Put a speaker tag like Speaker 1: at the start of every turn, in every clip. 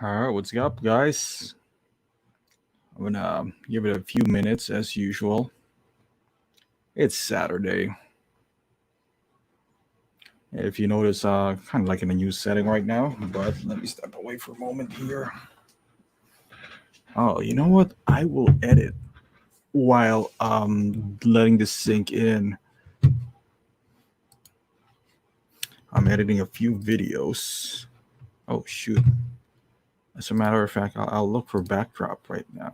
Speaker 1: All right, what's up, guys? I'm gonna give it a few minutes as usual. It's Saturday. If you notice, kind of like in a new setting right now, but let me step away for a moment here. Oh, you know what? I will edit while letting this sink in. I'm editing a few videos. Oh shoot! As a matter of fact, I'll look for backdrop right now.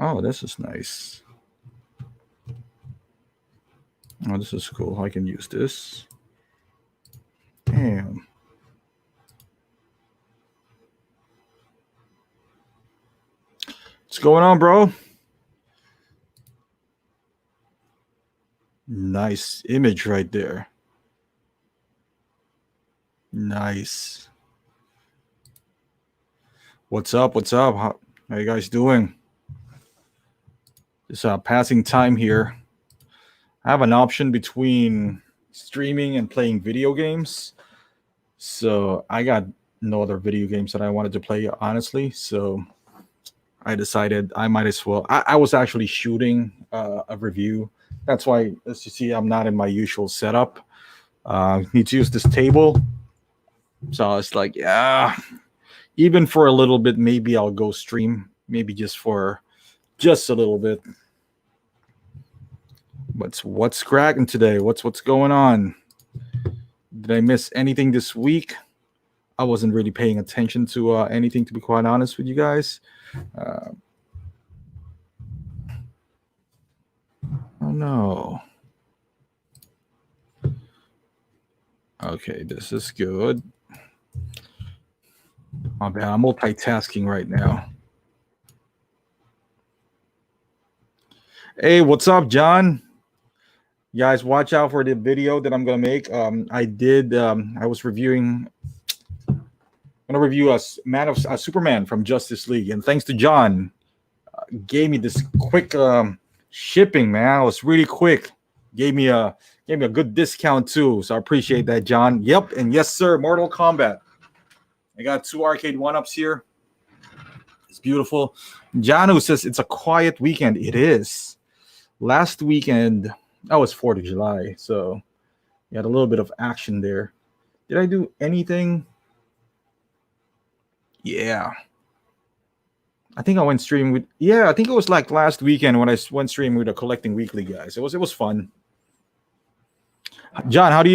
Speaker 1: Oh, this is nice. Oh, this is cool. I can use this. Damn. What's going on, bro? Nice image right there. Nice. What's up? What's up? How you guys doing? Just passing time here. I have an option between streaming and playing video games. So I got no other video games that I wanted to play, honestly. So I decided I might as well. I was actually shooting a review. That's why, as you see, I'm not in my usual setup. Need to use this table. So I was like, yeah, even for a little bit, maybe I'll go stream. Maybe just a little bit. What's cracking today? What's going on? Did I miss anything this week? I wasn't really paying attention to anything, to be quite honest with you guys. Oh no. Okay, this is good. My bad. I'm multitasking right now. Hey, what's up, John? You guys, watch out for the video that I'm gonna make. I was reviewing. I'm gonna review a Superman from Justice League, and thanks to John, gave me this quick shipping. Man, it was really quick. Gave me a good discount too, so I appreciate that, John. Yep, and yes, sir. Mortal Kombat. I got 2 arcade 1-ups here. It's beautiful. Janu says it's a quiet weekend. It is. Last weekend, that was 4th of July, so you had a little bit of action there. Did I do anything? Yeah. I think I went streaming with. Yeah, I think it was like last weekend when I went streaming with the Collecting Weekly guys. It was fun. John, how do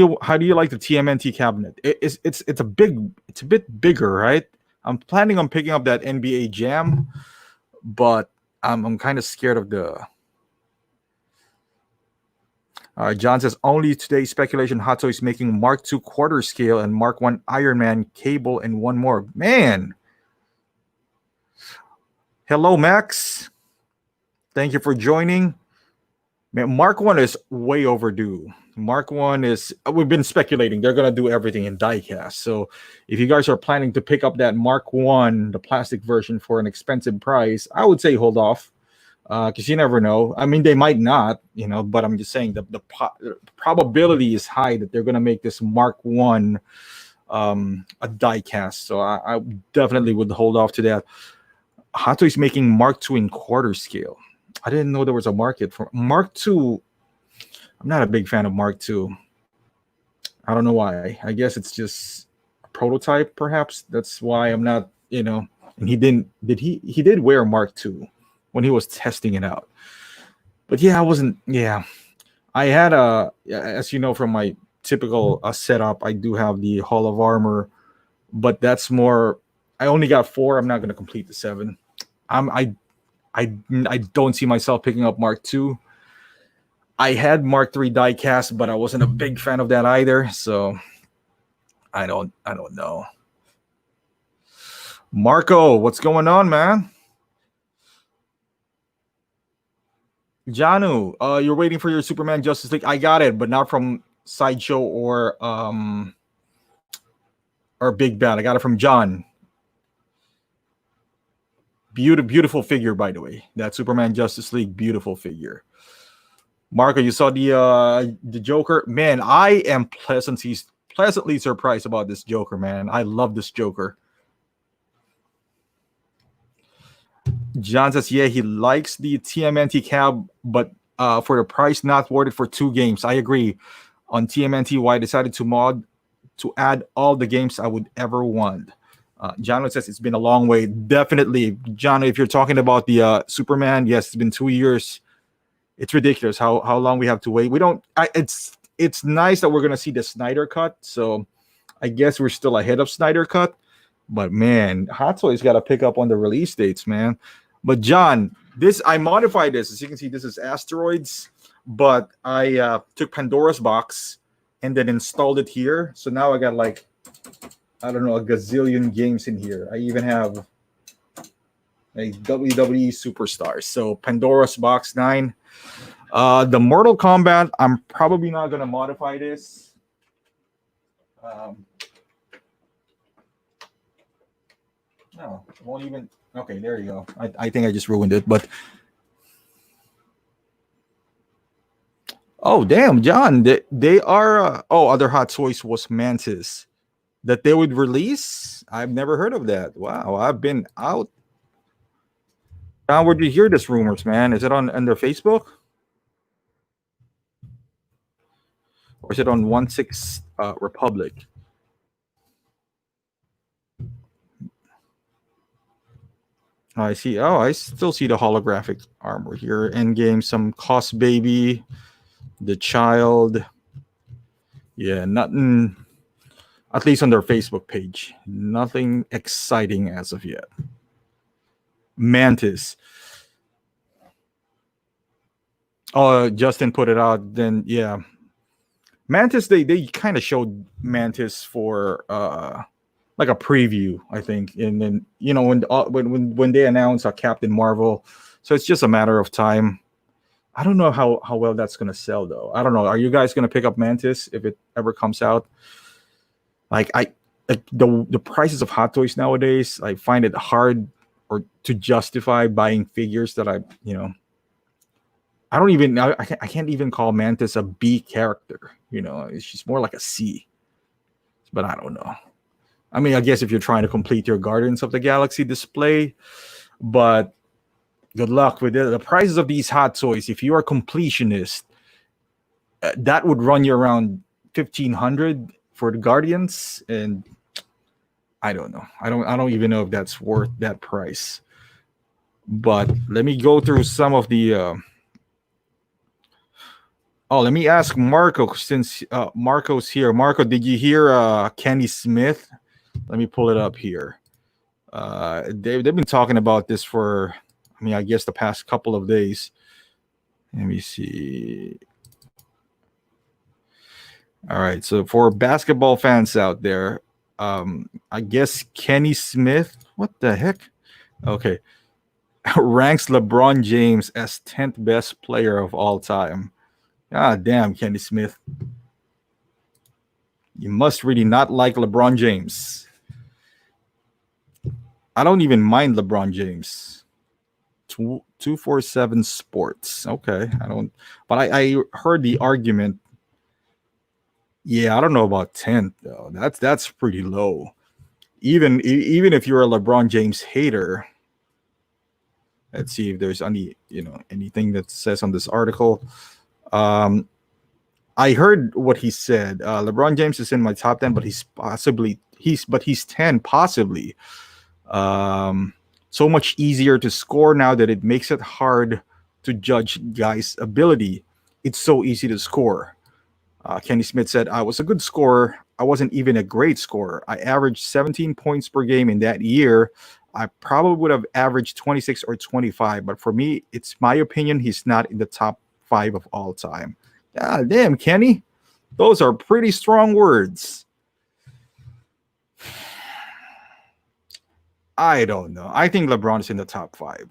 Speaker 1: you like the TMNT cabinet? It's a bit bigger, right? I'm planning on picking up that NBA Jam, but I'm kind of scared of the. John says only today speculation Hot Toys making Mark II quarter scale and Mark I Iron Man cable and one more. Man. Hello, Max. Thank you for joining. Man, Mark I is way overdue. Mark I is, we've been speculating they're going to do everything in diecast. So if you guys are planning to pick up that Mark I, the plastic version, for an expensive price, I would say hold off. Because you never know. I mean, they might not, but I'm just saying the probability is high that they're going to make this Mark I a diecast. So I definitely would hold off to that. Hot Toys making Mark II in quarter scale. I didn't know there was a market for Mark II. I'm not a big fan of Mark II. I don't know why. I guess it's just a prototype, perhaps. That's why I'm not, And he didn't. He did wear Mark II when he was testing it out. But yeah, I wasn't. Yeah, I had as you know from my typical setup, I do have the Hall of Armor, but that's more. I only got 4. I'm not going to complete the 7. I don't see myself picking up Mark II. I had Mark III diecast, but I wasn't a big fan of that either. So I don't know. Marco, what's going on, man? Janu, you're waiting for your Superman Justice League. I got it, but not from Sideshow or Big Bad. I got it from John. Beautiful figure, by the way. That Superman Justice League, beautiful figure. Marco, you saw the Joker? Man, I am pleasantly surprised about this Joker, man. I love this Joker. John says, yeah, he likes the TMNT cab, but for the price, not worth it for 2 games. I agree. On TMNT, why I decided to add all the games I would ever want. John says it's been a long way. Definitely, John. If you're talking about the Superman, yes, it's been 2 years. It's ridiculous how long we have to wait. We don't. It's nice that we're gonna see the Snyder cut. So I guess we're still ahead of Snyder cut. But man, Hot Toys got to pick up on the release dates, man. But John, I modified this. As you can see, this is Asteroids, but I took Pandora's box and then installed it here. So now I got like, I don't know, a gazillion games in here. I even have a WWE Superstars. So Pandora's box 9. The Mortal Kombat, I'm probably not gonna modify this. No, it won't even. Okay, there you go. I think I just ruined it, but oh damn, John, they are. Other hot choice was Mantis that they would release. I've never heard of that. Wow, I've been out. John, where did you hear this rumors, man? Is it on their Facebook? Or is it on 16 Republic? I see. Oh, I still see the holographic armor here. Endgame, some Cost Baby, the Child. Yeah, nothing. At least on their Facebook page, nothing exciting as of yet. Mantis. Oh, Justin put it out. Then yeah, Mantis. They kind of showed Mantis for like a preview, I think, and then when they announce Captain Marvel, so it's just a matter of time. I don't know how well that's gonna sell though. I don't know. Are you guys gonna pick up Mantis if it ever comes out? Like the prices of Hot Toys nowadays, I find it hard or to justify buying figures that I can't even call Mantis a B character. She's more like a C. But I don't know. I mean, I guess if you're trying to complete your Guardians of the Galaxy display, but good luck with it. The prices of these Hot Toys, if you are completionist, that would run you around 1,500 for the Guardians, and I don't know. I don't even know if that's worth that price. But let me go through some of the. Let me ask Marco since Marco's here. Marco, did you hear Kenny Smith? Let me pull it up here. They've been talking about this for, I guess the past couple of days. Let me see. All right, so for basketball fans out there, I guess Kenny Smith, what the heck? Okay, ranks LeBron James as 10th best player of all time. God damn, Kenny Smith. You must really not like LeBron James. I don't even mind LeBron James. 247 Sports. Okay, I don't. But I heard the argument. Yeah, I don't know about 10th though. That's pretty low. Even if you're a LeBron James hater. Let's see if there's anything that says on this article. I heard what he said. LeBron James is in my top 10, but he's 10 possibly. So much easier to score now that it makes it hard to judge guys' ability. It's so easy to score. Kenny Smith said, I was a good scorer. I wasn't even a great scorer. I averaged 17 points per game in that year. I probably would have averaged 26 or 25, but for me, it's my opinion, he's not in the top 5 of all time. God damn, Kenny. Those are pretty strong words. I don't know. I think LeBron is in the top 5.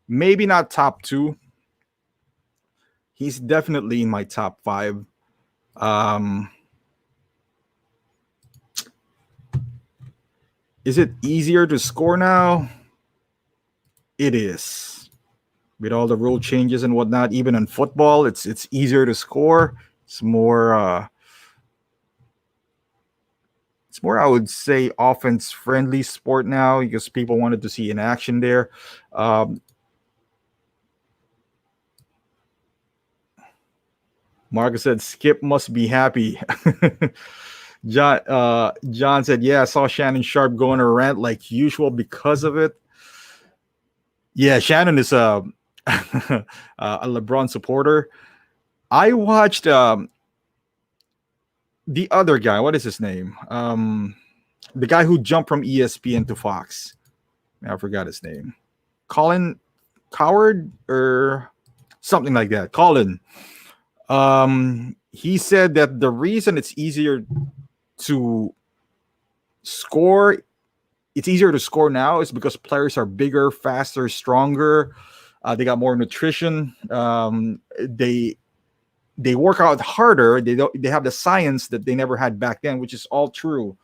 Speaker 1: Maybe not top 2. He's definitely in my top 5. Is it easier to score now? It is. With all the rule changes and whatnot, even in football, it's easier to score. It's more it's more, I would say, offense friendly sport now because people wanted to see in action there. Um, Marcus said Skip must be happy. John said, yeah, I saw Shannon Sharp go on a rant like usual because of it. Yeah, Shannon is a LeBron supporter. I watched the other guy. What is his name? The guy who jumped from ESPN to Fox. I forgot his name. Colin Coward or something like that. Colin. He said that the reason to score it's easier to score now is because players are bigger, faster, stronger. They got more nutrition. They work out harder. They have the science that they never had back then, which is all true.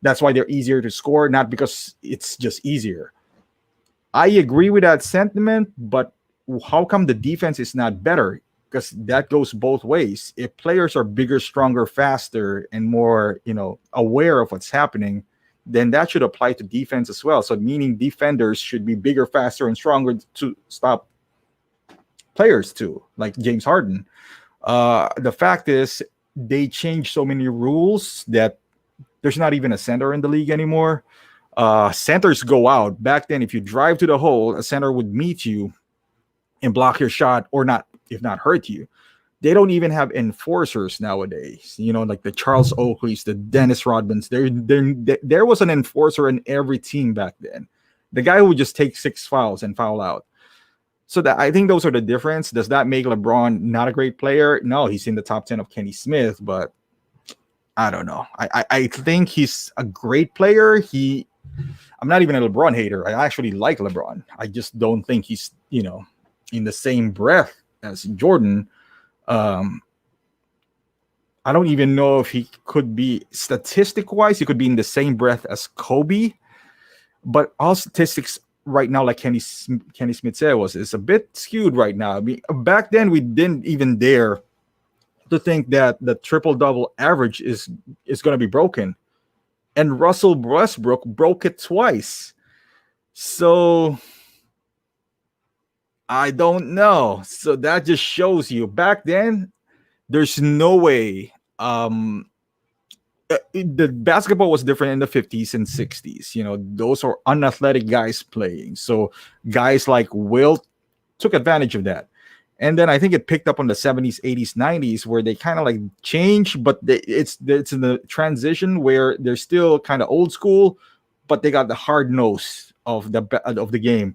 Speaker 1: That's why they're easier to score, not because it's just easier. I agree with that sentiment, but how come the defense is not better? Because that goes both ways. If players are bigger, stronger, faster, and more, aware of what's happening, then that should apply to defense as well. So meaning defenders should be bigger, faster, and stronger to stop players too, like James Harden. The fact is, they changed so many rules that there's not even a center in the league anymore. Centers go out. Back then, if you drive to the hole, a center would meet you and block your shot or not, if not hurt you. They don't even have enforcers nowadays. Like the Charles Oakleys, the Dennis Rodmans. There was an enforcer in every team back then. The guy who would just take 6 fouls and foul out. So I think those are the difference. Does that make LeBron not a great player? No, he's in the top 10 of Kenny Smith, but I don't know. I think he's a great player. I'm not even a LeBron hater. I actually like LeBron. I just don't think he's, in the same breath as Jordan. I don't even know if he could be statistic-wise. He could be in the same breath as Kobe, but all statistics right now, like Kenny Smith said, is a bit skewed right now. I mean, back then we didn't even dare to think that the triple-double average is going to be broken, and Russell Westbrook broke it twice. So I don't know. So that just shows you back then there's no way. The basketball was different in the 50s and 60s. Those are unathletic guys playing. So guys like Wilt took advantage of that. And then I think it picked up on the 70s, 80s, 90s, where they kind of like changed, but it's in the transition where they're still kind of old school, but they got the hard nose of the game.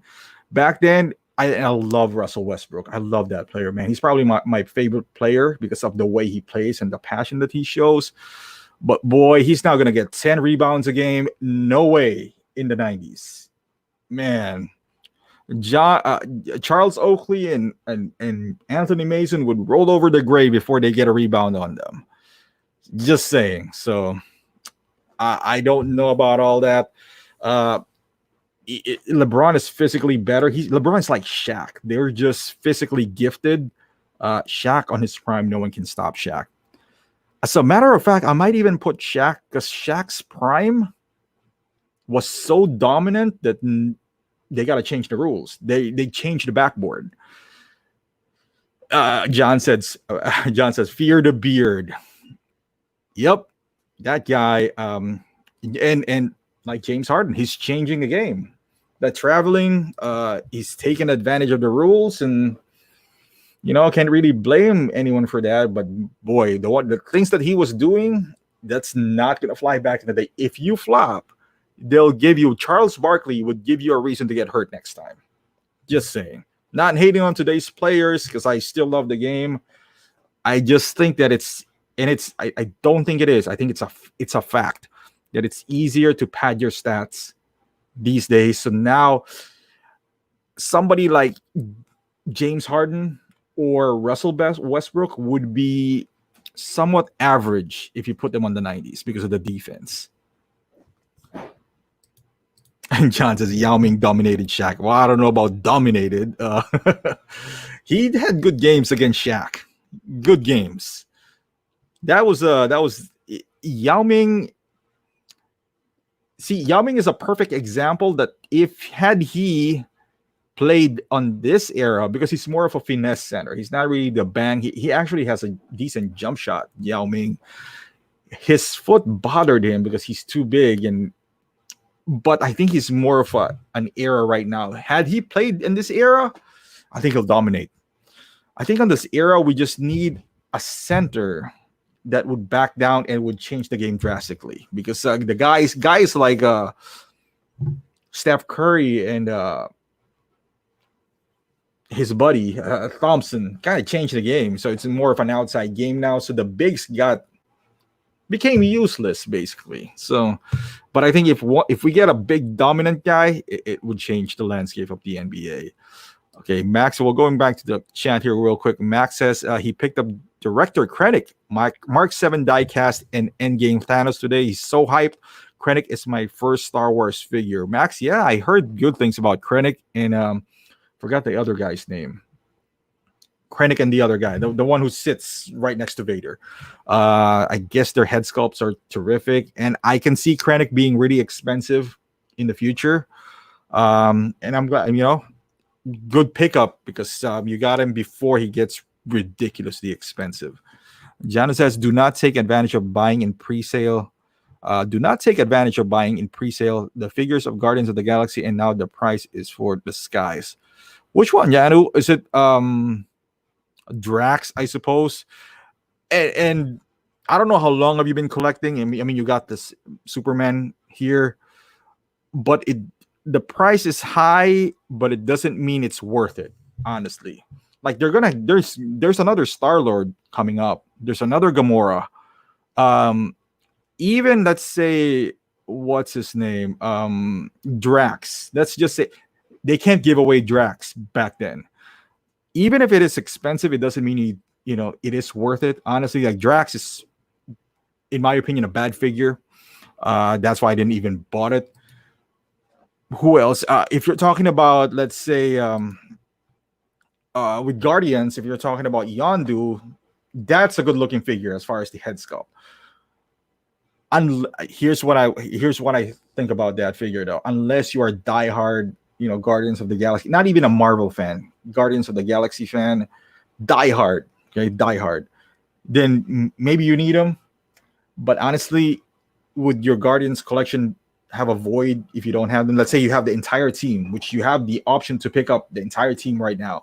Speaker 1: Back then, I love Russell Westbrook. I love that player, man. He's probably my favorite player because of the way he plays and the passion that he shows. But boy, he's not going to get 10 rebounds a game. No way in the 90s. Man, Charles Oakley and Anthony Mason would roll over the grave before they get a rebound on them. Just saying. So I don't know about all that. LeBron is physically better. LeBron's like Shaq. They're just physically gifted. Shaq on his prime, no one can stop Shaq. As a matter of fact, I might even put Shaq, because Shaq's prime was so dominant that they got to change the rules. They changed the backboard. John says, fear the beard. Yep, that guy. And like James Harden, he's changing the game. That traveling, he's taking advantage of the rules, and can't really blame anyone for that. But boy, the things that he was doing, that's not gonna fly back in the day. If you flop, they'll give you Charles Barkley would give you a reason to get hurt next time. Just saying. Not hating on today's players because I still love the game. I just think that I don't think it is. I think it's a fact that it's easier to pad your stats these days. So now somebody like James Harden or Russell Westbrook would be somewhat average if you put them on the 90s because of the defense. And John says Yao Ming dominated Shaq. Well, I don't know about dominated. He had good games against Shaq. Good games. That was Yao Ming. See, Yao Ming is a perfect example that if had he played on this era, because he's more of a finesse center, he's not really the bang. He actually has a decent jump shot. Yao Ming, his foot bothered him because he's too big, and but I think he's more of an era right now. Had he played in this era, I think he'll dominate. I think on this era, we just need a center that would back down and would change the game drastically. Because the guys like Steph Curry and his buddy Thompson kind of changed the game. So it's more of an outside game now. So the bigs became useless basically. So, but I think if we get a big dominant guy, it would change the landscape of the NBA. Okay, Max. Well, going back to the chat here real quick. Max says he picked up Director Krennic, Mark 7 diecast and Endgame Thanos today. He's so hyped. Krennic is my first Star Wars figure. Max, yeah, I heard good things about Krennic and forgot the other guy's name. Krennic and the other guy, the one who sits right next to Vader. I guess their head sculpts are terrific, and I can see Krennic being really expensive in the future. And I'm glad, good pickup because you got him before he gets ridiculously expensive. Jana says, do not take advantage of buying in pre-sale. Do not take advantage of buying in pre-sale the figures of Guardians of the Galaxy, and now the price is for the skies. Which one, Janu? Is it Drax, I suppose? And I don't know how long have you been collecting. I mean, you got this Superman here, but the price is high, but it doesn't mean it's worth it, honestly. Like there's another Star-Lord coming up. There's another Gamora. Even let's say what's his name? Drax. Let's just say they can't give away Drax back then. Even if it is expensive, it doesn't mean it is worth it. Honestly, like Drax is, in my opinion, a bad figure. That's why I didn't even bought it. Who else? If you're talking about, let's say, with Guardians, if you're talking about Yondu, that's a good looking figure as far as the head sculpt. Here's what I think about that figure though. Unless you are diehard, Guardians of the Galaxy, not even a Marvel fan, Guardians of the Galaxy fan, diehard, okay, diehard, then maybe you need them. But honestly, would your Guardians collection have a void if you don't have them? Let's say you have the entire team, which you have the option to pick up the entire team right now.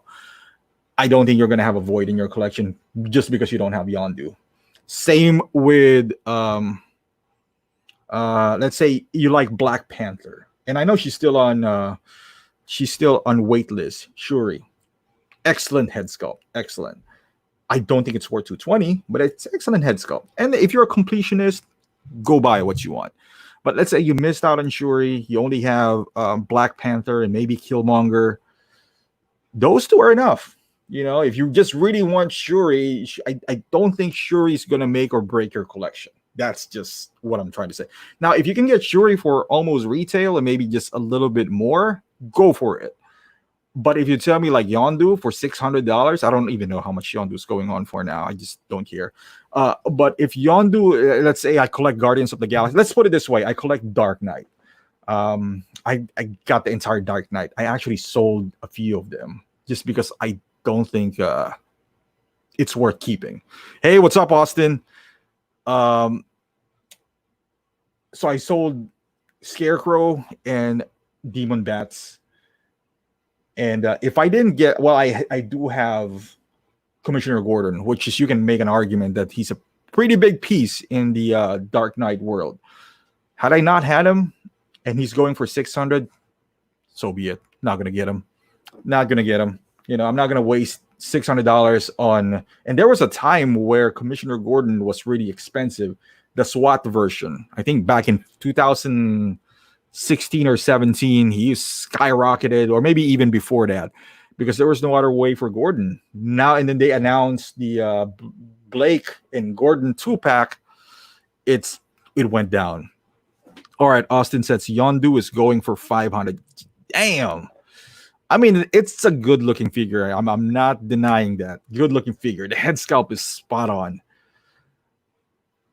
Speaker 1: I don't think you're going to have a void in your collection just because you don't have Yondu. Same with, let's say you like Black Panther, and I know she's still on waitlist. Shuri, excellent head sculpt, excellent. I don't think it's worth 220, but it's excellent head sculpt. And if you're a completionist, go buy what you want. But let's say you missed out on Shuri, you only have Black Panther and maybe Killmonger. Those two are enough. If you just really want Shuri, I don't think Shuri's going to make or break your collection. That's just what I'm trying to say. Now, if you can get Shuri for almost retail and maybe just a little bit more, go for it. But if you tell me like Yondu for $600, I don't even know how much Yondu is going on for now. I just don't care. But if Yondu, let's say I collect Guardians of the Galaxy. Let's put it this way. I collect Dark Knight. I got the entire Dark Knight. I actually sold a few of them just because I don't think it's worth keeping. Hey, what's up, Austin? So I sold Scarecrow and Demon Bats. And if I didn't get, well, I do have Commissioner Gordon, which is, you can make an argument that he's a pretty big piece in the Dark Knight world. Had I not had him and he's going for 600, so be it. Not going to get him. Not going to get him. I'm not going to waste $600 on, and there was a time where Commissioner Gordon was really expensive. The SWAT version, I think back in 2016 or 17, he skyrocketed, or maybe even before that, because there was no other way for Gordon. Now, and then they announced the Blake and Gordon 2-pack. It went down. All right, Austin says Yondu is going for 500. Damn. I mean, it's a good looking figure. I'm not denying that. Good looking figure. The head sculpt is spot on.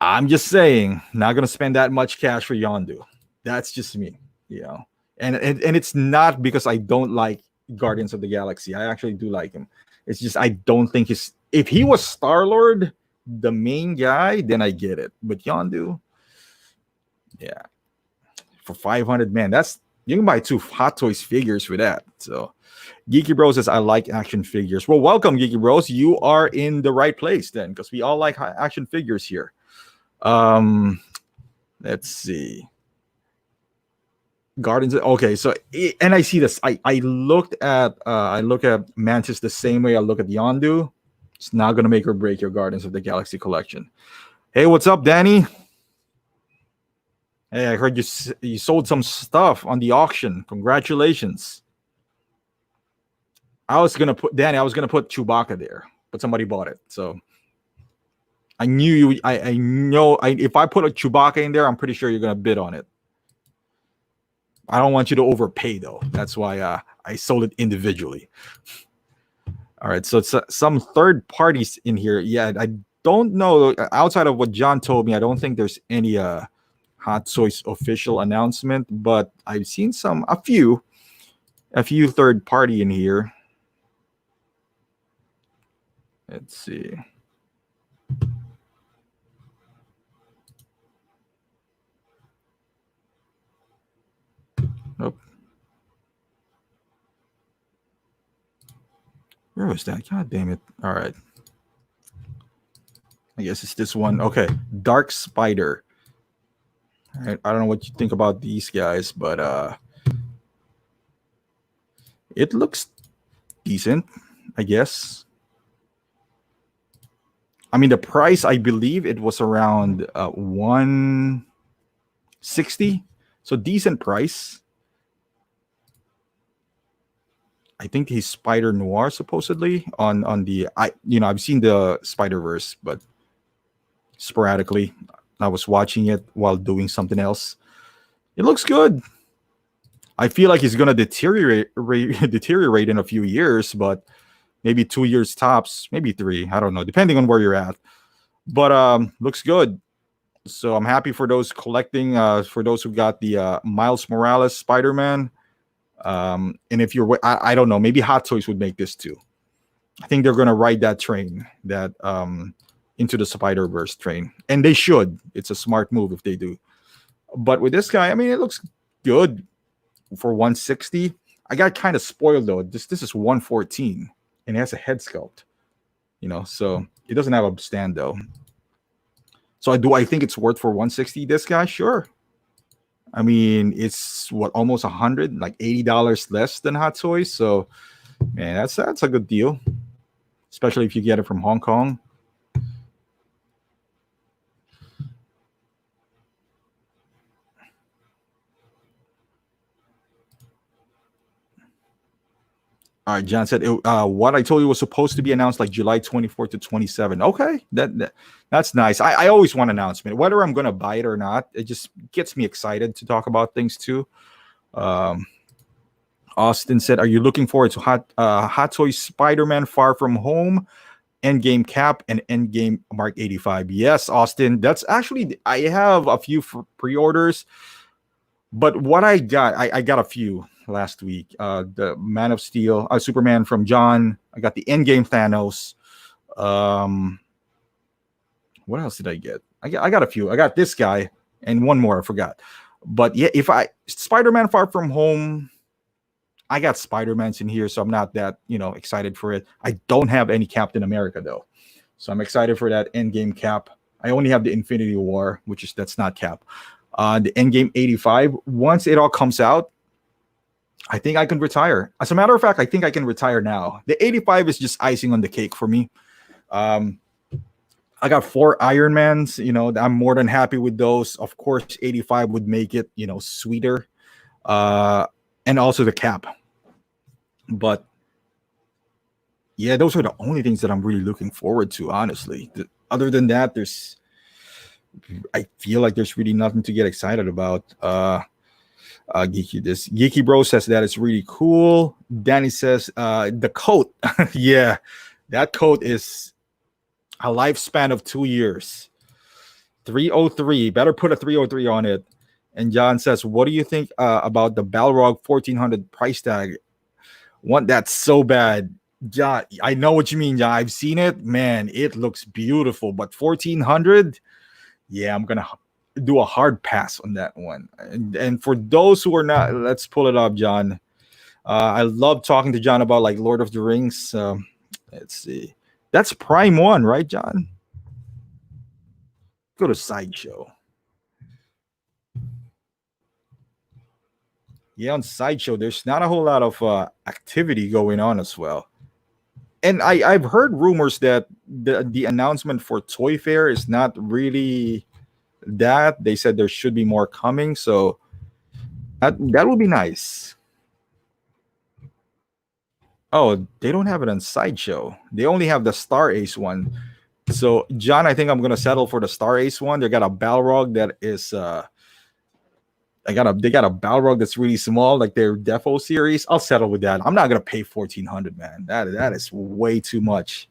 Speaker 1: I'm just saying, not gonna spend that much cash for Yondu. That's just me, you know. And it's not because I don't like Guardians of the Galaxy. I actually do like him. It's just I don't think he's if he was Star-Lord, the main guy, then I get it. But Yondu, yeah, for 500, man, that's you can buy 2 Hot Toys figures for that. So Geeky Bros says I like action figures. Well, welcome, Geeky Bros. You are in the right place then, because we all like action figures here. Let's see. Guardians. Okay, so and I see this. I look at Mantis the same way I look at Yondu. It's not gonna make or break your Guardians of the Galaxy collection. Hey, what's up, Danny? Hey, I heard you sold some stuff on the auction. Congratulations. I was gonna put Chewbacca there, but somebody bought it. So I knew you. I know. If I put a Chewbacca in there, I'm pretty sure you're gonna bid on it. I don't want you to overpay though. That's why I sold it individually. All right, so it's some third parties in here. Yeah, I don't know. Outside of what John told me, I don't think there's any Hot Toys official announcement, but I've seen a few third party in here. Let's see. Nope. Where was that? God damn it. All right. I guess it's this one. Okay. Dark Spider. All right. I don't know what you think about these guys, but it looks decent, I guess. I mean, the price, I believe it was around 160. So decent price. I think he's Spider Noir supposedly on the I've seen the Spider-Verse, but sporadically. I was watching it while doing something else. It looks good. I feel like he's gonna deteriorate in a few years, but maybe 2 years tops, maybe 3. I don't know, depending on where you're at. But looks good. So I'm happy for those collecting. For those who got the Miles Morales Spider-Man. And if you're, I don't know, maybe Hot Toys would make this too. I think they're gonna ride that train, that Into the Spider-Verse train, and they should. It's a smart move if they do. But with this guy, I mean, it looks good for 160. I got kind of spoiled though. This is 114, and it has a head sculpt, so it doesn't have a stand though. So I think it's worth for 160. This guy, sure. I mean, it's almost 100, like $80 less than Hot Toys. So, man, that's a good deal, especially if you get it from Hong Kong. All right, John said what I told you was supposed to be announced like July 24th to 27. Okay, that's nice. I always want an announcement, whether I'm going to buy it or not. It just gets me excited to talk about things too. Austin said, "Are you looking forward to Hot Toys Spider-Man Far From Home, Endgame Cap, and Endgame Mark 85?" Yes, Austin. That's actually I have a few pre-orders, but what I got a few last week. The Man of Steel, Superman from John. I got the Endgame Thanos. What else did I get? I got a few. I got this guy and one more I forgot. But yeah, Spider-Man Far From Home, I got Spider-Mans in here, so I'm not that excited for it. I don't have any Captain America though, so I'm excited for that Endgame Cap. I only have the Infinity War, that's not Cap. The Endgame 85. Once it all comes out, I think I can retire. As a matter of fact, I think I can retire now. The 85 is just icing on the cake for me. I got 4 Iron Mans. I'm more than happy with those. Of course, 85 would make it, sweeter. And also the Cap. But yeah, those are the only things that I'm really looking forward to, honestly. Other than that, I feel like there's really nothing to get excited about. Geeky Bro says that it's really cool. Danny says the coat. Yeah, that coat is a lifespan of 2 years. 303. Better put a 303 on it. And John says, what do you think about the Balrog 1400 price tag? Want that so bad. John, I know what you mean, John. I've seen it. Man, it looks beautiful. But 1400, yeah, I'm going to do a hard pass on that one. And for those who are not, let's pull it up, John. I love talking to John about like Lord of the Rings. Let's see. That's Prime 1, right, John? Go to Sideshow. Yeah, on Sideshow, there's not a whole lot of activity going on as well. And I've heard rumors that the announcement for Toy Fair is not really that. They said there should be more coming, so that would be nice. Oh, they don't have it on Sideshow. They only have the Star Ace one. So, John, I think I'm gonna settle for the Star Ace one. They got a Balrog that is they got a Balrog that's really small, like their Defo series. I'll settle with that. I'm not gonna pay 1400, man. That is way too much.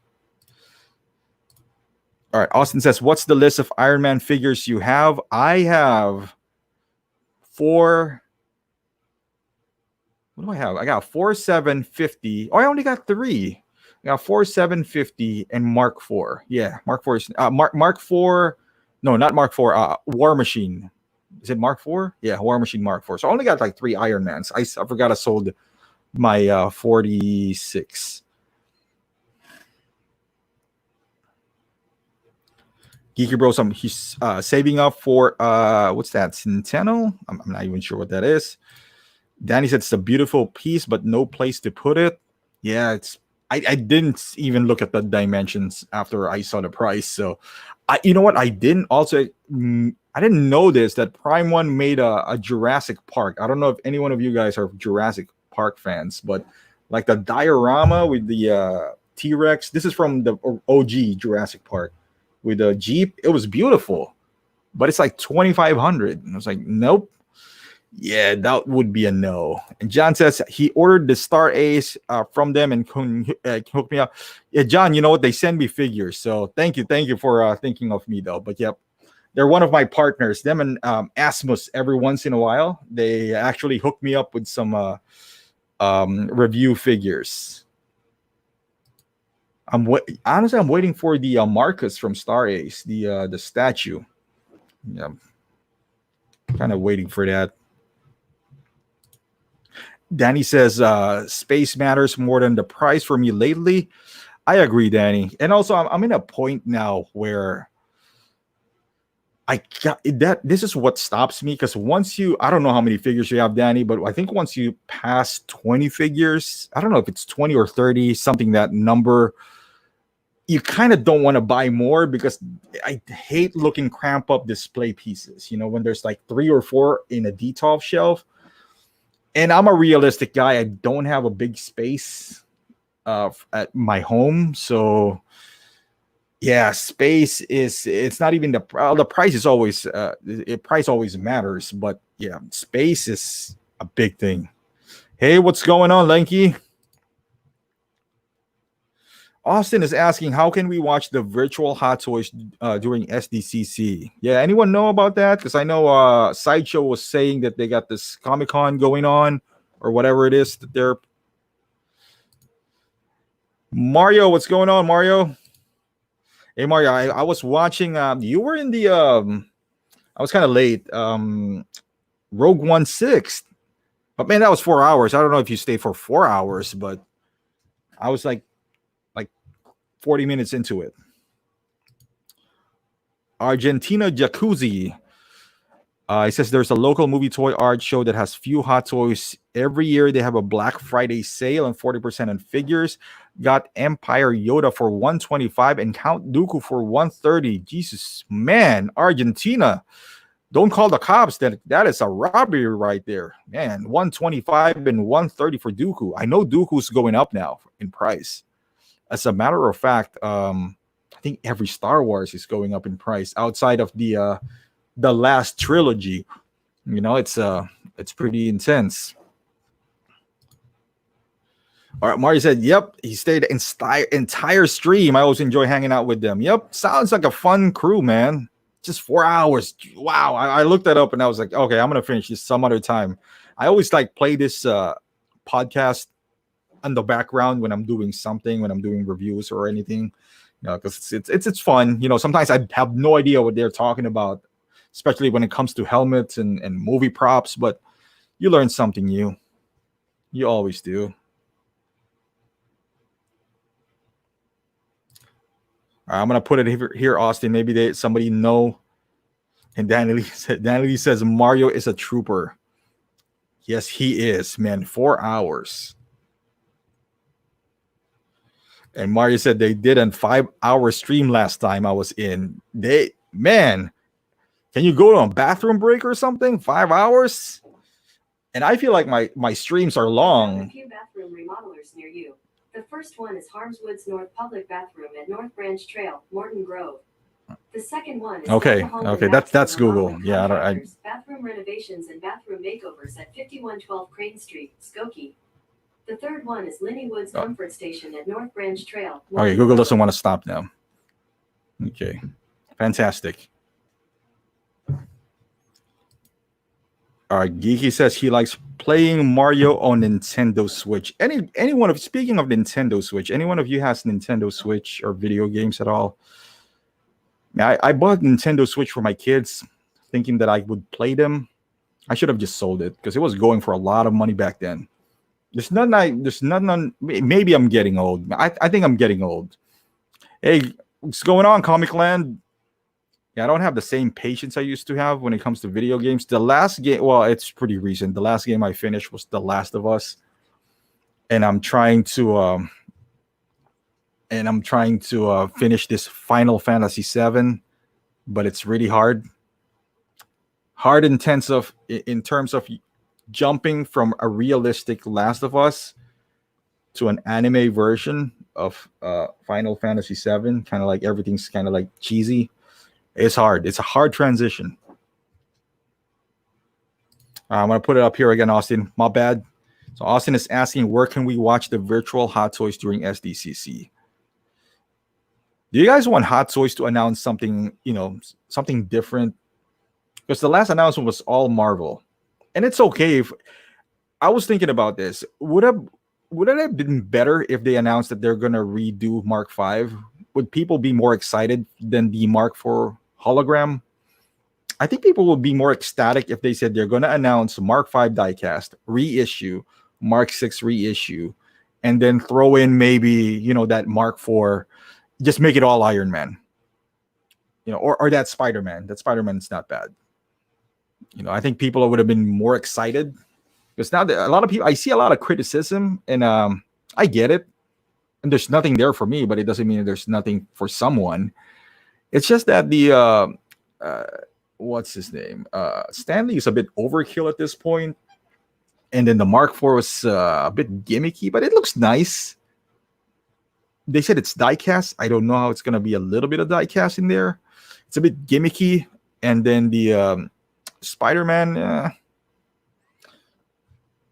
Speaker 1: All right, Austin says, "What's the list of Iron Man figures you have?" I have 4. What do I have? I got 4 750. Oh, I only got 3. I got 4 750 and Mark 4. Yeah, Mark 4 is Mark 4. No, not Mark 4. War Machine. Is it Mark 4? Yeah, War Machine Mark 4. So I only got like 3 Iron Mans. I forgot I sold my 46. Geeky Bro, he's saving up for what's that? Centeno? I'm not even sure what that is. Danny said it's a beautiful piece, but no place to put it. Yeah, it's. I didn't even look at the dimensions after I saw the price. So, you know what? I didn't know this, that Prime One made a Jurassic Park. I don't know if any one of you guys are Jurassic Park fans, but like the diorama with the T-Rex. This is from the OG Jurassic Park with the Jeep. It was beautiful, but it's like 2,500. And I was like, nope. Yeah, that would be a no. And John says he ordered the Star Ace from them and hooked me up. Yeah, John, you know what? They send me figures. So thank you for thinking of me, though. But yep, they're one of my partners. Them and Asmus, every once in a while, they actually hook me up with some review figures. Honestly, I'm waiting for the Marcus from Star Ace, the statue. Yeah, kind of waiting for that. Danny says space matters more than the price for me lately. I agree, Danny. And also, I'm in a point now where this is what stops me, because once I don't know how many figures you have, Danny, but I think once you pass 20 figures, I don't know if it's 20 or 30, something that number, you kind of don't want to buy more, because I hate looking cramp up display pieces, when there's like 3 or 4 in a D12 shelf. And I'm a realistic guy. I don't have a big space at my home. So yeah, space it's not even the price is always price always matters, but yeah, space is a big thing. Hey, what's going on, Lanky? Austin is asking, how can we watch the virtual Hot Toys during Sdcc? Yeah, anyone know about that? Because I know Sideshow was saying that they got this Comic-Con going on, or whatever it is that they're. Mario, what's going on, Mario? Hey, Mario, I was watching. You were in the. I was kind of late. Rogue One 6. But man, that was 4 hours. I don't know if you stayed for 4 hours, but I was like 40 minutes into it. Argentina Jacuzzi. It says there's a local movie toy art show that has few Hot Toys. Every year they have a Black Friday sale and 40% on figures. Got Empire Yoda for 125 and Count Dooku for 130. Jesus, man, Argentina. Don't call the cops. That is a robbery right there. Man, 125 and 130 for Dooku. I know Dooku's going up now in price. As a matter of fact, I think every Star Wars is going up in price outside of the last trilogy. It's pretty intense. All right, Mario said, "Yep, he stayed entire stream. I always enjoy hanging out with them. Yep, sounds like a fun crew, man. Just 4 hours. Wow." I looked that up and I was like, okay, I'm gonna finish this some other time. I always like play this podcast on the background when I'm doing something, when I'm doing reviews or anything. Because it's fun. Sometimes I have no idea what they're talking about, especially when it comes to helmets and movie props. But you learn something new. You always do. I'm gonna put it here, Austin. Maybe somebody know. And Danny says Mario is a trooper. Yes, he is, man. 4 hours. And Mario said they did a 5-hour stream last time I was in. Man, can you go to a bathroom break or something? 5 hours? And I feel like my streams are long.
Speaker 2: A few bathroom remodelers near you. The first one is Harmswood's North Public Bathroom at North Branch Trail, Morton Grove. The second one is
Speaker 1: okay. That's Google. Yeah,
Speaker 2: bathroom renovations and bathroom makeovers at 5112 Crane Street, Skokie. The third one is Linny Woods Comfort Station at North Branch Trail.
Speaker 1: Okay, Google doesn't want to stop now. Okay, fantastic. All right, Geeky says he likes playing Mario on Nintendo Switch. Speaking of Nintendo Switch, any one of you has Nintendo Switch or video games at all? I bought Nintendo Switch for my kids, thinking that I would play them. I should have just sold it because it was going for a lot of money back then. There's nothing. Maybe I'm getting old. I think I'm getting old. Hey, what's going on, Comic Land? Yeah, I don't have the same patience I used to have when it comes to video games. The last game, well, it's pretty recent. The last game I finished was The Last of Us, and I'm trying to finish this Final Fantasy VII, but it's really hard in terms of jumping from a realistic Last of Us to an anime version of Final Fantasy VII. Kind of like everything's kind of like cheesy. It's hard. It's a hard transition. I'm going to put it up here again, Austin. My bad. So Austin is asking, where can we watch the virtual Hot Toys during Sdcc? Do you guys want Hot Toys to announce something, something different? Because the last announcement was all Marvel. And it's okay if I was thinking about this. Would it have been better if they announced that they're going to redo Mark V? Would people be more excited than the Mark IV hologram? I think people would be more ecstatic if they said they're going to announce Mark V diecast, reissue, Mark VI reissue, and then throw in maybe, that Mark IV, just make it all Iron Man. Or that Spider-Man. That Spider-Man's not bad. I think people would have been more excited because now a lot of people, I see a lot of criticism, and I get it. And there's nothing there for me, but it doesn't mean there's nothing for someone. It's just that the what's his name? Stanley is a bit overkill at this point. And then the Mark IV was a bit gimmicky, but it looks nice. They said it's diecast. I don't know how it's going to be a little bit of diecast in there. It's a bit gimmicky. And then the Spider-Man,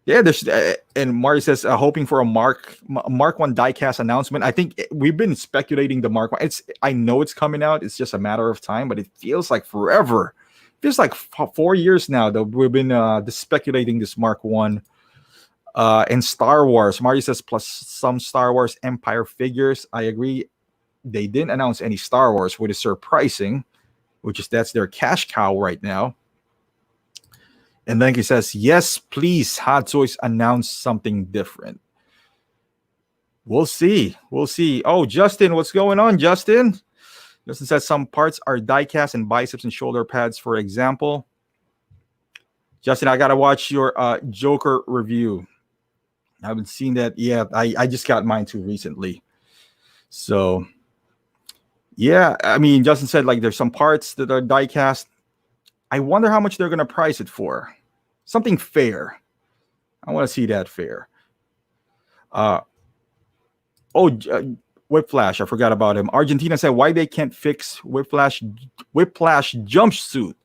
Speaker 1: there's and Mario says hoping for a Mark I diecast announcement. I think we've been speculating the Mark I. I know it's coming out. It's just a matter of time, but it feels like forever. It feels like 4 years now that we've been speculating this Mark I. And Star Wars, Mario says plus some Star Wars Empire figures. I agree. They didn't announce any Star Wars, which is surprising, that's their cash cow right now. And then he says, yes, please, Hot Toys announce something different. We'll see. Oh, Justin, what's going on, Justin? Justin says some parts are diecast and biceps and shoulder pads, for example. Justin, I got to watch your Joker review. I haven't seen that yet. I just got mine too recently. So, yeah, I mean, Justin said there's some parts that are diecast. I wonder how much they're going to price it for. Something fair. I want to see that fair. Whiplash. I forgot about him. Argentina said why they can't fix Whiplash jumpsuit.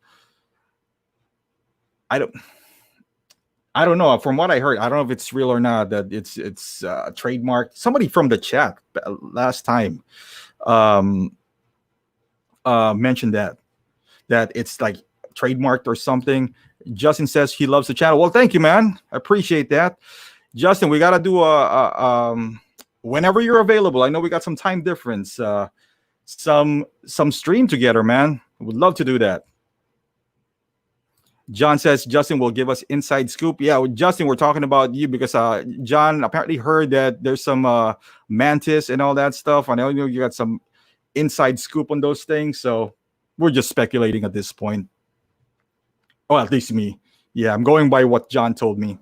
Speaker 1: I don't. I don't know. From what I heard, I don't know if it's real or not. That it's trademarked. Somebody from the chat last time um, mentioned that it's like trademarked or something. Justin says he loves the channel. Well, thank you, man. I appreciate that. Justin, we gotta do whenever you're available. I know we got some time difference. Some stream together, man. Would love to do that. John says Justin will give us inside scoop. Yeah, Justin, we're talking about you because John apparently heard that there's some mantis and all that stuff. I know you got some inside scoop on those things, so we're just speculating at this point. Oh, at least me. Yeah, I'm going by what John told me.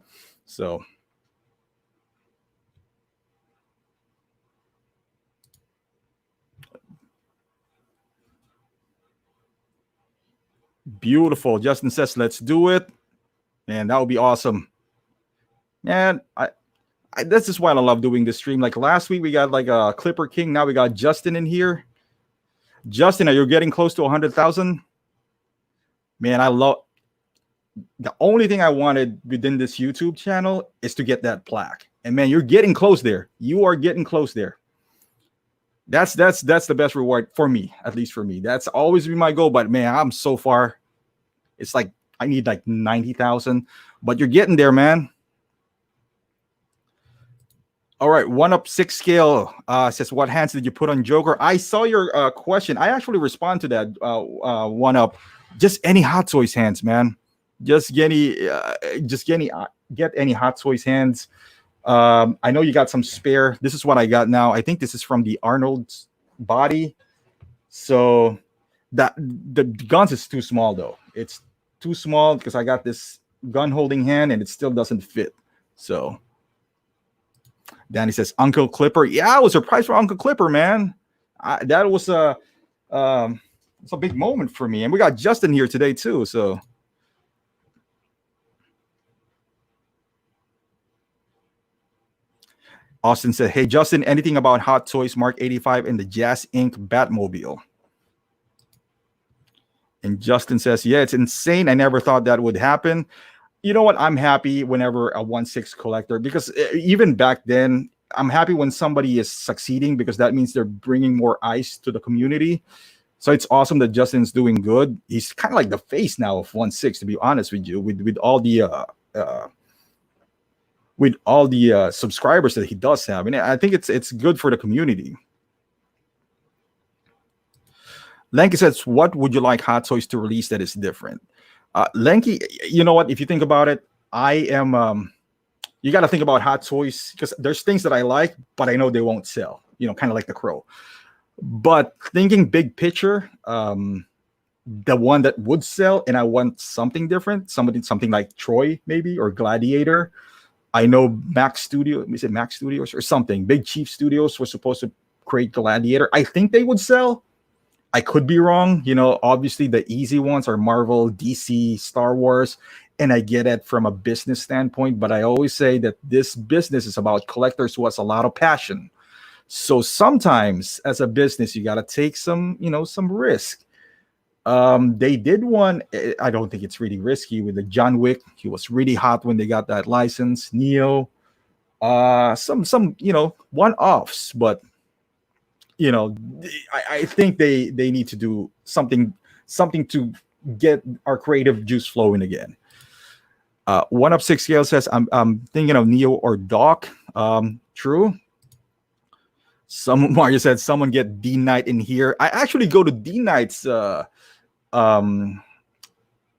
Speaker 1: So beautiful. Justin says, let's do it. Man, that would be awesome. Man, this is why I love doing this stream. Like last week, we got like a Clipper King. Now we got Justin in here. Justin, are you getting close to 100,000? Man, I love. The only thing I wanted within this YouTube channel is to get that plaque. And man, you're getting close there. You are getting close there. That's the best reward for me, at least for me. That's always been my goal. But man, I'm so far. It's like I need like 90,000, but you're getting there, man. All right, 1-up-6 scale says, what hands did you put on Joker? I saw your question. I actually respond to that 1-up. Just any Hot Toys hands, man. Just get any Hot Toys hands. I know you got some spare. This is what I got now. I think this is from the Arnold's body. So that the guns is too small though. It's too small because I got this gun holding hand and it still doesn't fit. So Danny says Uncle Clipper. Yeah, I was surprised for Uncle Clipper, man. That was it's a big moment for me. And we got Justin here today too. So Austin said, hey, Justin, anything about Hot Toys Mark 85 and the Jazz Inc. Batmobile? And Justin says, yeah, it's insane. I never thought that would happen. You know what? I'm happy whenever a 1/6 collector, because even back then, I'm happy when somebody is succeeding because that means they're bringing more eyes to the community. So it's awesome that Justin's doing good. He's kind of like the face now of 1/6, to be honest with you, with all the subscribers that he does have. And I think it's good for the community. Lanky says, what would you like Hot Toys to release that is different? Lanky, you know what? If you think about it, I am, you got to think about Hot Toys because there's things that I like, but I know they won't sell, kind of like the Crow. But thinking big picture, the one that would sell, and I want something different, something like Troy maybe, or Gladiator. I know Max Studio, is it Max Studios or something? Big Chief Studios was supposed to create Gladiator. I think they would sell. I could be wrong. Obviously the easy ones are Marvel, DC, Star Wars, and I get it from a business standpoint. But I always say that this business is about collectors who has a lot of passion. So sometimes as a business, you got to take some risk. They did one. I don't think it's really risky with the John Wick. He was really hot when they got that license. Neo, some one-offs, but I think they need to do something to get our creative juice flowing again. 1-up-6 scale says I'm thinking of Neo or Doc. True. Mario said someone get D Knight in here. I actually go to D Knight's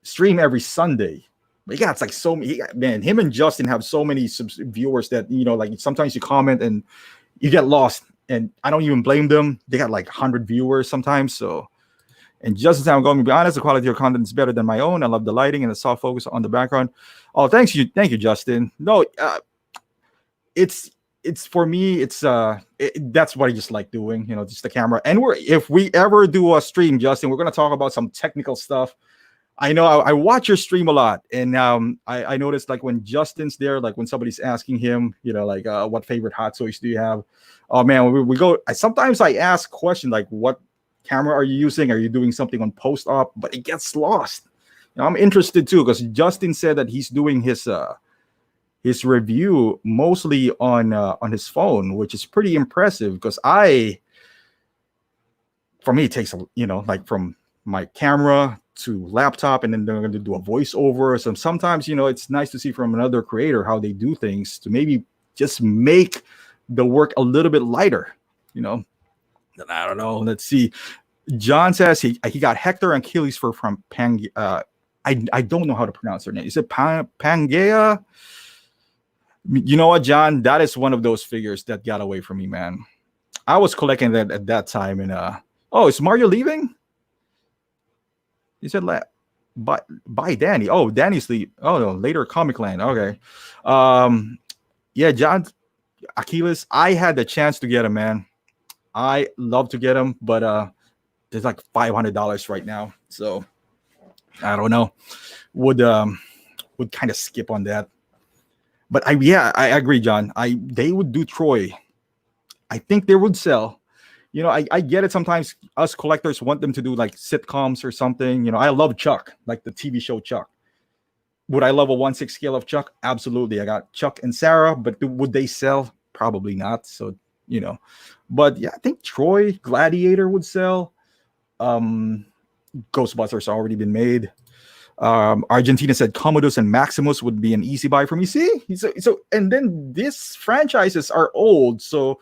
Speaker 1: stream every Sunday. But yeah, it's like so many. Man, him and Justin have so many viewers that like sometimes you comment and you get lost, and I don't even blame them. They got like 100 viewers sometimes. So, and Justin said, I'm going to be honest, the quality of your content is better than my own. I love the lighting and the soft focus on the background. Oh, thank you, Justin. No, it's for me. That's what I just like doing. Just the camera. And if we ever do a stream, Justin, we're going to talk about some technical stuff. I know I watch your stream a lot, and I noticed like when Justin's there, like when somebody's asking him, like what favorite hot toys do you have? Oh man, when we go. Sometimes I ask questions like, "What camera are you using? Are you doing something on post op?" But it gets lost. I'm interested too because Justin said that he's doing his review mostly on his phone, which is pretty impressive. Because for me, it takes like from my camera to laptop, and then they're going to do a voiceover. So sometimes, it's nice to see from another creator how they do things to maybe just make the work a little bit lighter. I don't know. Let's see. John says he got Hector and Achilles from Pang. I don't know how to pronounce her name. Is it Pangea? You know what, John? That is one of those figures that got away from me, man. I was collecting that at that time, and oh, is Mario leaving? He said, "Bye, Danny." Oh, Danny's leave. Oh no, later Comic Land. Okay, yeah, John Achilles. I had the chance to get him, man. I love to get him, but there's like $500 right now, so I don't know. Would kind of skip on that. But I agree, John. They would do Troy. I think they would sell. I get it. Sometimes us collectors want them to do like sitcoms or something. I love Chuck, like the TV show Chuck. Would I love a 1/6 scale of Chuck? Absolutely. I got Chuck and Sarah, but would they sell? Probably not. So, but yeah, I think Troy, Gladiator would sell. Ghostbusters already been made. Argentina said Commodus and Maximus would be an easy buy for me. See, so and then these franchises are old, so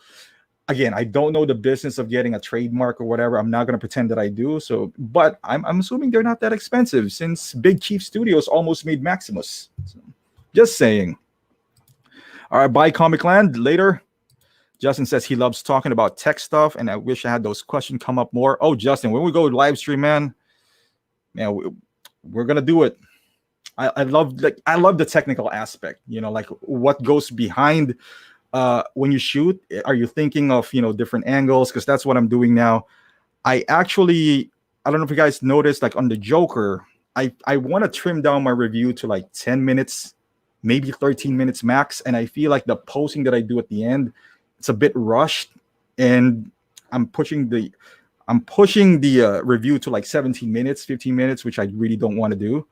Speaker 1: again, I don't know the business of getting a trademark or whatever. I'm not going to pretend that I do. So, but I'm assuming they're not that expensive since Big Chief Studios almost made Maximus. So, just saying. All right, bye Comic Land later. Justin says he loves talking about tech stuff, and I wish I had those questions come up more. Oh, Justin, when we go live stream, man, we're gonna do it. I love the technical aspect. Like what goes behind when you shoot. Are you thinking of different angles? Because that's what I'm doing now. I don't know if you guys noticed, like on the Joker, I want to trim down my review to like 10 minutes, maybe 13 minutes max, and I feel like the posing that I do at the end, it's a bit rushed, and I'm pushing the review to like 17 minutes, 15 minutes, which I really don't want to do.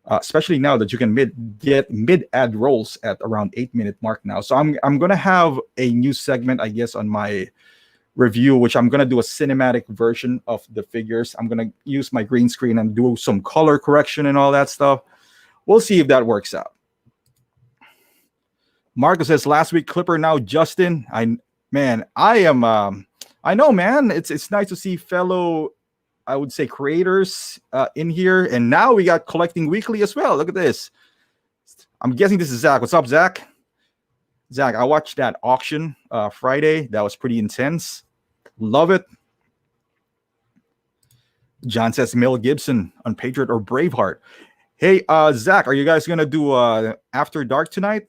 Speaker 1: Especially now that you can get mid-ad rolls at around 8-minute mark now. So I'm gonna have a new segment, I guess, on my review, which I'm gonna do a cinematic version of the figures. I'm gonna use my green screen and do some color correction and all that stuff. We'll see if that works out. Marcus says last week Clipper, now Justin. I know, man. It's nice to see fellow, I would say, creators in here. And now we got Collecting Weekly as well. Look at this. I'm guessing this is Zach. What's up, Zach? Zach, I watched that auction Friday. That was pretty intense. Love it. John says Mel Gibson on Patriot or Braveheart. Hey, Zach, are you guys going to do After Dark tonight?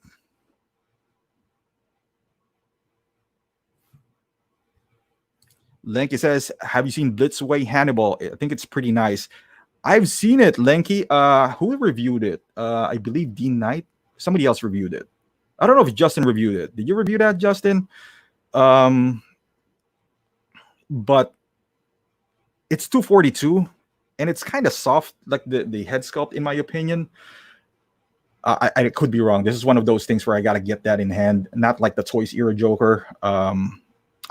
Speaker 1: Lenky says, have you seen Blitzway Hannibal? I think it's pretty nice. I've seen it, Lenky. Who reviewed it? I believe Dean Knight. Somebody else reviewed it. I don't know if Justin reviewed it. Did you review that, Justin? But it's $242, and it's kind of soft, like the head sculpt, in my opinion. I could be wrong. This is one of those things where I got to get that in hand, not like the Toys Era Joker.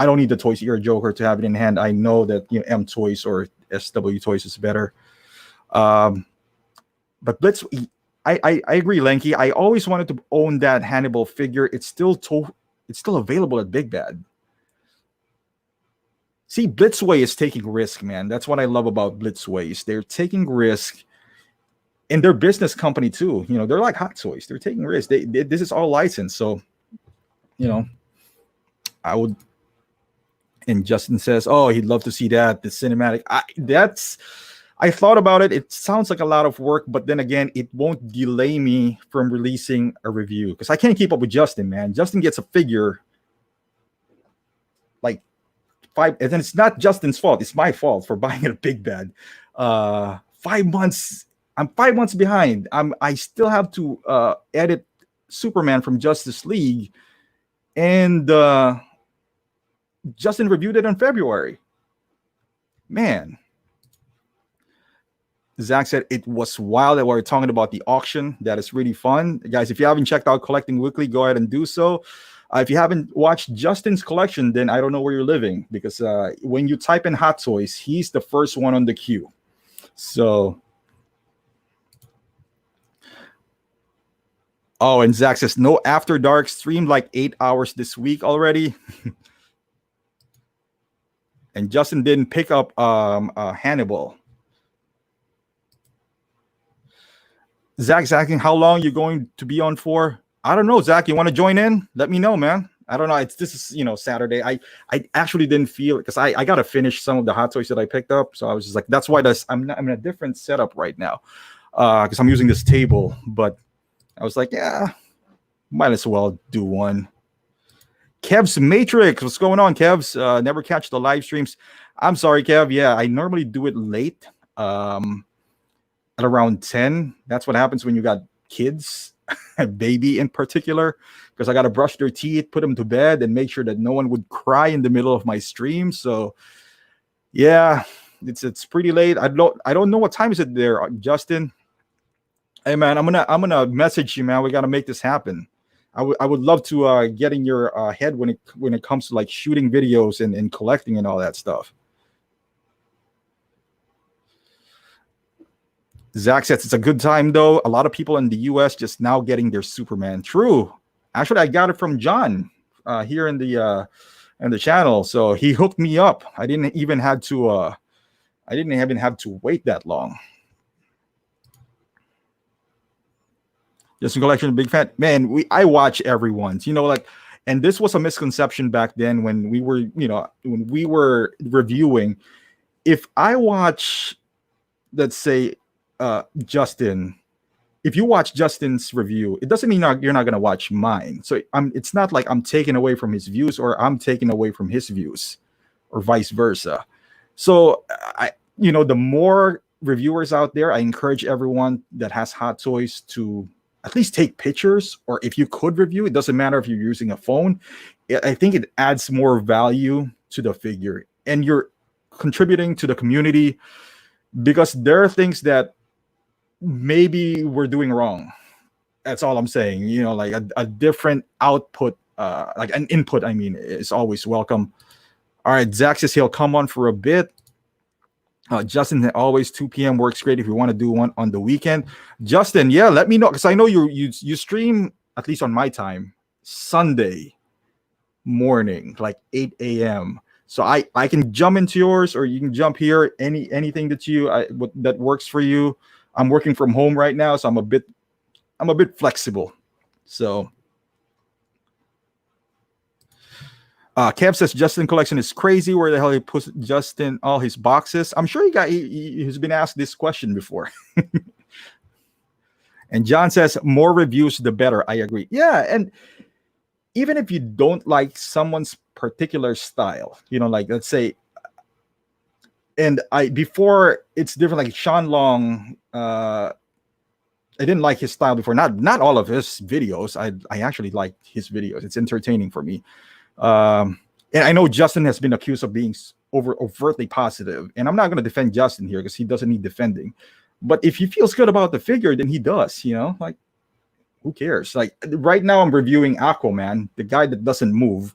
Speaker 1: I don't need the Toys Era Joker to have it in hand. I know that M Toys or SW Toys is better. But I agree, Lanky. I always wanted to own that Hannibal figure. It's still available at Big Bad. See, Blitzway is taking risk, man. That's what I love about Blitzways. They're taking risk, and they're business company too. They're like Hot Toys. They're taking risk. This is all licensed, so I would. And Justin says, "Oh, he'd love to see that the cinematic." I thought about it. It sounds like a lot of work, but then again, it won't delay me from releasing a review because I can't keep up with Justin, man. Justin gets a figure like 5, and then it's not Justin's fault. It's my fault for buying it at Big Bad. 5 months I'm 5 months behind. I still have to edit Superman from Justice League, and Justin reviewed it in February. Man, Zach said it was wild that we were talking about the auction. That is really fun. Guys, if you haven't checked out Collecting Weekly, go ahead and do so. If you haven't watched Justin's collection, then I don't know where you're living, because when you type in Hot Toys, he's the first one on the queue. So, oh, and Zach says, no After Dark, streamed like 8 hours this week already. And Justin didn't pick up Hannibal. Zach's asking how long you're going to be on for. I don't know, Zach. You want to join in? Let me know, man. I don't know. This is Saturday. I actually didn't feel, because I got to finish some of the Hot Toys that I picked up. So I was just like, that's why I'm in a different setup right now, because I'm using this table. But I was like, yeah, might as well do one. Kev's Matrix, what's going on, Kev's? Never catch the live streams. I'm sorry, Kev. Yeah, I normally do it late, at around 10. That's what happens when you got kids, a baby in particular, because I got to brush their teeth, put them to bed, and make sure that no one would cry in the middle of my stream. So, yeah, it's pretty late. I don't know what time is it there, Justin. Hey, man, I'm gonna message you, man. We got to make this happen. I would love to get in your head when it comes to like shooting videos and collecting and all that stuff. Zach says it's a good time though. A lot of people in the US just now getting their Superman. True. Actually, I got it from John here in the channel. So he hooked me up. I didn't even have to wait that long. Justin Collection, big fan. Man, I watch everyone's, and this was a misconception back then when we were reviewing. If I watch, let's say, Justin, if you watch Justin's review, it doesn't mean you're not going to watch mine. So it's not like I'm taking away from his views or I'm taking away from his views or vice versa. So the more reviewers out there, I encourage everyone that has Hot Toys to at least take pictures, or if you could review, it doesn't matter if you're using a phone. I think it adds more value to the figure and you're contributing to the community, because there are things that maybe we're doing wrong. That's all I'm saying. Like a different output, like an input, is always welcome. All right, Zach says he'll come on for a bit. Justin, always 2 p.m. works great if you want to do one on the weekend. Justin, yeah, let me know, because I know you stream, at least on my time, Sunday morning, like 8 a.m. So I can jump into yours, or you can jump here. Anything that works for you. I'm working from home right now, so I'm a bit flexible. So Kev says Justin Collection is crazy. Where the hell he puts Justin all his boxes? I'm sure he's been asked this question before. And John says more reviews the better. I agree. Yeah, and even if you don't like someone's particular style, like let's say, and before it's different. Like Sean Long, I didn't like his style before. Not all of his videos. I actually like his videos. It's entertaining for me. And I know Justin has been accused of being overtly positive, and I'm not going to defend Justin here because he doesn't need defending. But if he feels good about the figure, then he does. Like who cares? Like right now, I'm reviewing Aquaman, the guy that doesn't move.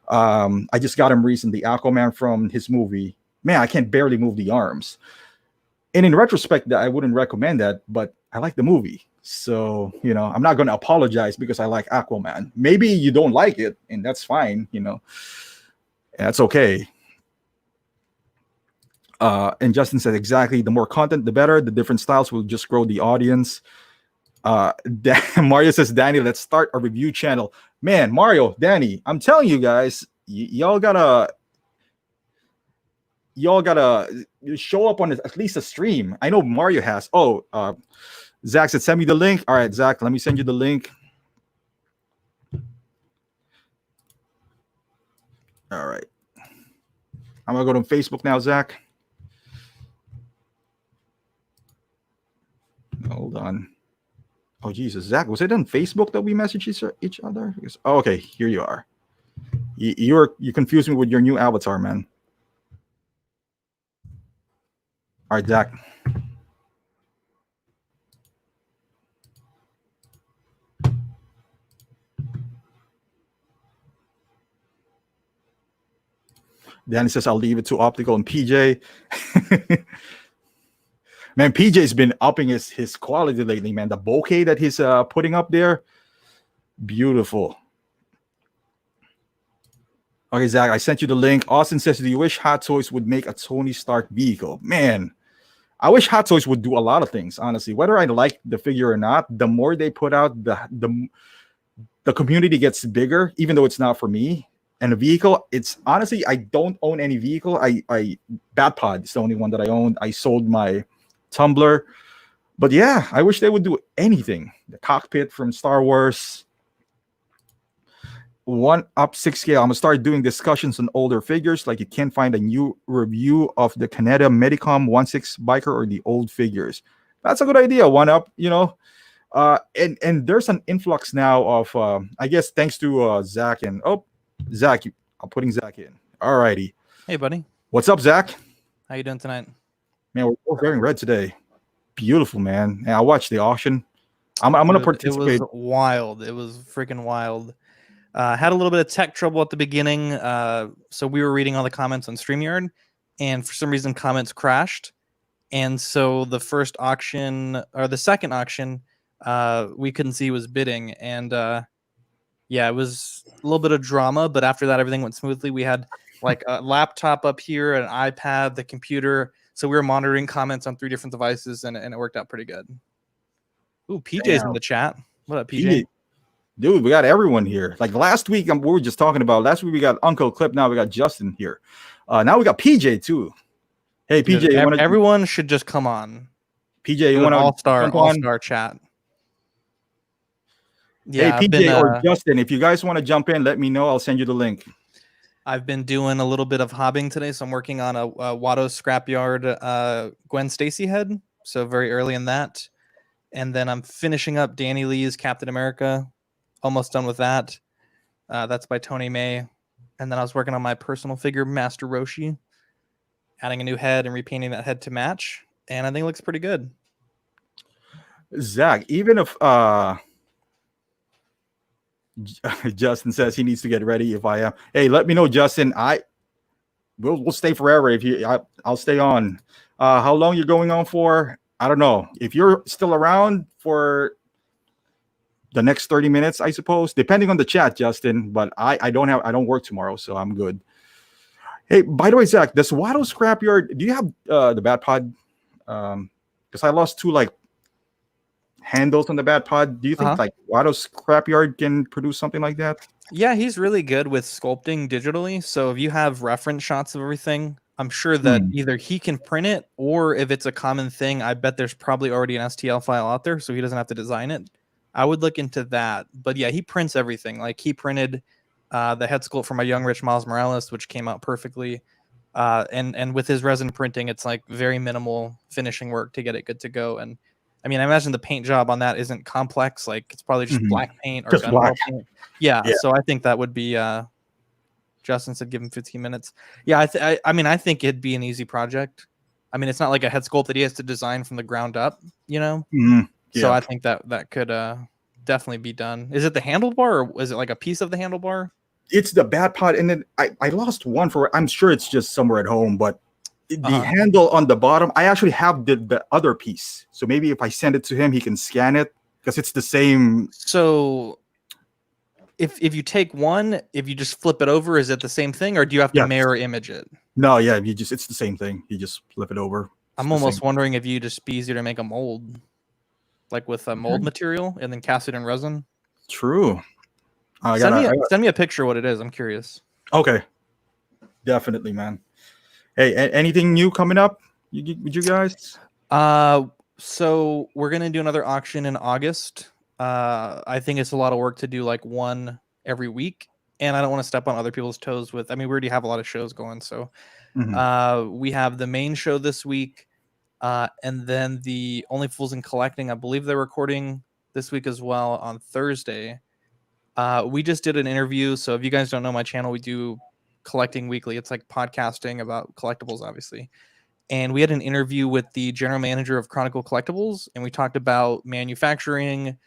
Speaker 1: I just got him recently, Aquaman from his movie. Man, I can't barely move the arms. And in retrospect, I wouldn't recommend that, but I like the movie. So, I'm not going to apologize because I like Aquaman. Maybe you don't like it, and that's fine, That's okay. And Justin said exactly, the more content, the better. The different styles will just grow the audience. Mario says, Danny, let's start a review channel. Man, Mario, Danny, I'm telling you guys, y'all gotta show up on at least a stream. I know Mario has. Zach said, send me the link. All right, Zach, let me send you the link. All right. I'm going to go to Facebook now, Zach. Oh Jesus, Zach, was it on Facebook that we messaged each other? Oh, okay, here you are. You confused me with your new avatar, man. All right, Zach. Danny says I'll leave it to optical and PJ. Man, PJ's been upping his quality lately, man. The bokeh that he's putting up there, beautiful. Okay, Zach, I sent you the link. Austin says, do you wish Hot Toys would make a Tony Stark vehicle? Man, I wish Hot Toys would do a lot of things, honestly. Whether I like the figure or not, the more they put out, the community gets bigger, even though it's not for me. And a vehicle, it's honestly, I don't own any vehicle. I Batpod is the only one that I own. I sold my Tumbler. But yeah, I wish they would do anything. The cockpit from Star Wars. 1-up 6 scale. I'm gonna start doing discussions on older figures. Like you can't find a new review of the Canada Medicom 1/6 biker or the old figures. That's a good idea. 1-up, and there's an influx now of I guess thanks to Zach and Zach. I'm putting Zach in. All righty.
Speaker 3: Hey, buddy.
Speaker 1: What's up, Zach?
Speaker 3: How you doing tonight?
Speaker 1: Man, we're both wearing red today. Beautiful, man. And I watched the auction. I'm gonna participate.
Speaker 3: It was wild. It was freaking wild. Had a little bit of tech trouble at the beginning. So we were reading all the comments on StreamYard, and for some reason comments crashed. And so the first auction or the second auction, we couldn't see who was bidding. And yeah, it was a little bit of drama, but after that, everything went smoothly. We had like a laptop up here, an iPad, the computer. So we were monitoring comments on 3 different devices, and it worked out pretty good. Ooh, PJ's in the chat. What up, PJ?
Speaker 1: Dude, we got everyone here. Like last week, we were just talking about. Last week we got Uncle Clip. Now we got Justin here. Now we got PJ too. Hey, PJ,
Speaker 3: Dude, everyone should just come on.
Speaker 1: PJ, you want to
Speaker 3: all-star chat? Yeah,
Speaker 1: hey, PJ or Justin, if you guys want to jump in, let me know. I'll send you the link.
Speaker 3: I've been doing a little bit of hobbying today, so I'm working on a Watto Scrapyard Gwen Stacy head. So very early in that, and then I'm finishing up Danny Lee's Captain America. Almost done with that. That's by Tony May. And then I was working on my personal figure, Master Roshi, adding a new head and repainting that head to match. And I think it looks pretty good.
Speaker 1: Zach, even if Justin says he needs to get ready, if I am, hey, let me know, Justin. We'll stay forever if you. I'll stay on. How long you're going on for? I don't know. If you're still around for the next 30 minutes, I suppose, depending on the chat, Justin. But I don't work tomorrow, so I'm good. Hey, by the way, Zach, does Watto Scrapyard? Do you have the Batpod? Because I lost 2 like handles on the Batpod. Do you think like Watto Scrapyard can produce something like that?
Speaker 3: Yeah, he's really good with sculpting digitally. So if you have reference shots of everything, I'm sure that either he can print it, or if it's a common thing, I bet there's probably already an STL file out there, so he doesn't have to design it. I would look into that. But yeah, he prints everything. Like he printed the head sculpt for my Young Rich Miles Morales, which came out perfectly. And with his resin printing, it's like very minimal finishing work to get it good to go. And I mean, I imagine the paint job on that isn't complex. Like it's probably just black paint or gunpowder paint. Yeah, so I think that would be. Justin said give him 15 minutes. Yeah, I mean, I think it'd be an easy project. I mean, it's not like a head sculpt that he has to design from the ground up, you know. So I think that could definitely be done. Is it the handlebar, or is it like a piece of the handlebar?
Speaker 1: It's the Batpod, and then I lost one for. I'm sure it's just somewhere at home, but the handle on the bottom, I actually have the other piece. So maybe if I send it to him, he can scan it because it's the same.
Speaker 3: So if you take one, if you just flip it over, is it the same thing, or do you have to mirror image it?
Speaker 1: No, yeah, it's the same thing. You just flip it over.
Speaker 3: I'm almost wondering if you just be easier to make a mold, like with a mold material, and then cast it in resin.
Speaker 1: True.
Speaker 3: Send me a picture of what it is. I'm curious.
Speaker 1: Okay, definitely, man. Hey, anything new coming up with you guys?
Speaker 3: So we're gonna do another auction in August. I think it's a lot of work to do like one every week, and I don't want to step on other people's toes with. I mean, we already have a lot of shows going, so we have the main show this week, and then the Only Fools in Collecting. I believe they're recording this week as well on Thursday. We just did an interview. So if you guys don't know my channel, we do collecting weekly. It's like podcasting about collectibles, obviously. And we had an interview with the general manager of Chronicle Collectibles, and we talked about manufacturing,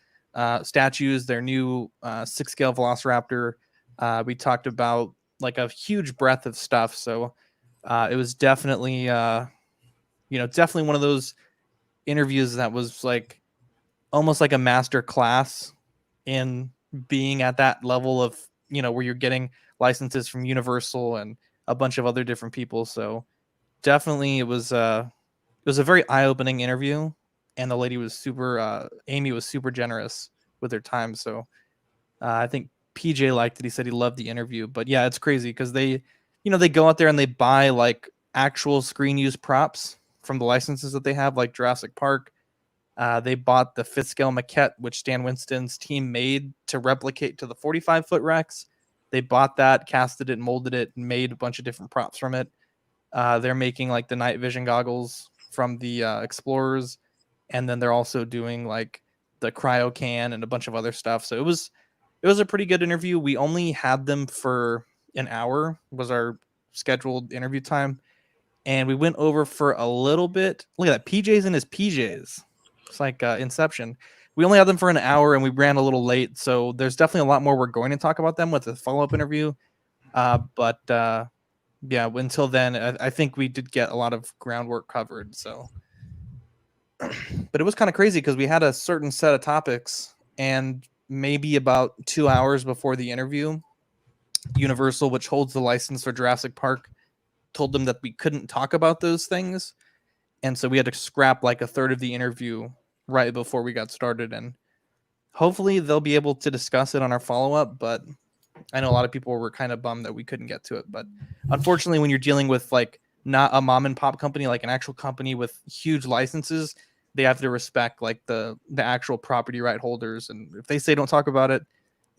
Speaker 3: statues, their new 6-scale Velociraptor. We talked about like a huge breadth of stuff. So it was definitely, definitely one of those interviews that was like almost like a master class in being at that level of, where you're getting licenses from Universal and a bunch of other different people. So definitely it was a very eye-opening interview, and the lady was super Amy was super generous with her time. So I think PJ liked it. He said he loved the interview. But yeah, it's crazy because they go out there and they buy like actual screen use props from the licenses that they have, like Jurassic Park. They bought the 5th scale maquette, which Stan Winston's team made to replicate to the 45-foot Rex. They bought that, casted it, molded it, and made a bunch of different props from it. They're making like the night vision goggles from the Explorers, and then they're also doing like the cryo can and a bunch of other stuff. So it was a pretty good interview. We only had them for an hour, was our scheduled interview time, and we went over for a little bit. Look at that, PJ's in his PJs. It's like Inception. We only had them for an hour, and we ran a little late, so there's definitely a lot more we're going to talk about them with the follow-up interview. But yeah, until then, I think we did get a lot of groundwork covered. So, but it was kind of crazy because we had a certain set of topics, and maybe about 2 hours before the interview, Universal, which holds the license for Jurassic Park, told them that we couldn't talk about those things. And so we had to scrap like a third of the interview right before we got started. And hopefully they'll be able to discuss it on our follow-up. But I know a lot of people were kind of bummed that we couldn't get to it. But unfortunately, when you're dealing with like not a mom and pop company, like an actual company with huge licenses, they have to respect like the actual property right holders. And if they say don't talk about it,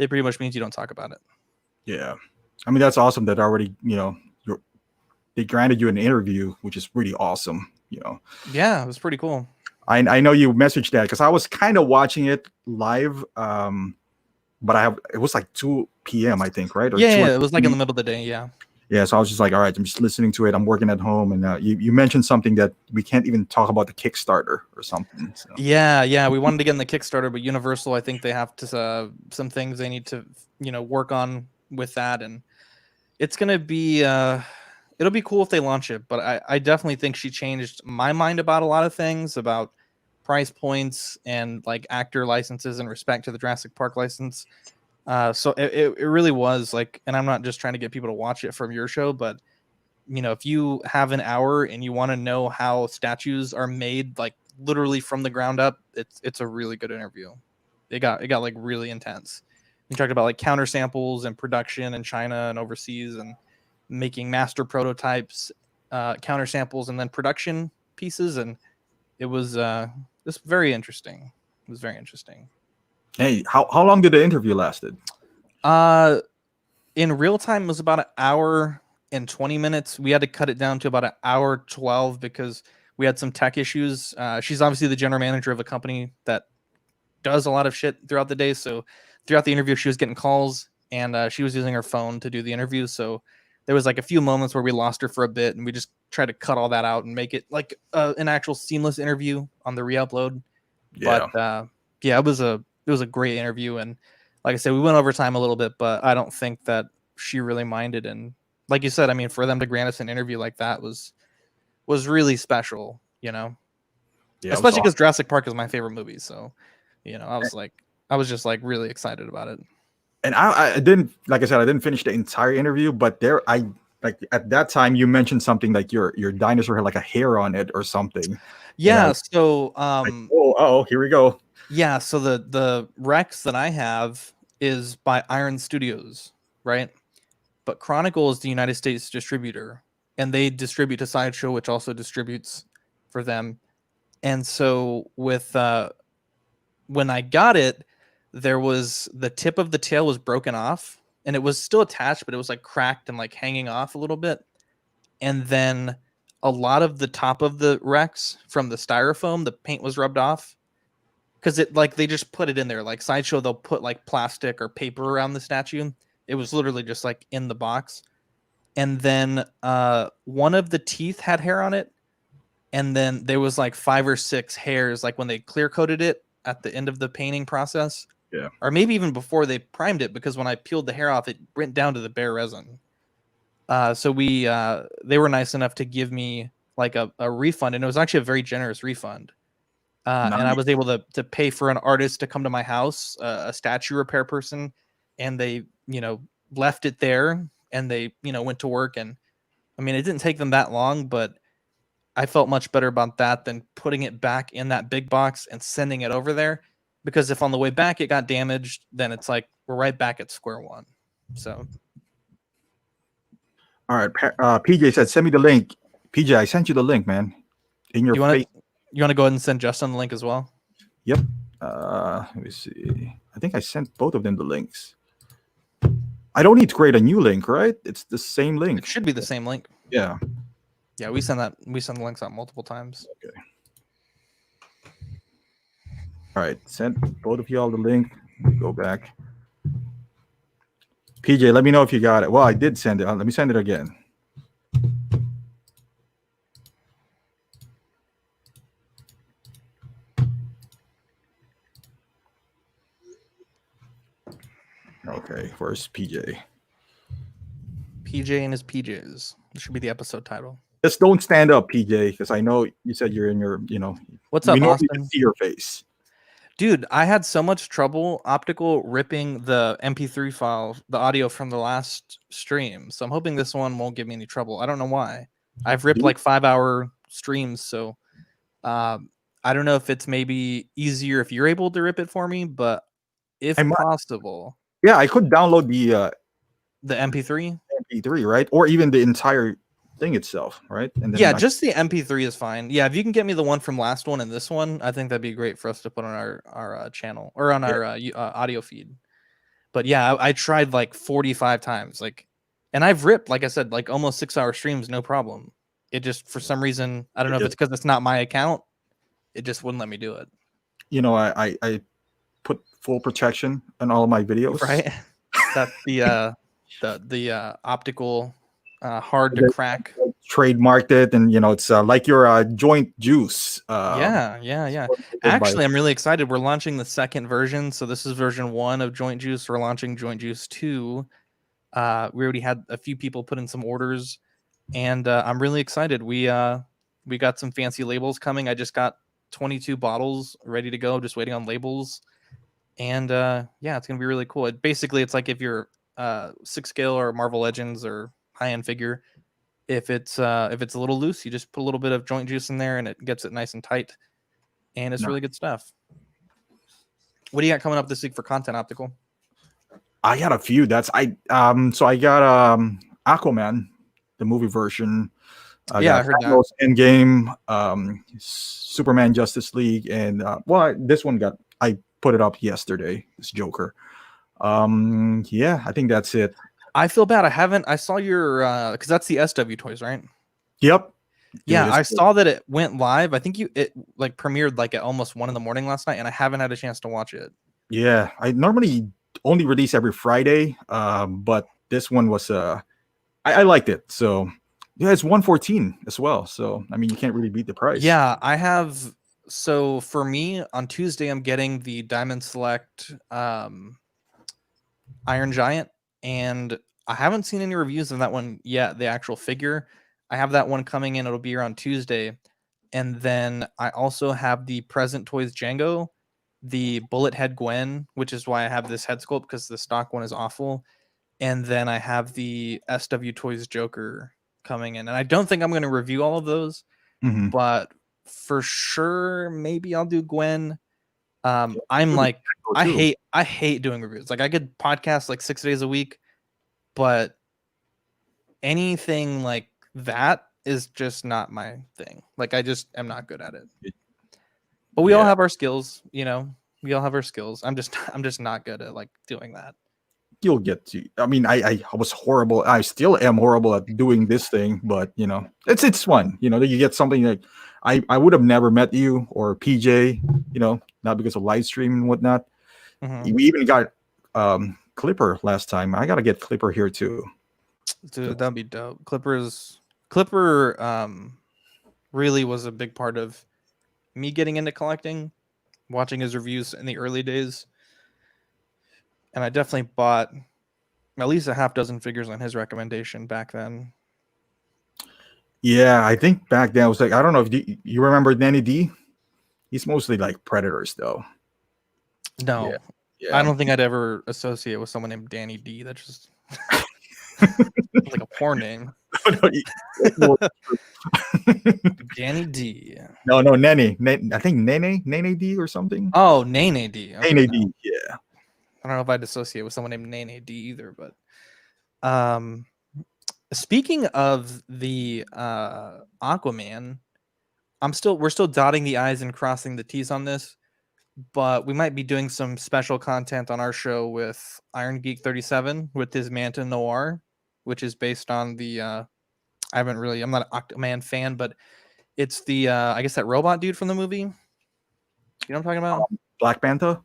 Speaker 3: it pretty much means you don't talk about it.
Speaker 1: Yeah. I mean, that's awesome that already, they granted you an interview, which is really awesome.
Speaker 3: Yeah, it was pretty cool.
Speaker 1: I know you messaged that because I was kind of watching it live, but it was like 2 p.m. I think, right? Or
Speaker 3: Yeah, it was like in the middle of the day. Yeah,
Speaker 1: so I was just like, all right, I'm just listening to it. I'm working at home, and you mentioned something that we can't even talk about the Kickstarter or something. So.
Speaker 3: Yeah, we wanted to get in the Kickstarter, but Universal, I think they have to some things they need to work on with that, and it's gonna be it'll be cool if they launch it, but I definitely think she changed my mind about a lot of things, about price points and like actor licenses in respect to the Jurassic Park license. So it really was like, and I'm not just trying to get people to watch it from your show, but if you have an hour and you want to know how statues are made, like literally from the ground up, it's a really good interview. It got like really intense. We talked about like counter samples and production in China and overseas, and making master prototypes, counter samples, and then production pieces, and it was just very interesting. It was very interesting.
Speaker 1: Hey, how long did the interview lasted?
Speaker 3: In real time, it was about an hour and 20 minutes. We had to cut it down to about an hour 12 because we had some tech issues. She's obviously the general manager of a company that does a lot of shit throughout the day. So throughout the interview, she was getting calls, and she was using her phone to do the interview. So there was like a few moments where we lost her for a bit, and we just tried to cut all that out and make it like an actual seamless interview on the re-upload.
Speaker 1: Yeah.
Speaker 3: But yeah, it was a great interview, and like I said, we went over time a little bit, but I don't think that she really minded. And like you said, I mean, for them to grant us an interview like that was really special,
Speaker 1: Yeah,
Speaker 3: especially because Jurassic Park is my favorite movie. So, I was just like really excited about it.
Speaker 1: And I didn't, like I said, I didn't finish the entire interview, but like at that time you mentioned something like your dinosaur had like a hair on it or something.
Speaker 3: Yeah. So,
Speaker 1: like, oh, here we go.
Speaker 3: Yeah. So the Rex that I have is by Iron Studios, right? But Chronicle is the United States distributor, and they distribute to Sideshow, which also distributes for them. And so with when I got it, there was the tip of the tail was broken off, and it was still attached, but it was like cracked and like hanging off a little bit. And then a lot of the top of the Rex from the styrofoam, the paint was rubbed off. because it like they just put it in there. Like Sideshow, they'll put like plastic or paper around the statue. It was literally just like in the box. And then one of the teeth had hair on it, and then there was like 5 or 6 hairs like when they clear coated it at the end of the painting process.
Speaker 1: Yeah.
Speaker 3: Or maybe even before they primed it, because when I peeled the hair off, it went down to the bare resin. So they were nice enough to give me like a refund, and it was actually a very generous refund. And I was able to pay for an artist to come to my house, a statue repair person, and they, left it there, and they, went to work. And I mean, it didn't take them that long, but I felt much better about that than putting it back in that big box and sending it over there, because if on the way back it got damaged, then it's like we're right back at square one. So.
Speaker 1: All right. PJ said, send me the link. PJ, I sent you the link, man. In your face.
Speaker 3: You want to go ahead and send Justin the link as well?
Speaker 1: Yep. Let me see. I think I sent both of them the links. I don't need to create a new link, right? It's the same link.
Speaker 3: It should be the same link.
Speaker 1: Yeah.
Speaker 3: Yeah, we send the links out multiple times.
Speaker 1: Okay. All right. Sent both of y'all the link. Go back. PJ, let me know if you got it. Well, I did send it. Let me send it again. Okay, where's PJ?
Speaker 3: PJ and his PJs. This should be the episode title.
Speaker 1: Just don't stand up, PJ, because I know you said you're in your,
Speaker 3: What's up, Austin?
Speaker 1: We can see your face.
Speaker 3: Dude, I had so much trouble optical ripping the MP3 file, the audio from the last stream. So I'm hoping this one won't give me any trouble. I don't know why. I've ripped like 5-hour streams, so I don't know if it's maybe easier if you're able to rip it for me, but if possible.
Speaker 1: Yeah, I could download
Speaker 3: the MP3,
Speaker 1: right? Or even the entire thing itself, right? And then
Speaker 3: just the MP3 is fine. Yeah, if you can get me the one from last one and this one, I think that'd be great for us to put on our channel or on our audio feed. But yeah, I tried like 45 times, and I've ripped, like I said, like almost 6-hour streams, no problem. It just, for some reason, I don't know if it's because it's not my account, it just wouldn't let me do it.
Speaker 1: I put full protection on all of my videos.
Speaker 3: Right. That's the optical hard to crack.
Speaker 1: Trademarked it, and it's like your joint juice.
Speaker 3: Yeah. Actually, I'm really excited. We're launching the second version. So this is version 1 of Joint Juice. We're launching Joint Juice 2. We already had a few people put in some orders, and I'm really excited. We got some fancy labels coming. I just got 22 bottles ready to go, just waiting on labels. And it's gonna be really cool. It's like if you're 6 scale or Marvel Legends or high-end figure, if it's a little loose, you just put a little bit of joint juice in there and it gets it nice and tight, and it's really good stuff. What do you got coming up this week for content, Optical?
Speaker 1: I got a few. So I got Aquaman, the movie version.
Speaker 3: I heard that.
Speaker 1: Endgame, Superman Justice League, and this one I put it up yesterday. This Joker. I think that's it.
Speaker 3: I feel bad. I saw your because that's the SW Toys, right?
Speaker 1: Yep.
Speaker 3: Yeah, I saw that it went live. I think it like premiered like at almost 1 a.m. last night, and I haven't had a chance to watch it.
Speaker 1: Yeah, I normally only release every Friday, but this one was I liked it. So yeah, it's $114 as well. So I mean, you can't really beat the price.
Speaker 3: Yeah, I have. So for me on Tuesday, I'm getting the Diamond Select Iron Giant, and I haven't seen any reviews of that one yet, the actual figure. I have that one coming in. It'll be here on Tuesday. And then I also have the Present Toys Django, the Bullet Head Gwen, which is why I have this head sculpt, because the stock one is awful. And then I have the SW Toys Joker coming in. And I don't think I'm going to review all of those, but for sure, maybe I'll do Gwen. I'm like, I hate doing reviews. Like I could podcast like 6 days a week, but anything like that is just not my thing. Like I just am not good at it. But we all have our skills, we all have our skills. I'm just not good at like doing that.
Speaker 1: You'll get to. I mean, I was horrible. I still am horrible at doing this thing, but it's fun. You get something like I would have never met you or PJ. not because of live stream and whatnot.
Speaker 3: Mhm.
Speaker 1: We even got Clipper last time. I gotta get Clipper here too.
Speaker 3: Dude, that'd be dope. Clipper really was a big part of me getting into collecting, watching his reviews in the early days. And I definitely bought at least a half dozen figures on his recommendation back then.
Speaker 1: Yeah, I think back then I was like, I don't know if you remember Danny D. He's mostly like Predators though.
Speaker 3: No,
Speaker 1: Yeah.
Speaker 3: I don't think I'd ever associate with someone named Danny D. That just like a porn name. Danny D.
Speaker 1: No, Nene. I think Nene D or something.
Speaker 3: Oh, Nene D. Okay,
Speaker 1: Nene
Speaker 3: no.
Speaker 1: D. Yeah.
Speaker 3: I don't know if I'd associate with someone named Nene D either, but speaking of the Aquaman, we're still dotting the I's and crossing the T's on this, but we might be doing some special content on our show with Iron Geek 37 with his Manta Noir, which is based on the I'm not an Aquaman fan, but it's the I guess that robot dude from the movie. You know what I'm talking about?
Speaker 1: Black Manta.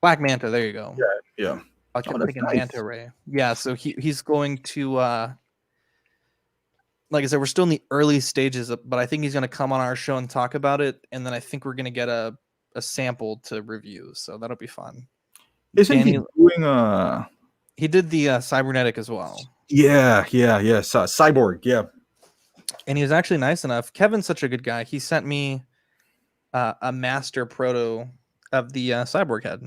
Speaker 3: Black Manta, there you go.
Speaker 1: Yeah.
Speaker 3: I kept
Speaker 1: that's
Speaker 3: thinking
Speaker 1: nice.
Speaker 3: Manta Ray. Yeah, so he's going to like I said, we're still in the early stages, but I think he's going to come on our show and talk about it, and then I think we're going to get a sample to review, so that'll be fun.
Speaker 1: Isn't he doing
Speaker 3: He did the cybernetic as well.
Speaker 1: Yeah. Cyborg, yeah.
Speaker 3: And he was actually nice enough. Kevin's such a good guy. He sent me a master proto of the cyborg head.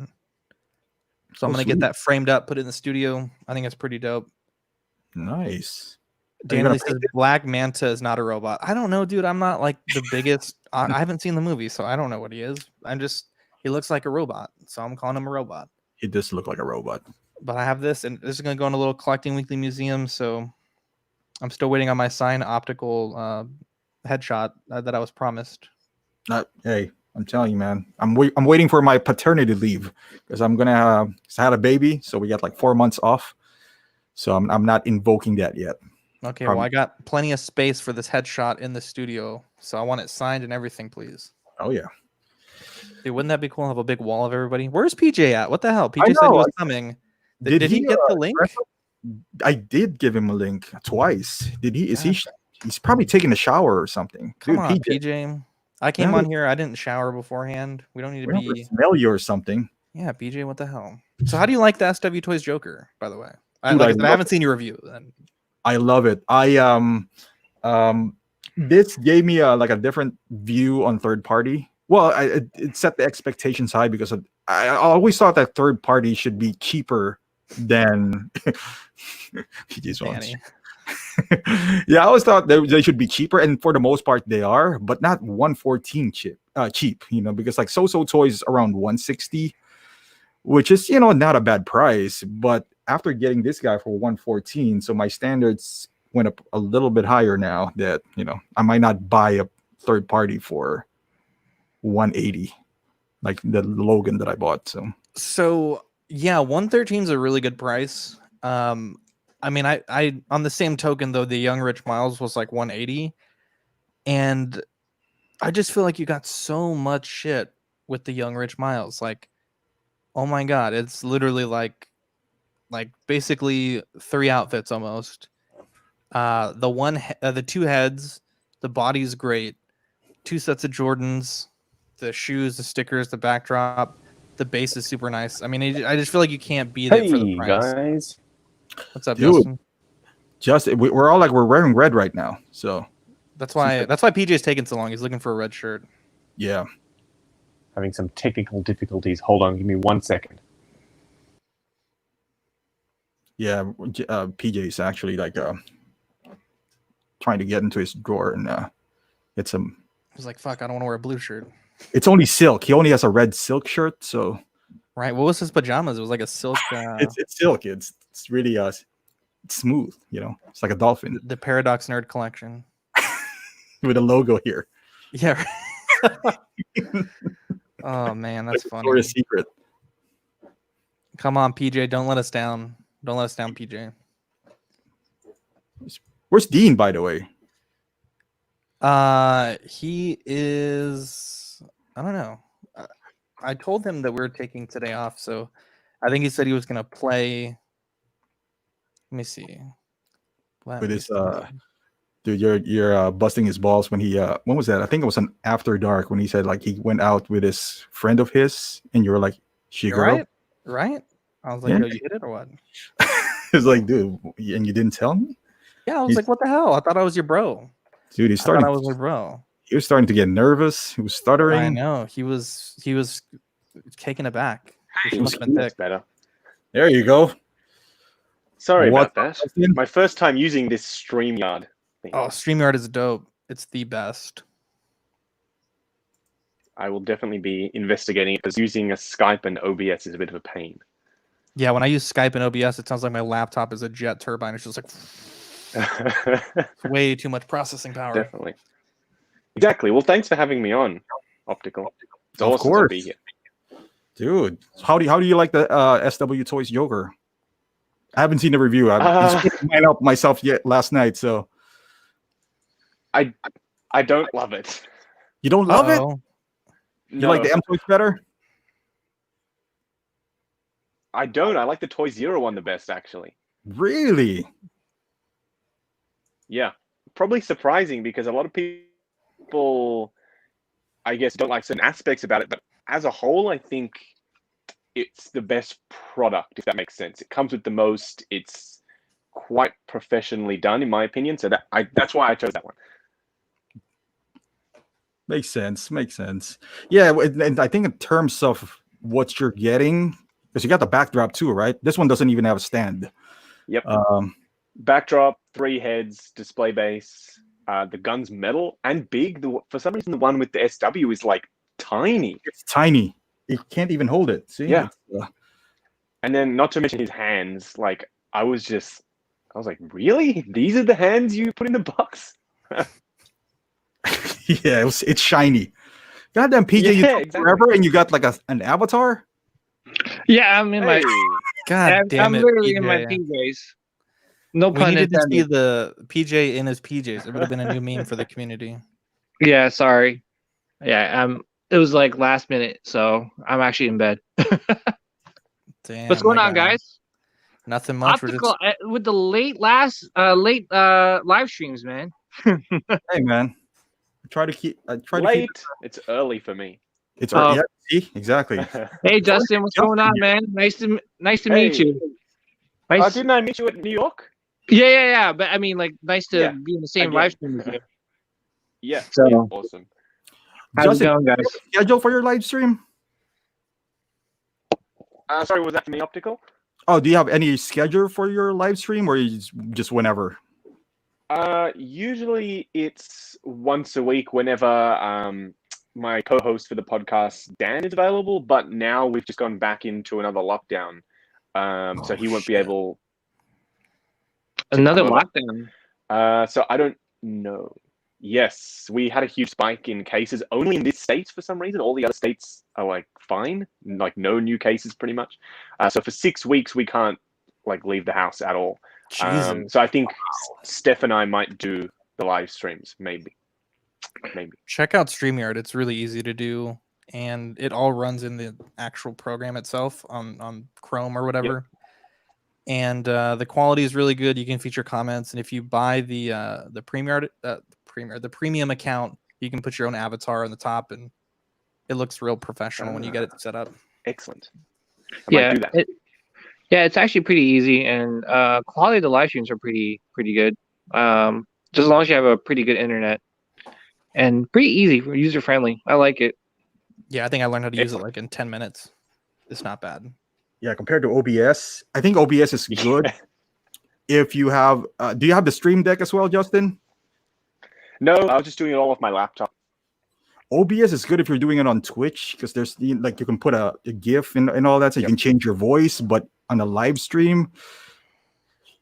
Speaker 3: So I'm going to get that framed up, put it in the studio. I think it's pretty dope.
Speaker 1: Nice.
Speaker 3: Daniel says Black Manta is not a robot. I don't know, dude. I'm not like the biggest. I haven't seen the movie, so I don't know what he is. He looks like a robot, so I'm calling him a robot.
Speaker 1: He does look like a robot.
Speaker 3: But I have this, and this is going to go in a little collecting weekly museum. So I'm still waiting on my signed optical headshot that I was promised.
Speaker 1: Hey, I'm telling you, man. I'm waiting for my paternity leave because I'm gonna. I had a baby, so we got like 4 months off. So I'm not invoking that yet.
Speaker 3: Okay, well, I got plenty of space for this headshot in the studio, so I want it signed and everything, please.
Speaker 1: Oh yeah.
Speaker 3: Dude, wouldn't that be cool? Have a big wall of everybody. Where's PJ at? What the hell? PJ said he was coming. Did he get the link?
Speaker 1: I did give him a link twice. Did he? Is he? He's probably taking a shower or something.
Speaker 3: Come on, PJ. I came on here. I didn't shower beforehand. We don't need to be
Speaker 1: smell you or something.
Speaker 3: Yeah, PJ. What the hell? So, how do you like the SW Toys Joker? By the way, I haven't seen your review. Then
Speaker 1: I love it. This gave me a different view on third party. Well, it set the expectations high because I always thought that third party should be cheaper than PJ's ones. Yeah, I always thought they should be cheaper, and for the most part they are, but not 114 cheap. Because like So Toys is around 160, which is not a bad price. But after getting this guy for 114, so my standards went up a little bit higher now. That I might not buy a third party for 180, like the Logan that I bought. So
Speaker 3: yeah, 113 is a really good price. I mean, I on the same token though, the Young Rich Miles was like 180, and I just feel like you got so much shit with the Young Rich Miles. Like, oh my god, it's literally like basically 3 outfits almost. The 2 heads, the body's great, 2 sets of Jordans, the shoes, the stickers, the backdrop, the base is super nice. I mean, I just feel like you can't beat it for the price.
Speaker 4: Guys.
Speaker 3: What's up, Justin?
Speaker 1: We're all we're wearing red right now, so
Speaker 3: that's why PJ's taking so long. He's looking for a red shirt.
Speaker 1: Yeah,
Speaker 4: having some technical difficulties. Hold on, give me 1 second.
Speaker 1: Yeah, PJ's actually trying to get into his drawer and get some.
Speaker 3: He's like, "Fuck, I don't want to wear a blue shirt."
Speaker 1: It's only silk. He only has a red silk shirt, so.
Speaker 3: Right. What was his pajamas? It was like a silk.
Speaker 1: It's silk. It's really it's smooth. It's like a dolphin.
Speaker 3: The Paradox Nerd Collection
Speaker 1: with a logo here.
Speaker 3: Yeah. Oh man, that's funny.
Speaker 1: Victoria's Secret.
Speaker 3: Come on, PJ. Don't let us down. Don't let us down, PJ.
Speaker 1: Where's Dean, by the way?
Speaker 3: He is. I don't know. I told him that we were taking today off, so I think he said he was gonna play. Let me see. Let
Speaker 1: With
Speaker 3: me
Speaker 1: his
Speaker 3: see.
Speaker 1: dude, you're busting his balls when he when was that? I think it was an After Dark when he said like he went out with this friend of his, and you were like, "She
Speaker 3: You're
Speaker 1: girl."
Speaker 3: right, right? I was like,
Speaker 1: Yeah.
Speaker 3: yo, you hit it or what?
Speaker 1: It's like, dude, and you didn't tell me,
Speaker 3: Yeah, I was
Speaker 1: He's-
Speaker 3: like, what the hell? I thought I was your bro.
Speaker 1: dude.
Speaker 3: I thought I was your bro.
Speaker 1: He was starting to get nervous. He was stuttering.
Speaker 3: I know. He was taken aback.
Speaker 4: Hey,
Speaker 3: She must have been
Speaker 4: that's
Speaker 3: thick.
Speaker 4: better.
Speaker 1: There you go.
Speaker 4: Sorry
Speaker 1: What's
Speaker 4: about
Speaker 1: up,
Speaker 4: that.
Speaker 1: Justin?
Speaker 4: My first time using this StreamYard thing.
Speaker 3: Oh, StreamYard is dope. It's the best.
Speaker 4: I will definitely be investigating it because using a Skype and OBS is a bit of a pain.
Speaker 3: Yeah, when I use Skype and OBS, it sounds like my laptop is a jet turbine. It's just like it's way too much processing power.
Speaker 4: Definitely. Exactly. Well, thanks for having me on, Optical. It's
Speaker 1: Of
Speaker 4: awesome to be
Speaker 1: course.
Speaker 4: here.
Speaker 1: Dude, how do you like the SW Toys Joker? I haven't seen the review. I've been mine up myself yet last night. So
Speaker 4: I don't love it.
Speaker 1: you don't love it?
Speaker 3: Uh-oh.
Speaker 1: You like the M Toys better?
Speaker 4: I don't. I like the Toy Zero one the best, actually.
Speaker 1: Really?
Speaker 4: Yeah. Probably surprising because a lot of people, I guess, don't like certain aspects about it. But as a whole, I think it's the best product, if that makes sense. It comes with the most. It's quite professionally done, in my opinion. So that's why I chose that one.
Speaker 1: Makes sense. Makes sense. Yeah, and I think in terms of what you're getting, because you got the backdrop too, right? This one doesn't even have a stand.
Speaker 4: Yep.
Speaker 1: Um,
Speaker 4: Backdrop, 3 heads, display base. The gun's metal and big. For some reason, the one with the SW is like tiny.
Speaker 1: it's tiny. You can't even hold it. See?
Speaker 4: Yeah.
Speaker 1: It's,
Speaker 4: And then, not to mention his hands. Like I was like, really? These are the hands you put in the box?
Speaker 1: yeah, it's shiny. Goddamn PJ, you
Speaker 4: Yeah,
Speaker 1: took
Speaker 4: exactly.
Speaker 1: forever, and you got like an avatar.
Speaker 5: Yeah, I'm in my.
Speaker 4: Hey,
Speaker 3: God
Speaker 5: I'm,
Speaker 3: damn
Speaker 5: I'm
Speaker 3: it,
Speaker 5: literally in my
Speaker 3: PJ.
Speaker 5: PJs. No
Speaker 3: We
Speaker 5: pun
Speaker 3: needed to see
Speaker 5: intended.
Speaker 3: the PJ in his PJs. It would have been a new meme for the community.
Speaker 5: Yeah, sorry. Yeah, it was like last minute, so I'm actually in bed.
Speaker 3: Damn.
Speaker 5: What's going
Speaker 3: my
Speaker 5: on,
Speaker 3: guy.
Speaker 5: guys?
Speaker 3: Nothing much. We're
Speaker 5: Optical
Speaker 3: just
Speaker 5: with the late live streams, man.
Speaker 1: Hey man, I try to keep
Speaker 4: late. It's early for me.
Speaker 1: It's
Speaker 5: Oh.
Speaker 1: yeah, see exactly.
Speaker 5: Hey, Justin, what's going on, man? Nice to meet
Speaker 4: Hey.
Speaker 5: you. Nice.
Speaker 4: Didn't I meet you at New York?
Speaker 5: Yeah. But I mean, like, nice to
Speaker 4: Yeah,
Speaker 5: be in the same
Speaker 4: again.
Speaker 5: live stream with you.
Speaker 4: Yeah.
Speaker 5: So-
Speaker 4: Yeah, awesome.
Speaker 5: How's it
Speaker 1: Justin,
Speaker 5: going, guys?
Speaker 1: schedule for your live stream?
Speaker 4: Sorry, was that for me, Optical?
Speaker 1: Oh, do you have any schedule for your live stream, or you just whenever?
Speaker 4: Usually it's once a week whenever my co-host for the podcast, Dan, is available, but now we've just gone back into another lockdown. So he won't be
Speaker 1: shit.
Speaker 4: able.
Speaker 5: Another
Speaker 4: come over.
Speaker 5: lockdown.
Speaker 4: So I don't know. Yes, we had a huge spike in cases only in this state for some reason. All the other states are like fine, like no new cases pretty much. So for 6 weeks we can't like leave the house at all.
Speaker 3: Jesus.
Speaker 4: So I think Steph and I might do the live streams, maybe.
Speaker 3: Check out StreamYard. It's really easy to do, and it all runs in the actual program itself on Chrome or whatever. And the quality is really good. You can feature comments, and if you buy the premium account, you can put your own avatar on the top, and it looks real professional when you get it set up.
Speaker 4: Excellent. I might do that.
Speaker 5: It's actually pretty easy, and quality of the live streams are pretty good. Just as long as you have a pretty good internet, and pretty easy, user friendly. I like it.
Speaker 3: Yeah, I think I learned how to use it like in 10 minutes. It's not bad.
Speaker 1: Yeah, compared to OBS, I think OBS is good. If you have, do you have the Stream Deck as well, Justin?
Speaker 4: No, I was just doing it all off my laptop.
Speaker 1: OBS is good if you're doing it on Twitch because there's like you can put a GIF and all that, so you can change your voice. But on a live stream,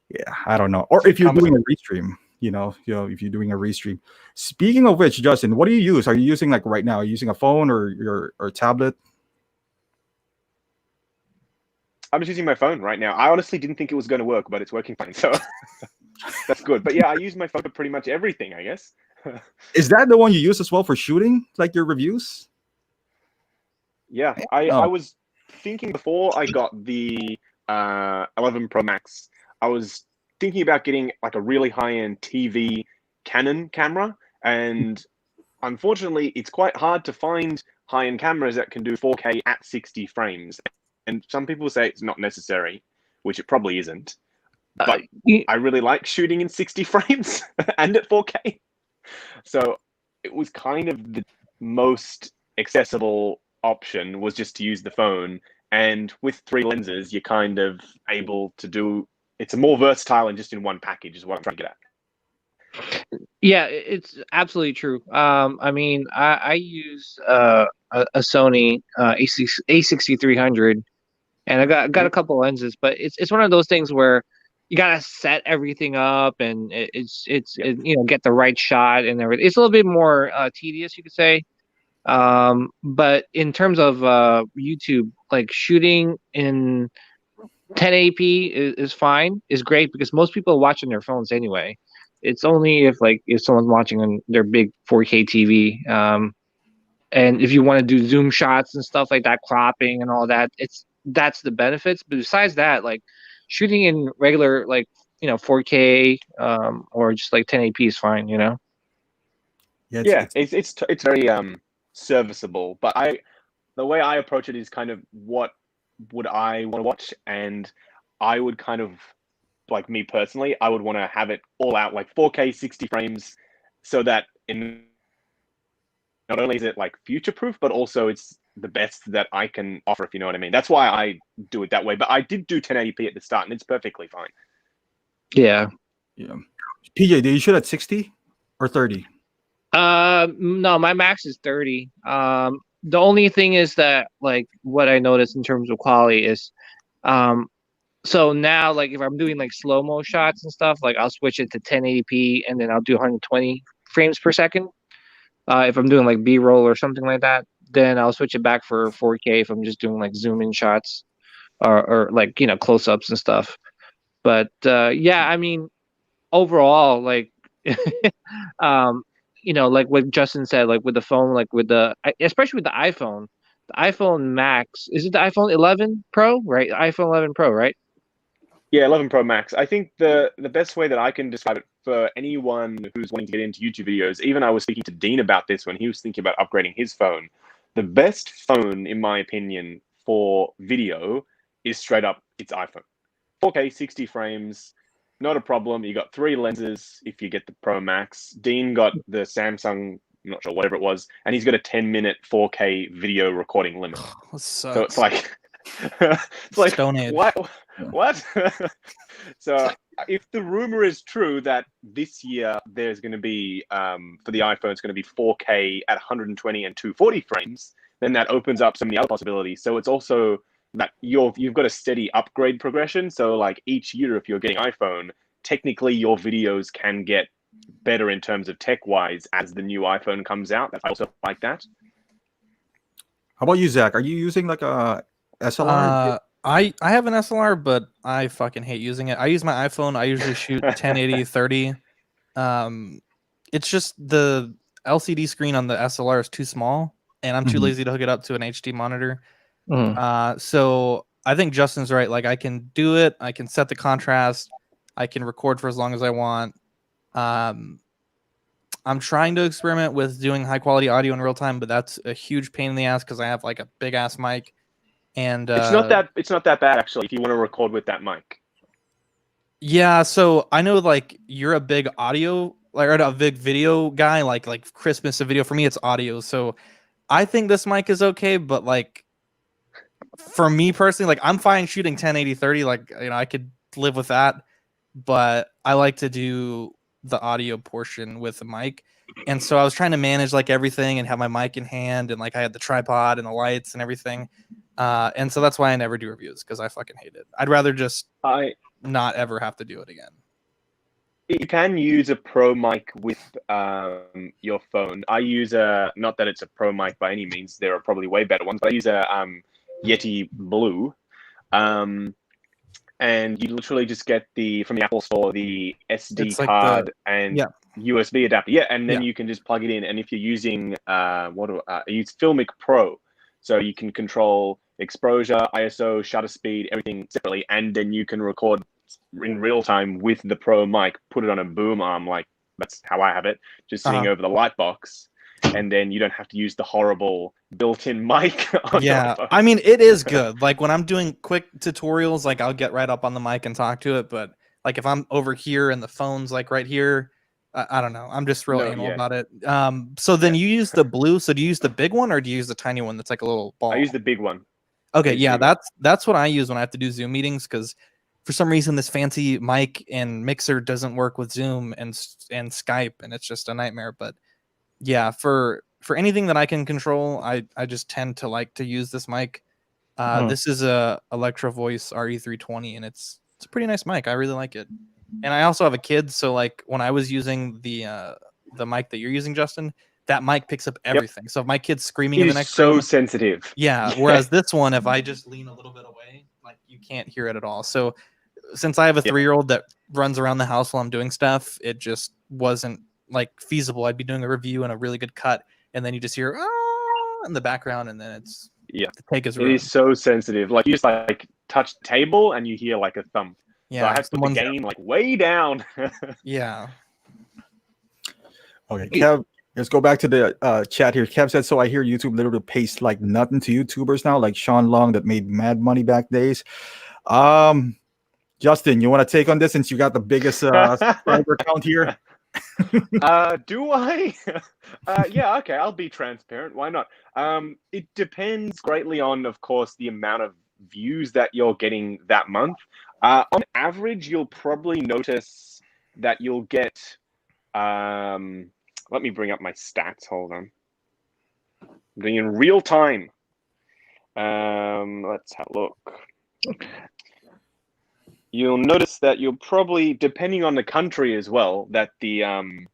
Speaker 1: yeah, I don't know. Or if you're doing a restream, you know, if you're doing a restream. Speaking of which, Justin, what do you use? Are you using like right now? Are you using a phone or tablet?
Speaker 4: I'm just using my phone right now. I honestly didn't think it was going to work, but it's working fine. So that's good. But yeah, I use my phone for pretty much everything, I guess.
Speaker 1: Is that the one you use as well for shooting, like your reviews?
Speaker 4: Yeah, I
Speaker 1: Oh.
Speaker 4: was thinking before I got the 11 Pro Max, I was thinking about getting like a really high-end TV Canon camera, and unfortunately, it's quite hard to find high-end cameras that can do 4K at 60 frames. And some people say it's not necessary, which it probably isn't. But I really like shooting in 60 frames and at 4K. So it was kind of the most accessible option was just to use the phone. And with 3 lenses, you're kind of able to do it's more versatile and just in one package is what I'm trying to get at.
Speaker 5: Yeah, it's absolutely true. I mean, I use a Sony A6300, and I got a couple lenses, but it's one of those things where you gotta set everything up, and get the right shot and everything. It's a little bit more tedious, you could say. But in terms of YouTube, like shooting in 1080p is fine, is great because most people are watching their phones anyway. It's only if someone's watching on their big 4K TV. And if you want to do zoom shots and stuff like that, cropping and all that, that's the benefits. But besides that, like shooting in regular 4K or just like 1080p is fine.
Speaker 1: Yeah,
Speaker 4: Yeah, it's very serviceable. But the way I approach it is kind of what would I want to watch, and I would kind of like me personally, I would want to have it all out like 4K 60 frames, so that in not only is it like future proof, but also it's the best that I can offer, if you know what I mean. That's why I do it that way. But I did do 1080p at the start, and it's perfectly fine.
Speaker 5: Yeah.
Speaker 1: yeah. PJ, did you shoot at 60 or 30?
Speaker 5: No, my max is 30. The only thing is that like what I noticed in terms of quality is, so now like if I'm doing like slow-mo shots and stuff, like I'll switch it to 1080p and then I'll do 120 frames per second. If I'm doing like B-roll or something like that, then I'll switch it back for 4K if I'm just doing like zoom-in shots or like close-ups and stuff. But yeah, I mean, overall, like like what Justin said, like with the phone, like especially with the iPhone Max, is it the iPhone 11 Pro, right? iPhone 11 Pro, right?
Speaker 4: Yeah, 11 Pro Max. I think the best way that I can describe it for anyone who's wanting to get into YouTube videos, even I was speaking to Dean about this when he was thinking about upgrading his phone. The best phone, in my opinion, for video is straight up its iPhone. 4K 60 frames, not a problem. You got 3 lenses if you get the Pro Max. Dean got the Samsung, I'm not sure, whatever it was, and he's got a 10-minute 4K video recording limit. So it's like it's like
Speaker 3: Stone Age.
Speaker 4: what? So if the rumor is true that this year there's going to be for the iPhone it's going to be 4K at 120 and 240 frames, then that opens up so many other possibilities. So it's also that you've got a steady upgrade progression. So like each year, if you're getting iPhone, technically your videos can get better in terms of tech wise as the new iPhone comes out. I also like that.
Speaker 1: How about you, Zach? Are you using like a SLR?
Speaker 3: I have an SLR, but I fucking hate using it. I use my iPhone. I usually shoot 1080 30. It's just the LCD screen on the SLR is too small, and I'm too lazy to hook it up to an HD monitor. So I think Justin's right. Like I can do it. I can set the contrast. I can record for as long as I want. I'm trying to experiment with doing high quality audio in real time, but that's a huge pain in the ass because I have like a big ass mic. And
Speaker 4: it's not that bad actually if you want to record with that mic.
Speaker 3: Yeah, so I know like you're a big audio or a big video guy, like Christmas a video. For me, it's audio. So I think this mic is okay, but like for me personally, like I'm fine shooting 1080 30. Like I could live with that, but I like to do the audio portion with the mic. And so I was trying to manage like everything and have my mic in hand, and like I had the tripod and the lights and everything. And so that's why I never do reviews, because I fucking hate it. I'd rather just not ever have to do it again.
Speaker 4: You can use a pro mic with your phone. I use not that it's a pro mic by any means. There are probably way better ones, but I use a Yeti Blue. And you literally just get from the Apple Store the SD card and USB adapter. Yeah, and then you can just plug it in. And if you're using I use Filmic Pro. So you can control exposure, ISO, shutter speed, everything separately, and then you can record in real time with the Pro mic, put it on a boom arm, like that's how I have it, just sitting over the light box. And then you don't have to use the horrible built-in mic on your
Speaker 3: Yeah,
Speaker 4: iPhone.
Speaker 3: I mean, it is good. Like when I'm doing quick tutorials, like I'll get right up on the mic and talk to it. But like if I'm over here and the phone's like right here, I don't know. I'm just real
Speaker 4: No,
Speaker 3: anal
Speaker 4: yeah.
Speaker 3: about it. So then you use the blue. So do you use the big one or do you use the tiny one that's like a little ball?
Speaker 4: I use the big one.
Speaker 3: Okay,
Speaker 4: use the
Speaker 3: yeah,
Speaker 4: big one.
Speaker 3: that's what I use when I have to do Zoom meetings because for some reason this fancy mic and mixer doesn't work with Zoom and Skype, and it's just a nightmare. But yeah, for anything that I can control, I just tend to like to use this mic. This is a Electro Voice RE320, and it's a pretty nice mic. I really like it. And I also have a kid, so like when I was using the mic that you're using, Justin, that mic picks up everything. So if my kid's screaming in
Speaker 4: It
Speaker 3: the
Speaker 4: is
Speaker 3: next
Speaker 4: so
Speaker 3: room,
Speaker 4: sensitive.
Speaker 3: yeah. Whereas this one, if I just lean a little bit away, like you can't hear it at all. So since I have a 3-year-old that runs around the house while I'm doing stuff, it just wasn't like feasible. I'd be doing a review and a really good cut, and then you just hear in the background, and then it's
Speaker 4: Yeah,
Speaker 3: the take is
Speaker 4: it
Speaker 3: ruined.
Speaker 4: is so sensitive. Like you just like touch the table and you hear like a thump.
Speaker 3: Yeah,
Speaker 4: so I have to put the gain like way down.
Speaker 3: Yeah.
Speaker 1: Okay, Kev, let's go back to the chat here. Kev said, so I hear YouTube literally pays like nothing to YouTubers now, like Sean Long that made mad money back days. Justin, you want to take on this since you got the biggest subscriber count here?
Speaker 4: Do I? Yeah, okay, I'll be transparent. Why not? It depends greatly on, of course, the amount of views that you're getting that month. On average, you'll probably notice that you'll get, let me bring up my stats, hold on. I'm doing in real time. Let's have a look. You'll notice that you'll probably, depending on the country as well, that the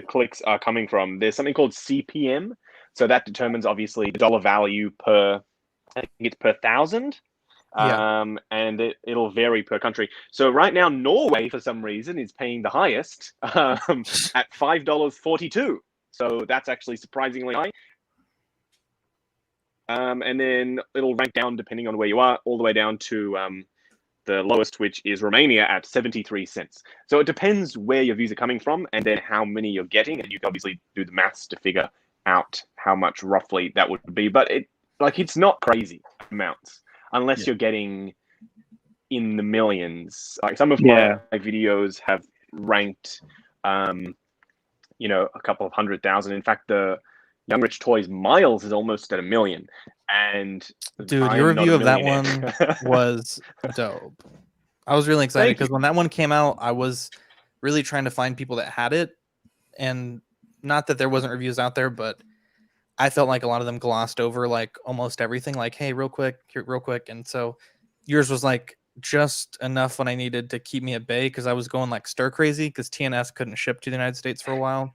Speaker 4: clicks are coming from. There's something called CPM, so that determines obviously the dollar value per, I think it's per thousand, and it'll vary per country. So right now, Norway for some reason is paying the highest at $5.42. So that's actually surprisingly high. And then it'll rank down depending on where you are, all the way down to the lowest, which is Romania at 73 cents. So it depends where your views are coming from and then how many you're getting. And you can obviously do the maths to figure out how much roughly that would be. But it's not crazy amounts unless you're getting in the millions. Like some of my videos have ranked, a couple of 100,000. In fact, the Young Rich Toys Miles is almost at 1 million. And
Speaker 3: dude, your review of that one was dope. I was really excited because when that one came out, I was really trying to find people that had it, and not that there wasn't reviews out there, but I felt like a lot of them glossed over like almost everything. Like, hey, real quick, and so yours was like just enough when I needed to keep me at bay because I was going like stir crazy because TNS couldn't ship to the United States for a while,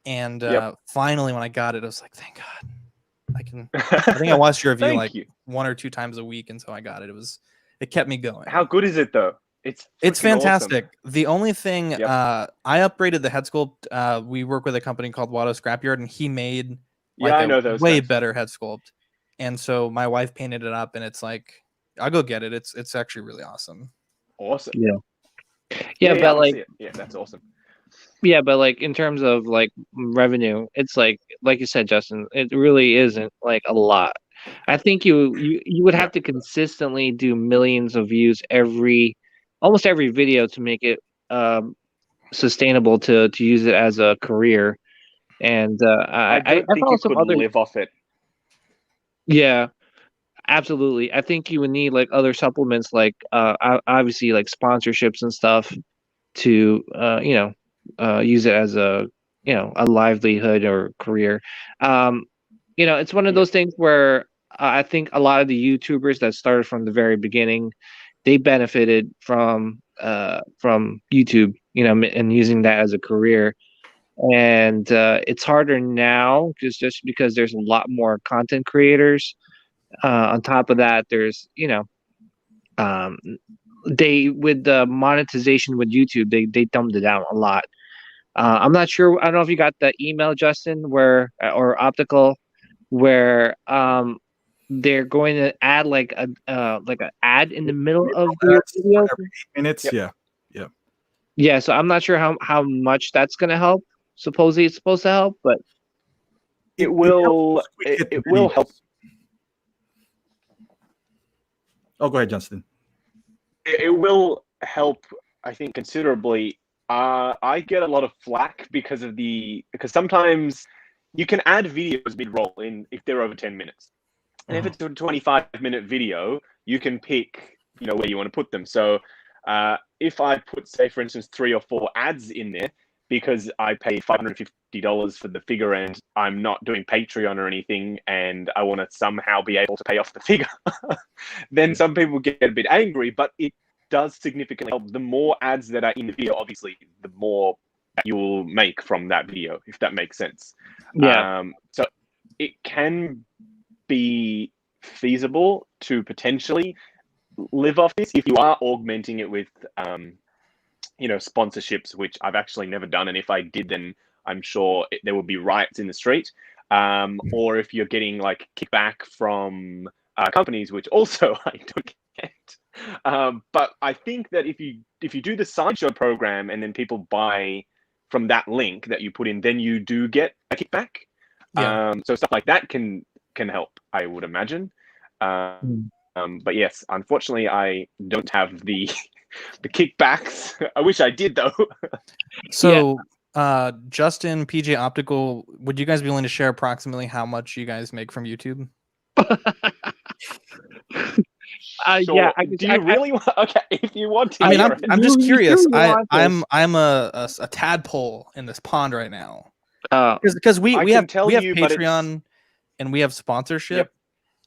Speaker 3: and finally when I got it, I was like, thank God. I think I watched your review like 1 or 2 times a week until I got it. It kept me going.
Speaker 4: How good is it though? It's
Speaker 3: fantastic.
Speaker 4: Awesome.
Speaker 3: The only thing I upgraded the head sculpt. We work with a company called Watto Scrapyard, and he made
Speaker 4: I know those
Speaker 3: way
Speaker 4: guys.
Speaker 3: better head sculpt. And so my wife painted it up, and it's like I'll go get it. It's actually really awesome.
Speaker 4: Awesome.
Speaker 5: Yeah, but like
Speaker 4: that's awesome.
Speaker 5: Yeah, but like in terms of like revenue, it's like you said, Justin, it really isn't like a lot. I think you would have to consistently do millions of views almost every video to make it sustainable to use it as a career. And
Speaker 4: I don't think you could live off it.
Speaker 5: Yeah, absolutely. I think you would need like other supplements, like obviously like sponsorships and stuff to use it as a livelihood or career. It's one of those things where I think a lot of the YouTubers that started from the very beginning, they benefited from YouTube, and using that as a career. And it's harder now just because there's a lot more content creators. On top of that, there's with the monetization with YouTube, they dumbed it down a lot. I'm not sure. I don't know if you got the email, Justin, or optical, where they're going to add like an ad in the middle of the
Speaker 1: That's
Speaker 5: video.
Speaker 1: every 8 minutes.
Speaker 4: Yep.
Speaker 1: Yeah.
Speaker 5: Yeah, so I'm not sure how much that's gonna help. Supposedly it's supposed to help, but
Speaker 4: It
Speaker 1: helps
Speaker 4: will.
Speaker 1: those quick hit
Speaker 4: It will help.
Speaker 1: videos. Oh, go ahead, Justin.
Speaker 4: It will help, I think, considerably. I get a lot of flack because sometimes you can add videos mid-roll in if they're over 10 minutes. And if it's a 25-minute video, you can pick, where you want to put them. So if I put, say, for instance, 3 or 4 ads in there because I paid $550 for the figure and I'm not doing Patreon or anything and I want to somehow be able to pay off the figure, then some people get a bit angry, but it does significantly help. The more ads that are in the video, obviously, the more that you will make from that video, if that makes sense.
Speaker 5: yeah.
Speaker 4: So it can be feasible to potentially live off this if you are augmenting it with sponsorships, which I've actually never done, and if I did, then I'm sure there would be riots in the street. Or if you're getting like kickback from companies, which also I don't get. But I think that if you do the sideshow program and then people buy from that link that you put in, then you do get a kickback.
Speaker 3: Yeah.
Speaker 4: So stuff like that can help, I would imagine. But yes, unfortunately, I don't have the the kickbacks. I wish I did though.
Speaker 3: So, Justin, PJ Optical, would you guys be willing to share approximately how much you guys make from YouTube?
Speaker 4: Sure.
Speaker 5: Yeah.
Speaker 4: Do you really want? Okay, if you want to.
Speaker 3: I mean,
Speaker 4: hear it.
Speaker 3: I'm just
Speaker 5: You
Speaker 3: curious.
Speaker 5: do want this.
Speaker 3: I'm a tadpole in this pond right now
Speaker 5: Oh,
Speaker 3: because we
Speaker 4: I
Speaker 3: have
Speaker 4: can tell you, but
Speaker 3: Patreon and we have sponsorship,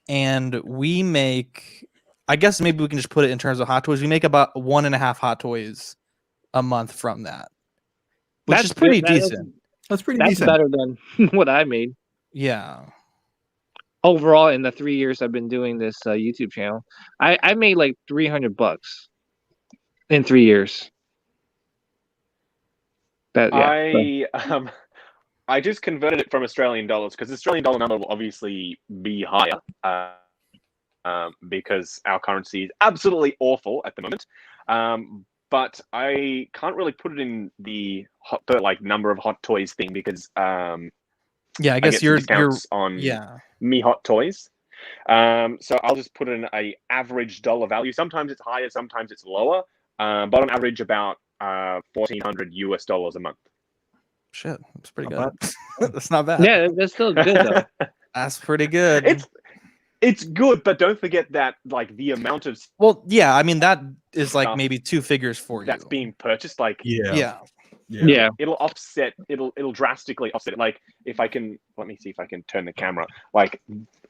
Speaker 3: and we make. I guess maybe we can just put it in terms of Hot Toys. We make about 1.5 Hot Toys a month from that, which
Speaker 5: that's
Speaker 3: is pretty
Speaker 5: good.
Speaker 3: decent.
Speaker 1: That's pretty
Speaker 5: That's
Speaker 1: decent.
Speaker 5: better than what I made
Speaker 3: Yeah.
Speaker 5: overall in the 3 years I've been doing this YouTube channel. I made like $300 in 3 years. That
Speaker 4: I just converted it from Australian dollars because the Australian dollar number will obviously be higher because our currency is absolutely awful at the moment. But I can't really put it in the number of Hot Toys thing because
Speaker 3: Yeah, I guess
Speaker 4: get some
Speaker 3: you're
Speaker 4: discounts on Me Hot Toys. So I'll just put in a average dollar value. Sometimes it's higher, sometimes it's lower, but on average about $1,400 a month.
Speaker 3: Shit, that's pretty
Speaker 1: Not
Speaker 3: good. That's not bad.
Speaker 5: yeah, that's still good though.
Speaker 3: That's pretty good.
Speaker 4: It's good, but don't forget that the amount of
Speaker 3: Well, yeah, I mean that is like
Speaker 4: stuff
Speaker 3: maybe 2 figures for
Speaker 4: that's
Speaker 3: you.
Speaker 4: being purchased,
Speaker 3: Yeah.
Speaker 4: it'll offset. It'll drastically offset. If I can, let me see if I can turn the camera.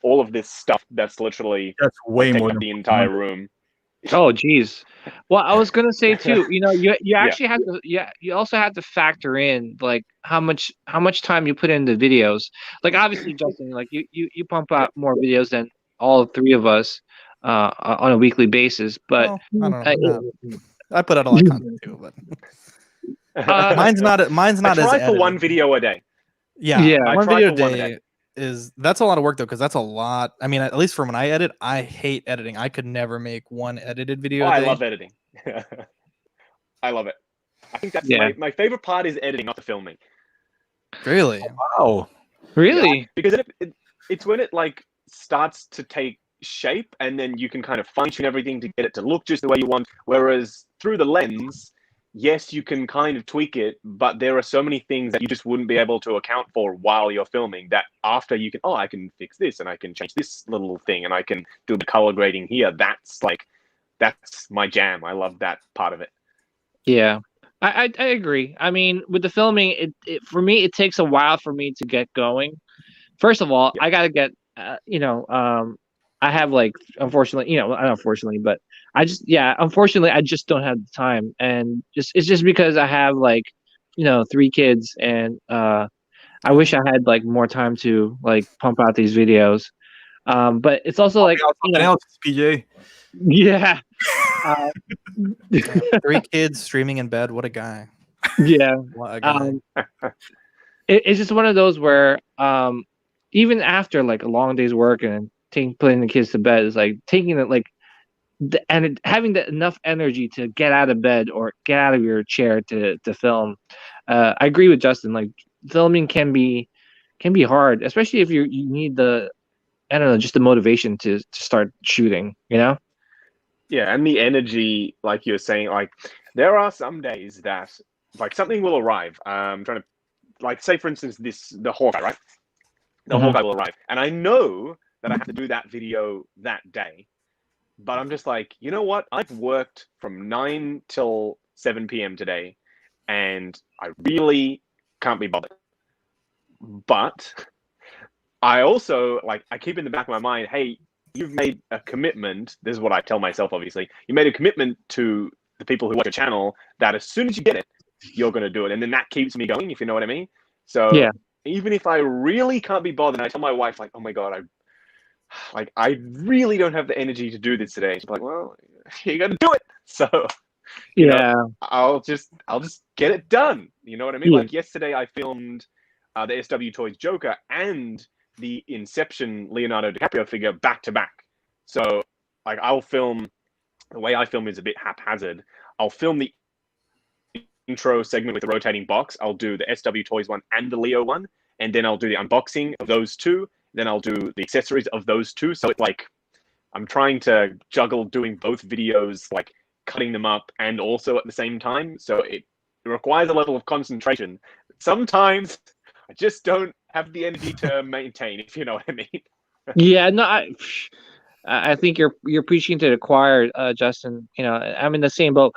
Speaker 4: All of this stuff that's literally
Speaker 1: That's way
Speaker 4: taking
Speaker 1: more
Speaker 4: up
Speaker 1: than
Speaker 4: the entire room.
Speaker 5: Oh geez. Well, I was gonna say too. You
Speaker 4: Yeah.
Speaker 5: actually have to. Yeah, you also have to factor in like how much time you put in the videos. Like obviously, Justin, like you pump out more videos than all 3 of us on a weekly basis. But
Speaker 3: Well, I don't know. I put out a lot of content too, but mine's not
Speaker 4: I
Speaker 3: as
Speaker 4: try for one
Speaker 3: edited.
Speaker 4: video a day.
Speaker 3: Yeah,
Speaker 5: I
Speaker 3: one
Speaker 4: try
Speaker 3: video a
Speaker 4: for one a
Speaker 3: day
Speaker 4: day.
Speaker 3: that's a lot of work though, because that's a lot. I mean, at least for when I edit, I hate editing. I could never make one edited video.
Speaker 4: I love editing. I love it. I think that's my favorite part is editing, not the filming.
Speaker 3: Really?
Speaker 1: Wow.
Speaker 5: really.
Speaker 4: Because it's when it starts to take shape and then you can kind of fine tune everything to get it to look just the way you want. Whereas through the lens, yes, you can kind of tweak it, but there are so many things that you just wouldn't be able to account for while you're filming that after you can, I can fix this and I can change this little thing and I can do the color grading here. That's my jam. I love that part of it.
Speaker 5: Yeah, I agree. I mean, with the filming, it for me it takes a while for me to get going. First of all, I gotta get I have unfortunately, not unfortunately, but unfortunately, I just don't have the time, and it's just because I have 3 kids, and I wish I had more time to pump out these videos. But it's also
Speaker 1: Something else, PJ.
Speaker 5: yeah,
Speaker 3: 3 kids streaming in bed. What a guy.
Speaker 5: yeah.
Speaker 3: What a guy.
Speaker 5: It's just one of those where even after a long day's work and putting the kids to bed is like taking it like and having enough energy to get out of bed or get out of your chair to film. I agree with Justin. Like filming can be hard, especially if you need the I don't know just the motivation to start shooting. You know?
Speaker 4: Yeah, and the energy, like you're saying, like there are some days that like something will arrive. Trying to like say for instance the Hawkeye, right? The
Speaker 5: Mhm.
Speaker 4: Hawkeye will arrive, and I know that I have to do that video that day, but I'm just like, you know what? I've worked from 9 till 7 p.m. today, and I really can't be bothered. But I also like I keep in the back of my mind, hey, you've made a commitment. This is what I tell myself, obviously. You made a commitment to the people who watch your channel that as soon as you get it, you're going to do it. And then that keeps me going, if you know what I mean. So
Speaker 5: Yeah.
Speaker 4: even if I really can't be bothered, I tell my wife, like, oh my God, I really don't have the energy to do this today. She's like, well, you got to do it. So, you know,
Speaker 5: Yeah.
Speaker 4: I'll just get it done. You know what I mean?
Speaker 5: Yeah.
Speaker 4: Like yesterday I filmed the SW Toys Joker and the Inception Leonardo DiCaprio figure back to back. So like I'll film the way I film is a bit haphazard. I'll film the intro segment with the rotating box. I'll do the SW Toys one and the Leo one, and then I'll do the unboxing of those two. Then I'll do the accessories of those two. So it's like I'm trying to juggle doing both videos, like cutting them up and also at the same time. So it requires a level of concentration. Sometimes I just don't have the energy to maintain, if you know what I mean.
Speaker 5: Yeah. No, I think you're preaching to the choir, Justin. You know, I'm in the same boat.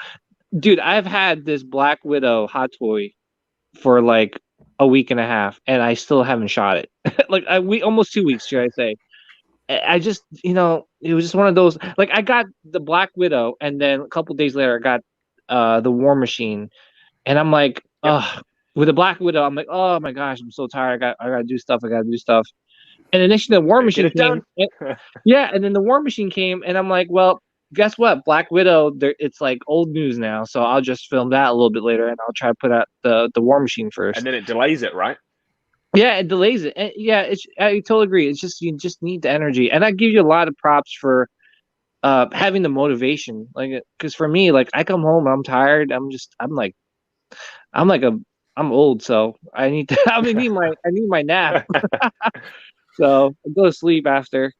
Speaker 5: Dude, I've had this Black Widow hot toy for like a week and a half, and I still haven't shot it. Like almost 2 weeks, should I say? I just, you know, it was just one of those. Like I got the Black Widow, and then a couple days later, I got the War Machine, and I'm like,
Speaker 4: Yep.
Speaker 5: with the Black Widow, I'm like, oh my gosh, I'm so tired. I gotta do stuff. I gotta do stuff. And then next thing, the War
Speaker 4: Get
Speaker 5: Machine
Speaker 4: it
Speaker 5: came.
Speaker 4: done.
Speaker 5: Yeah, and then the War Machine came, and I'm like, well, guess what? Black Widow, it's like old news now, so I'll just film that a little bit later, and I'll try to put out the War Machine first.
Speaker 4: And then it delays it, right?
Speaker 5: Yeah, it delays it. And yeah, I totally agree. It's just you just need the energy, and I give you a lot of props for having the motivation. Like, because for me, like I come home, I'm tired. I'm like I'm old, so I need to. I need my nap. So I go to sleep after.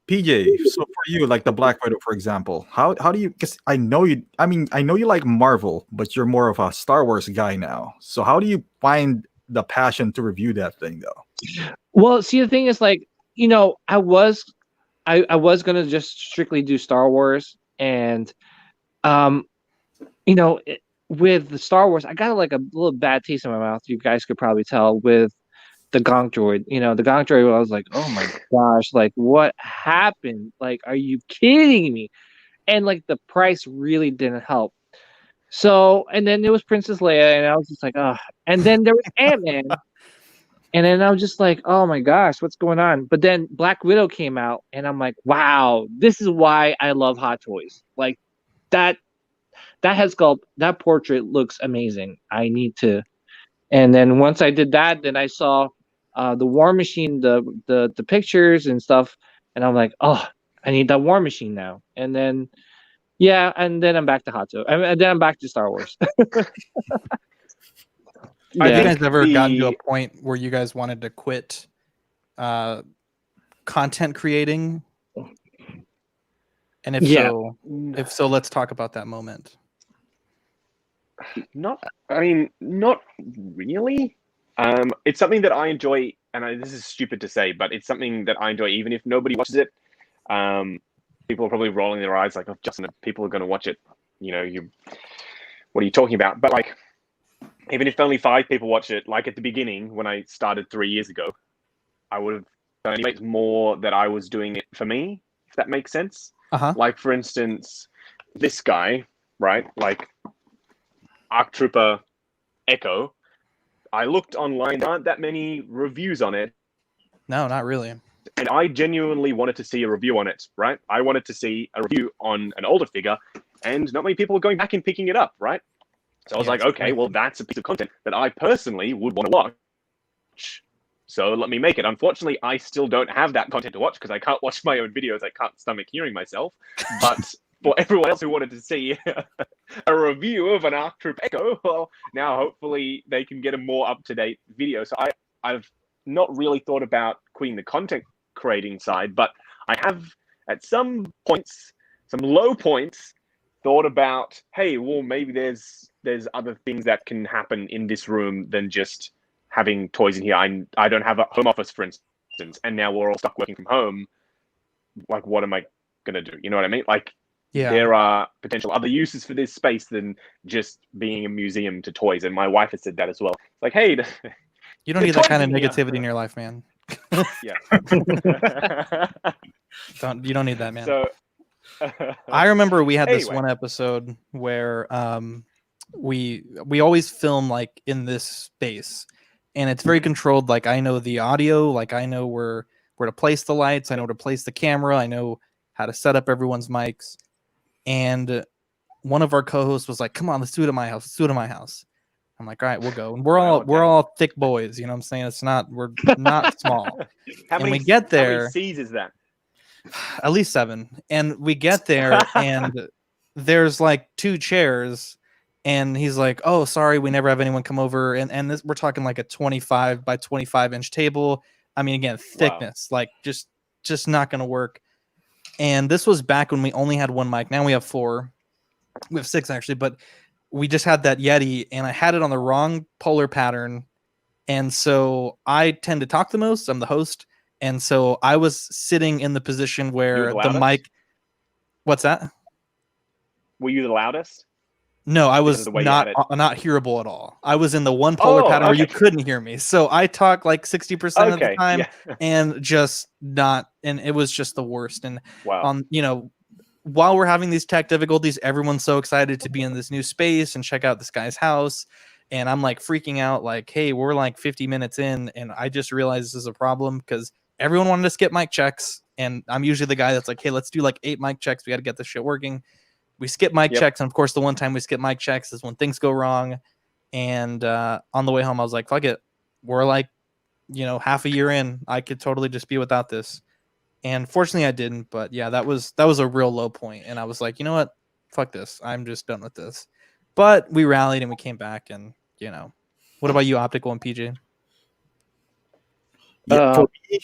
Speaker 1: PJ, so for you, like the Black Widow, for example, how do you? Because I know you. I mean, I know you like Marvel, but you're more of a Star Wars guy now. So how do you find the passion to review that thing, though?
Speaker 5: Well, see, the thing is, like, you know, I was gonna just strictly do Star Wars, and um, you know, with the Star Wars, I got like a little bad taste in my mouth. You guys could probably tell with the Gonk Droid. You know, the Gonk Droid. I was like, oh my gosh, like what happened? Like, are you kidding me? And like the price really didn't help. So, and then there was Princess Leia, and I was just like, oh. And then there was Ant-Man, and then I was just like, oh my gosh, what's going on? But then Black Widow came out, and I'm like, wow, this is why I love Hot Toys. Like that head sculpt, that portrait looks amazing. I need to. And then once I did that, then I saw the War Machine, the pictures and stuff, and I'm like, oh, I need that War Machine now. And then yeah, and then I'm back to Hot Toys. And then I'm back to Star Wars.
Speaker 3: Have you
Speaker 5: Yeah.
Speaker 3: guys ever gotten to a point where you guys wanted to quit content creating? And
Speaker 5: Yeah.
Speaker 3: if so, let's talk about that moment.
Speaker 4: Not really. It's something that I enjoy, and this is stupid to say, but it's something that I enjoy, even if nobody watches it. People are probably rolling their eyes like, "Oh, Justin, people are going to watch it." You know, what are you talking about? But like, even if only 5 people watch it, like at the beginning when I started 3 years ago, I would have done anyways more that I was doing it for me, if that makes sense. Like for instance, this guy, right? Like Arc Trooper Echo. I looked online, there aren't that many reviews on it.
Speaker 3: No, not really.
Speaker 4: And I genuinely wanted to see a review on it, right? I wanted to see a review on an older figure, and not many people are going back and picking it up, right? So I was like, okay, well, that's a piece of content that I personally would want to watch. so let me make it. Unfortunately, I still don't have that content to watch because I can't watch my own videos. I can't stomach hearing myself. But for everyone else who wanted to see a review of an Arc Troop Echo, well, now hopefully they can get a more up-to-date video. So I've not really thought about quitting the content creating side, but I have at some points, some low points, thought about, hey, well, maybe there's other things that can happen in this room than just having toys in here. I don't have a home office, for instance, and now we're all stuck working from home. Like, what am I gonna do? You know what I mean? Like, there are potential other uses for this space than just being a museum to toys. And my wife has said that as well. It's like, hey,
Speaker 3: you don't need that kind of negativity in your life, man.
Speaker 4: Yeah.
Speaker 3: You don't need that, man.
Speaker 4: So
Speaker 3: I remember we had this
Speaker 4: Anyway.
Speaker 3: one episode where we always film like in this space, and it's very controlled. Like, I know the audio, like I know where to place the lights, I know where to place the camera, I know how to set up everyone's mics. And one of our co-hosts was like, "Come on, let's do it at my house. Let's do it at my house." I'm like, "All right, we'll go." And we're all thick boys, you know what I'm saying? We're not small.
Speaker 4: How
Speaker 3: And
Speaker 4: many,
Speaker 3: we get
Speaker 4: how
Speaker 3: there,
Speaker 4: many C's is that?
Speaker 3: at least 7. And we get there and there's like 2 chairs, and he's like, "Oh, sorry, we never have anyone come over." And this, we're talking like a 25 by 25 inch table. I mean, again, thickness, like just not gonna work. And this was back when we only had 1 mic. Now we have 4. We have 6 actually, but we just had that Yeti, and I had it on the wrong polar pattern. And so I tend to talk the most. I'm the host. And so I was sitting in the position where the mic. What's that?
Speaker 4: Were you the loudest?
Speaker 3: No, I
Speaker 4: Because
Speaker 3: was
Speaker 4: of the way you
Speaker 3: not
Speaker 4: had it.
Speaker 3: hearable at all. I was in the one polar pattern where you couldn't hear me. So I talk like 60% of the time, and just not, and it was just the worst. And
Speaker 4: Wow.
Speaker 3: while we're having these tech difficulties, everyone's so excited to be in this new space and check out this guy's house. And I'm like freaking out, like, hey, we're like 50 minutes in, and I just realized this is a problem because everyone wanted to skip mic checks. And I'm usually the guy that's like, hey, let's do like 8 mic checks. We got to get this shit working. We skip mic checks. And of course, the one time we skip mic checks is when things go wrong. And on the way home, I was like, fuck it. We're like, half a year in. I could totally just be without this. And fortunately I didn't. But yeah, that was a real low point. And I was like, you know what? Fuck this. I'm just done with this. But we rallied and we came back. And, what about you, Optical and PJ?
Speaker 1: Yeah, for me,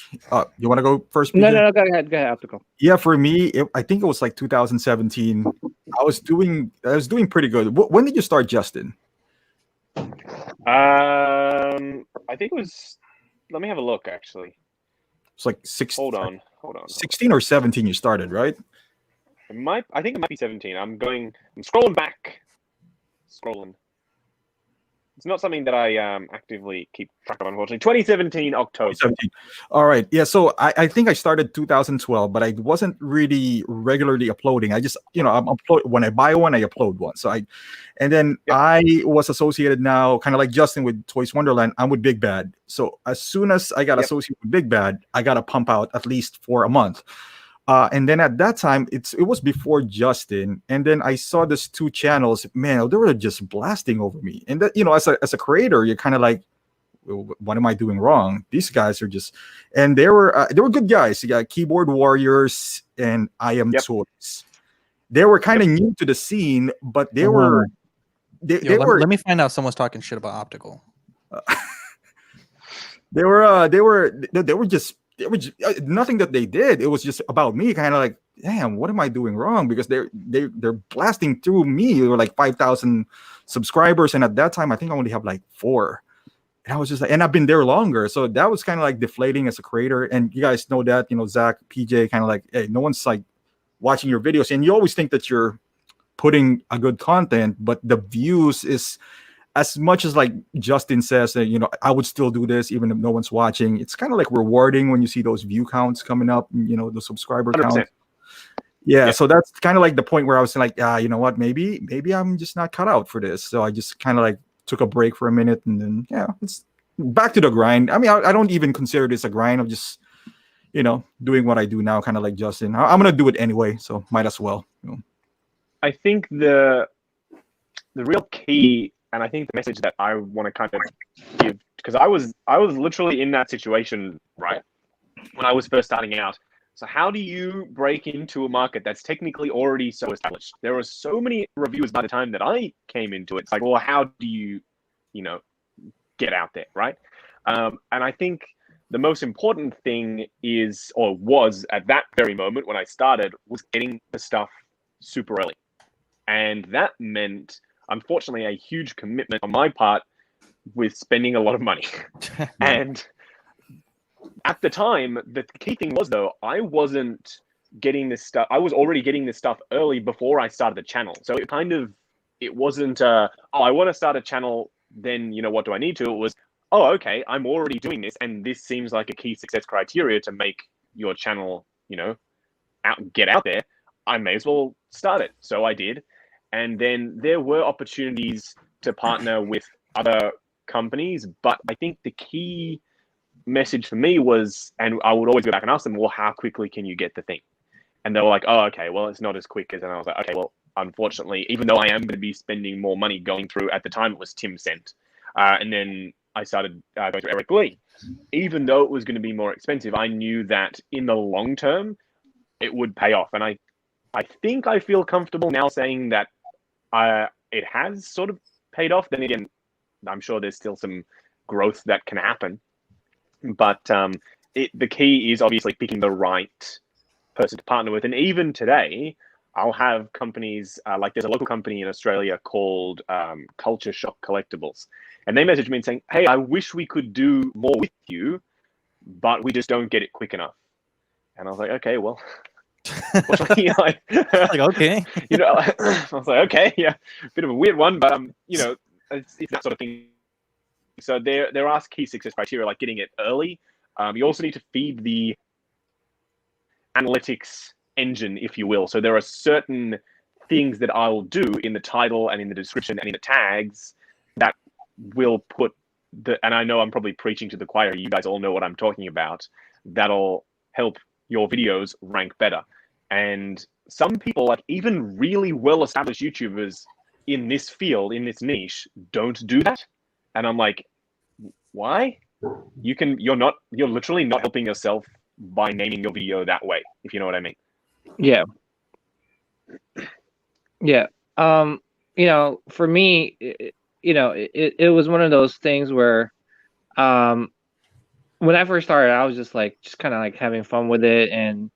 Speaker 1: you want to go first, PJ?
Speaker 5: No, go ahead, Optical.
Speaker 1: Yeah, for me, I think it was like 2017. I was doing pretty good. When did you start, Justin?
Speaker 4: I think it was. Let me have a look. Actually,
Speaker 1: It's like 16.
Speaker 4: Hold on.
Speaker 1: 16 or 17 you started, right?
Speaker 4: I think it might be 17. I'm scrolling back. It's not something that I actively keep track of, unfortunately. 2017 October.
Speaker 1: 2017. All right. Yeah. So I think I started 2012, but I wasn't really regularly uploading. I just, I'm when I buy one, I upload one. So I was associated now, kind of like Justin with Toys Wonderland. I'm with Big Bad. So as soon as I got associated with Big Bad, I got to pump out at least for a month. And then at that time, it was before Justin, and then I saw these 2 channels. Man, they were just blasting over me. And that, as a creator, you're kind of like, what am I doing wrong? These guys are just, and they were good guys. You got Keyboard Warriors and I Am Toys. They were kind of new to the scene, but they were.
Speaker 3: Let me find out someone's talking shit about Optical.
Speaker 1: They were just nothing that they did. It was just about me, kind of like, damn, what am I doing wrong? Because they're blasting through me. They were like 5,000 subscribers, and at that time, I think I only have like 4. And I was just like, and I've been there longer, so that was kind of like deflating as a creator. And you guys know that, Zach, PJ, kind of like, hey, no one's like watching your videos, and you always think that you're putting a good content, but the views is. As much as like Justin says that, I would still do this even if no one's watching. It's kind of like rewarding when you see those view counts coming up, the subscriber
Speaker 4: 100%.
Speaker 1: count. Yeah, so that's kind of like the point where I was like, you know what, maybe I'm just not cut out for this. So I just kind of like took a break for a minute, and then it's back to the grind. I mean, I don't even consider this a grind. I'm just, doing what I do now, kind of like Justin. I'm gonna do it anyway, so might as well.
Speaker 4: I think the real key and I think the message that I want to kind of give, because I was literally in that situation, right, when I was first starting out. So how do you break into a market that's technically already so established? There were so many reviews by the time that I came into it. It's like, well, how do you, get out there, right? And I think the most important thing is, or was at that very moment when I started, was getting the stuff super early. And that meant, unfortunately, a huge commitment on my part with spending a lot of money. And at the time, the key thing was, though, I wasn't getting this stuff. I was already getting this stuff early before I started the channel. So it wasn't, I want to start a channel, then, what do I need to? It was, oh, okay, I'm already doing this. And this seems like a key success criteria to make your channel, get out there. I may as well start it. So I did. And then there were opportunities to partner with other companies. But I think the key message for me was, and I would always go back and ask them, well, how quickly can you get the thing? And they were like, oh, okay, well, it's not as quick as, and I was like, okay, well, unfortunately, even though I am going to be spending more money going through, at the time it was Tim Cent. And then I started going through Eric Lee. Even though it was going to be more expensive, I knew that in the long term, it would pay off. And I think I feel comfortable now saying that it has sort of paid off. Then again, I'm sure there's still some growth that can happen. But the key is obviously picking the right person to partner with. And even today, I'll have companies, like there's a local company in Australia called Culture Shock Collectibles. And they messaged me and saying, hey, I wish we could do more with you, but we just don't get it quick enough. And I was like, okay, well,
Speaker 3: like, okay.
Speaker 4: I was like, okay, yeah, bit of a weird one, but it's that sort of thing. So there are key success criteria, like getting it early. You also need to feed the analytics engine, if you will. So there are certain things that I'll do in the title and in the description and in the tags that will put and I know I'm probably preaching to the choir. You guys all know what I'm talking about. That'll help your videos rank better. And some people, like even really well-established YouTubers in this field, in this niche, don't do that. And I'm like, why? You're literally not helping yourself by naming your video that way, if you know what I mean.
Speaker 5: Yeah. Yeah. For me, it was one of those things where, when I first started, I was just kind of like having fun with it. And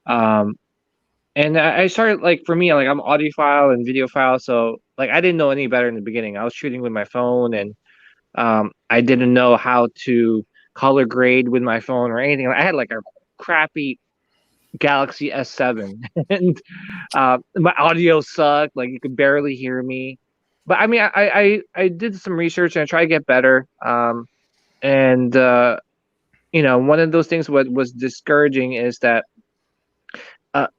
Speaker 5: I started, like, for me, like, I'm audiophile and videophile. So like, I didn't know any better in the beginning. I was shooting with my phone, and I didn't know how to color grade with my phone or anything. I had like a crappy Galaxy S7 and my audio sucked. Like, you could barely hear me. But I mean, I did some research and I tried to get better. And one of those things what was discouraging is that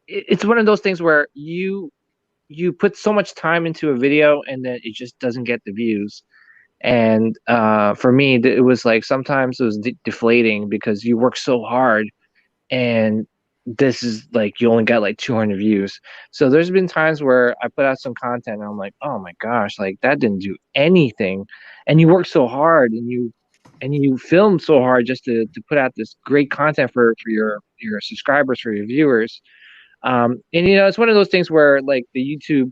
Speaker 5: it's one of those things where you put so much time into a video and then it just doesn't get the views. And for me, it was like sometimes it was deflating because you work so hard, and this is like you only got like 200 views. So there's been times where I put out some content and I'm like, oh my gosh, like that didn't do anything. And you work so hard and you film so hard just to put out this great content for your subscribers, for your viewers. And it's one of those things where like the YouTube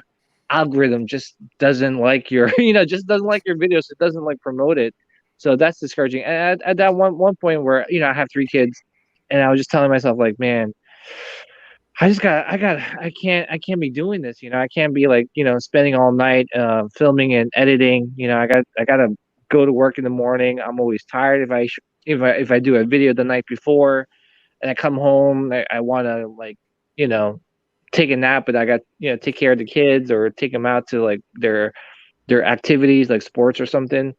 Speaker 5: algorithm just doesn't like your just doesn't like your videos. It doesn't like promote it. So that's discouraging. And at that one point where I have 3 kids, and I was just telling myself, like, man, I can't be doing this. I can't be like, spending all night filming and editing. I gotta go to work in the morning. I'm always tired if I do a video the night before, and I come home, I want to, like, take a nap, but I got take care of the kids or take them out to like their activities like sports or something.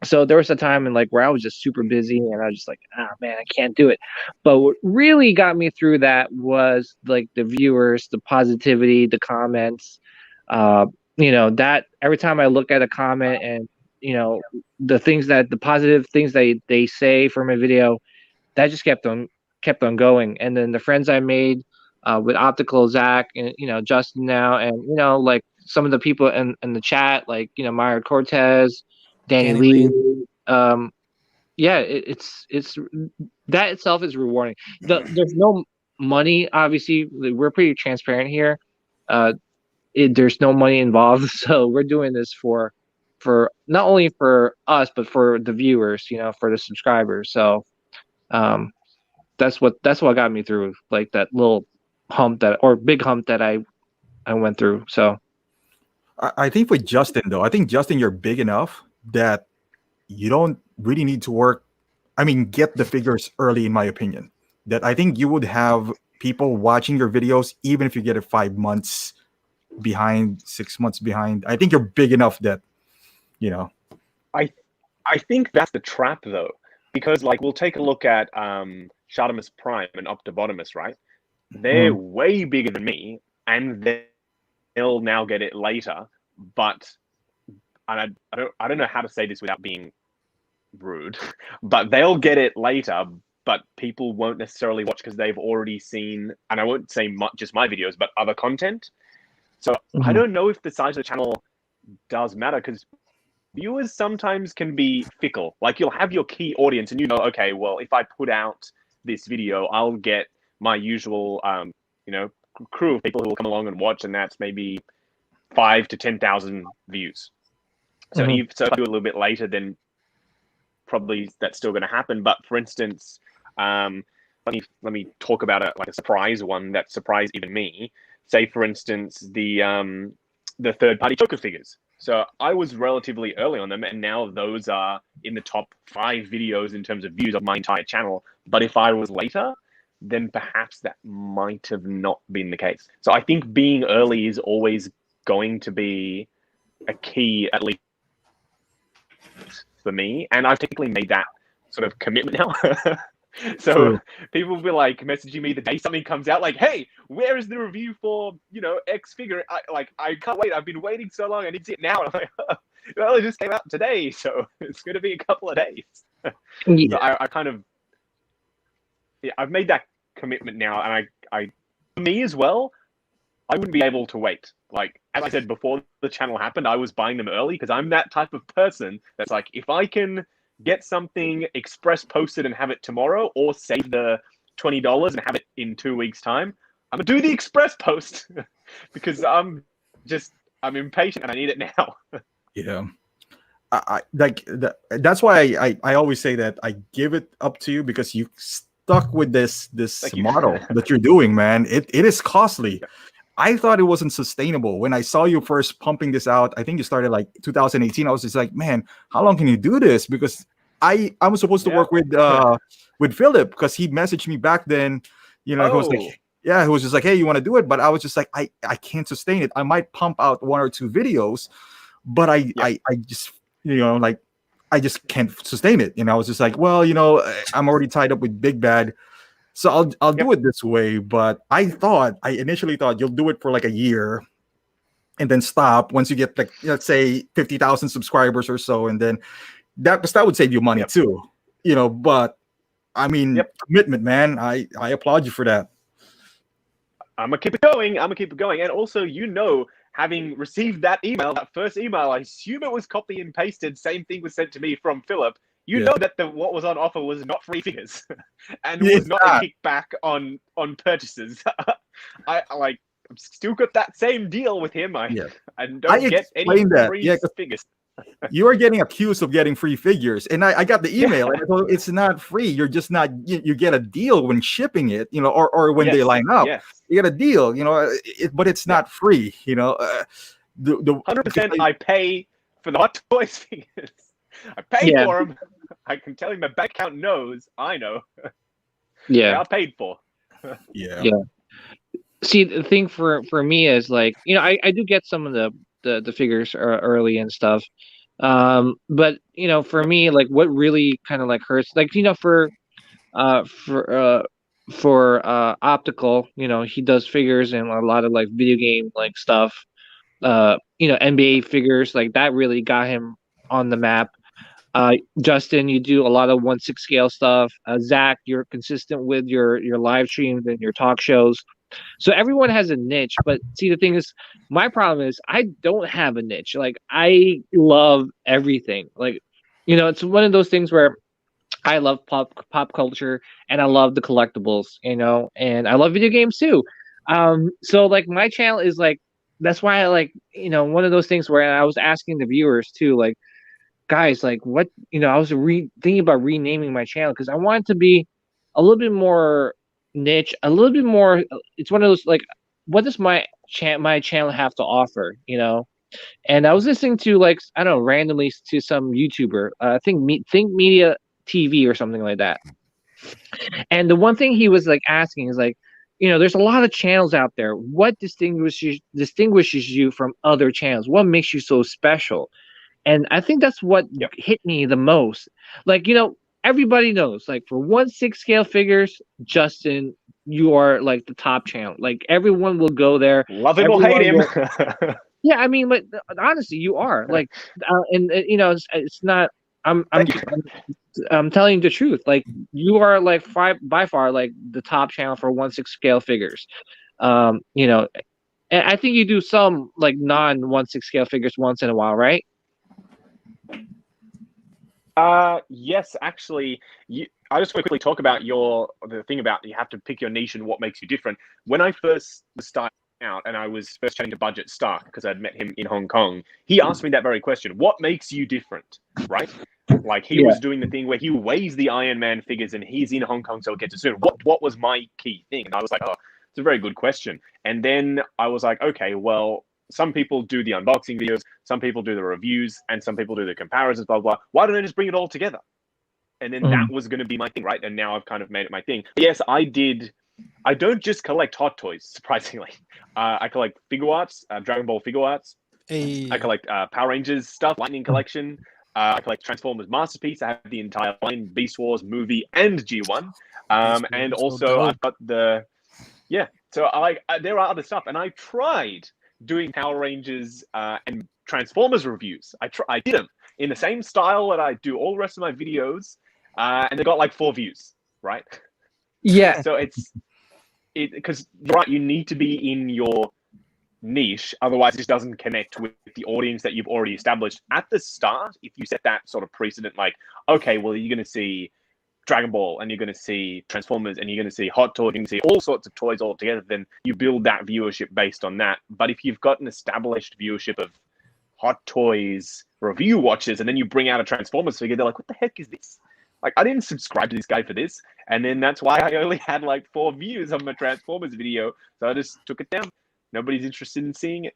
Speaker 5: So there was a time in like where I was just super busy and I was just like, man, I can't do it. But what really got me through that was like the viewers, the positivity, the comments. That every time I look at a comment and the positive things they say for my video, that just kept on going. And then the friends I made with Optical Zach and Justin now, and like some of the people in the chat, like Mario Cortez, Danny
Speaker 3: Danny
Speaker 5: Lee. Yeah, it's that itself is rewarding. There's no money, obviously. We're pretty transparent here. There's no money involved, so we're doing this for not only for us but for the viewers, for the subscribers. So that's what got me through, like, that little big hump that I went through. So
Speaker 1: I think with Justin though, I think Justin, you're big enough that you don't really need to work. I mean, get the figures early, in my opinion. That I think you would have people watching your videos even if you get it 5 months behind, 6 months behind. I think you're big enough that
Speaker 4: I think that's the trap though, because like we'll take a look at Shadimus Prime and Optobotomus, right? They're way bigger than me, and they'll now get it later. But I don't know how to say this without being rude, but they'll get it later. But people won't necessarily watch because they've already seen, and I won't say just my videos, but other content. So I don't know if the size of the channel does matter, because viewers sometimes can be fickle. Like, you'll have your key audience and okay, well, if I put out this video, I'll get my usual, crew of people who will come along and watch, and that's maybe 5 to 10,000 views. So if I do a little bit later, then probably that's still going to happen. But for instance, let me talk about a surprise one that surprised even me. Say, for instance, the third-party Joker figures. So I was relatively early on them, and now those are in the top 5 videos in terms of views of my entire channel. But if I was later, then perhaps that might have not been the case. So I think being early is always going to be a key, at least for me. And I've technically made that sort of commitment now. So
Speaker 1: True.
Speaker 4: people will be like messaging me the day something comes out, like, hey, where is the review for, X figure? I can't wait. I've been waiting so long. I need to see it now. And I'm like, well, it just came out today, so it's going to be a couple of days. So I kind of, I've made that commitment now. And I, me as well, I wouldn't be able to wait. Like, as I said, before the channel happened, I was buying them early because I'm that type of person that's like, if I can get something express posted and have it tomorrow, or save the $20 and have it in 2 weeks' time, I'm gonna do the express post because I'm impatient and I need it now.
Speaker 1: Yeah. That's why I always say that I give it up to you, because you stuck with this model that you're doing, man. It is costly.
Speaker 4: Yeah.
Speaker 1: I thought it wasn't sustainable when I saw you first pumping this out. I think you started like 2018. I was just like, man, how long can you do this? Because I was supposed to work with Philip, because he messaged me back then. He was like, he was just like, hey, you want to do it? But I was just like, I can't sustain it. I might pump out 1 or 2 videos, but I just I just can't sustain it. And I was just like, well, I'm already tied up with Big Bad. So I'll do it this way. But I initially thought you'll do it for like a year and then stop once you get, like, let's say 50,000 subscribers or so. And then that would save you money too, but I mean, commitment, man. I applaud you for that.
Speaker 4: I'm gonna keep it going. And also, having received that first email, I assume it was copy and pasted. Same thing was sent to me from Philip. Know that what was on offer was not free figures, and was not a kickback on purchases. I'm still got that same deal with him. I don't get any free figures.
Speaker 1: You are getting accused of getting free figures, and I got the email. And I told, it's not free. You're just not. You get a deal when shipping it, or when they line up.
Speaker 4: Yes.
Speaker 1: You get a deal, but it's not free. The
Speaker 4: 100%. I pay for the Hot Toys figures. I pay for them. I can tell you, my bank account knows. I know. They are paid for.
Speaker 1: Yeah.
Speaker 5: See, the thing for me is, like, I do get some of the figures early and stuff, but for me, like, what really kind of like hurts, like, for Optical, he does figures and a lot of like video game like stuff, NBA figures, like that really got him on the map. Justin, you do a lot of 1/6 scale stuff. Zach, you're consistent with your live streams and your talk shows. So everyone has a niche, but see, the thing is, my problem is I don't have a niche. Like, I love everything. Like, it's one of those things where I love pop culture, and I love the collectibles, and I love video games too. So like my channel is like, that's why I like, one of those things where I was asking the viewers too, like, guys, like, what, I was thinking about renaming my channel because I want it to be a little bit more niche, a little bit more. It's one of those, like, what does my channel have to offer, And I was listening to, like, I don't know, randomly to some YouTuber, I think Think Media TV or something like that. And the one thing he was like asking is like, there's a lot of channels out there. What distinguishes you from other channels? What makes you so special? And I think that's what hit me the most. Like, everybody knows, like, for 1/6 scale figures, Justin, you are like the top channel. Like, everyone will go there.
Speaker 4: Love him or hate him.
Speaker 5: Yeah, I mean, like, honestly, you are like, and it's not. I'm telling you the truth. Like, you are like by far like the top channel for 1/6 scale figures. And I think you do some like non 1/6 scale figures once in a while, right?
Speaker 4: Yes, actually, I just want to quickly talk about the thing about you have to pick your niche and what makes you different. When I first was starting out and I was first chatting to Budget Stark because I'd met him in Hong Kong, he asked me that very question: "What makes you different?" Right? Like, he was doing the thing where he weighs the Iron Man figures and he's in Hong Kong, so he'll get to soon. What was my key thing? And I was like, oh, it's a very good question. And then I was like, okay, well, some people do the unboxing videos, some people do the reviews, and some people do the comparisons, blah, blah. Why don't I just bring it all together? And then that was going to be my thing, right? And now I've kind of made it my thing. But yes, I don't just collect Hot Toys, surprisingly. I collect figure arts, Dragon Ball figure arts.
Speaker 3: Hey.
Speaker 4: I collect Power Rangers stuff, Lightning Collection. I collect Transformers Masterpiece. I have the entire line, Beast Wars movie and G1. And also I've got the... Yeah, so there are other stuff. And I tried doing Power Rangers and Transformers reviews. I did them in the same style that I do all the rest of my videos. And they got like 4 views, right?
Speaker 5: Yeah.
Speaker 4: So because you're right, you need to be in your niche, otherwise it just doesn't connect with the audience that you've already established at the start. If you set that sort of precedent, like, okay, well, you're going to see Dragon Ball and you're going to see Transformers and you're going to see Hot Toys, you're going to see all sorts of toys all together, then you build that viewership based on that. But if you've got an established viewership of Hot Toys review watchers and then you bring out a Transformers figure, they're like, what the heck is this? Like, I didn't subscribe to this guy for this. And then that's why I only had like 4 views on my Transformers video. So I just took it down. Nobody's interested in seeing it.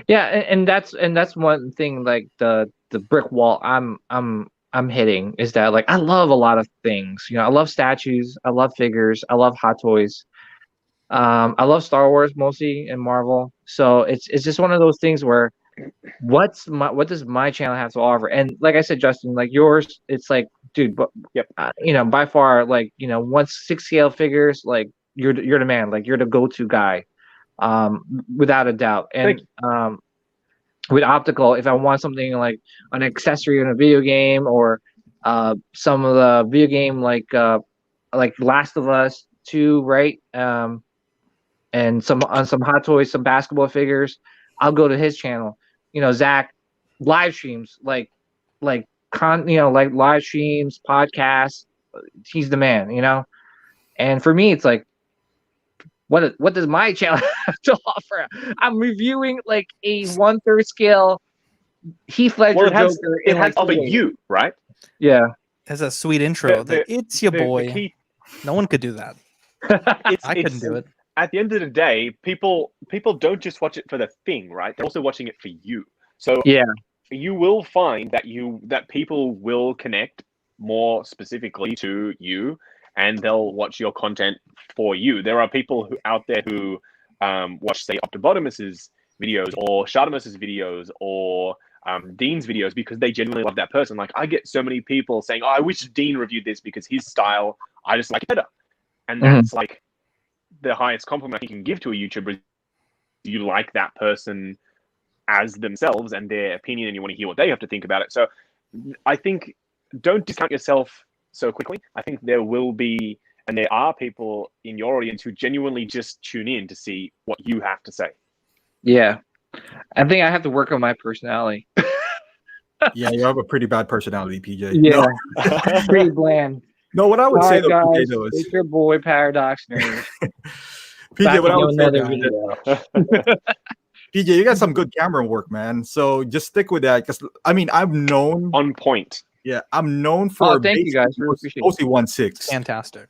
Speaker 5: Yeah, and that's one thing, like the brick wall I'm hitting is that, like, I love a lot of things. I love statues, I love figures, I love Hot Toys. I love Star Wars mostly and Marvel. So it's just one of those things where what does my channel have to offer? And like I said, Justin, like yours, it's like, dude, but by far, like, 1/6 scale figures, like you're the man, like you're the go-to guy, without a doubt. And with optical, if I want something like an accessory in a video game, or some of the video game like Last of Us 2, right? And some Hot Toys, some basketball figures, I'll go to his channel. Zach, live streams, like like live streams, podcasts. He's the man, And for me, it's like, what does my channel have to offer? I'm reviewing like a 1/3 scale Heath Ledger Joker.
Speaker 4: It has over you, right?
Speaker 5: Yeah.
Speaker 3: It has a sweet intro. It's your boy. No one could do that. I couldn't do it.
Speaker 4: At the end of the day, people don't just watch it for the thing, right? They're also watching it for you. So
Speaker 5: yeah,
Speaker 4: you will find that people will connect more specifically to you, and they'll watch your content for you. There are people out there who watch, say, Optibotimus's videos or Shardamus's videos or Dean's videos because they genuinely love that person. Like, I get so many people saying, "Oh, I wish Dean reviewed this because his style, I just like it better." And that's like the highest compliment you can give to a YouTuber. You like that person as themselves and their opinion, and you want to hear what they have to think about it. So I think don't discount yourself so quickly. I think there will be and there are people in your audience who genuinely just tune in to see what you have to say.
Speaker 5: Yeah, I think I have to work on my personality.
Speaker 1: Yeah, you have a pretty bad personality, PJ.
Speaker 5: Yeah, pretty bland.
Speaker 1: No, what I would
Speaker 5: All
Speaker 1: say
Speaker 5: right,
Speaker 1: though, PJ,
Speaker 5: guys,
Speaker 1: though, is
Speaker 5: it's your boy Paradox Nerd
Speaker 1: PJ,
Speaker 5: back
Speaker 1: what I
Speaker 5: into
Speaker 1: would say,
Speaker 5: another
Speaker 1: man,
Speaker 5: video.
Speaker 1: PJ, you got some good camera work, man. So just stick with that, because I mean, I'm known.
Speaker 4: On point.
Speaker 1: Yeah, I'm known
Speaker 5: Oh,
Speaker 1: for
Speaker 5: thank you guys.
Speaker 1: basically
Speaker 5: Really appreciate it.
Speaker 1: mostly 1/6.
Speaker 3: Fantastic.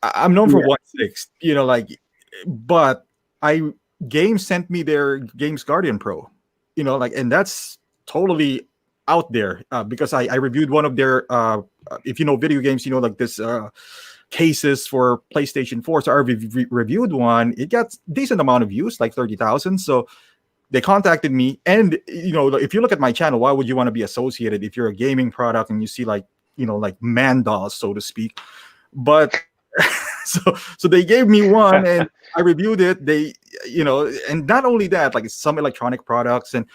Speaker 1: I'm known for
Speaker 5: Yeah.
Speaker 1: 1/6. Like, but Games sent me their Games Guardian Pro. Like, and that's totally out there, because I reviewed one of their if you know video games, like this cases for PlayStation 4. So I reviewed one. It got decent amount of views, like 30,000. So they contacted me, and if you look at my channel, why would you want to be associated if you're a gaming product and you see like man dolls, so to speak? But so they gave me one, and I reviewed it. They and not only that, like some electronic products, and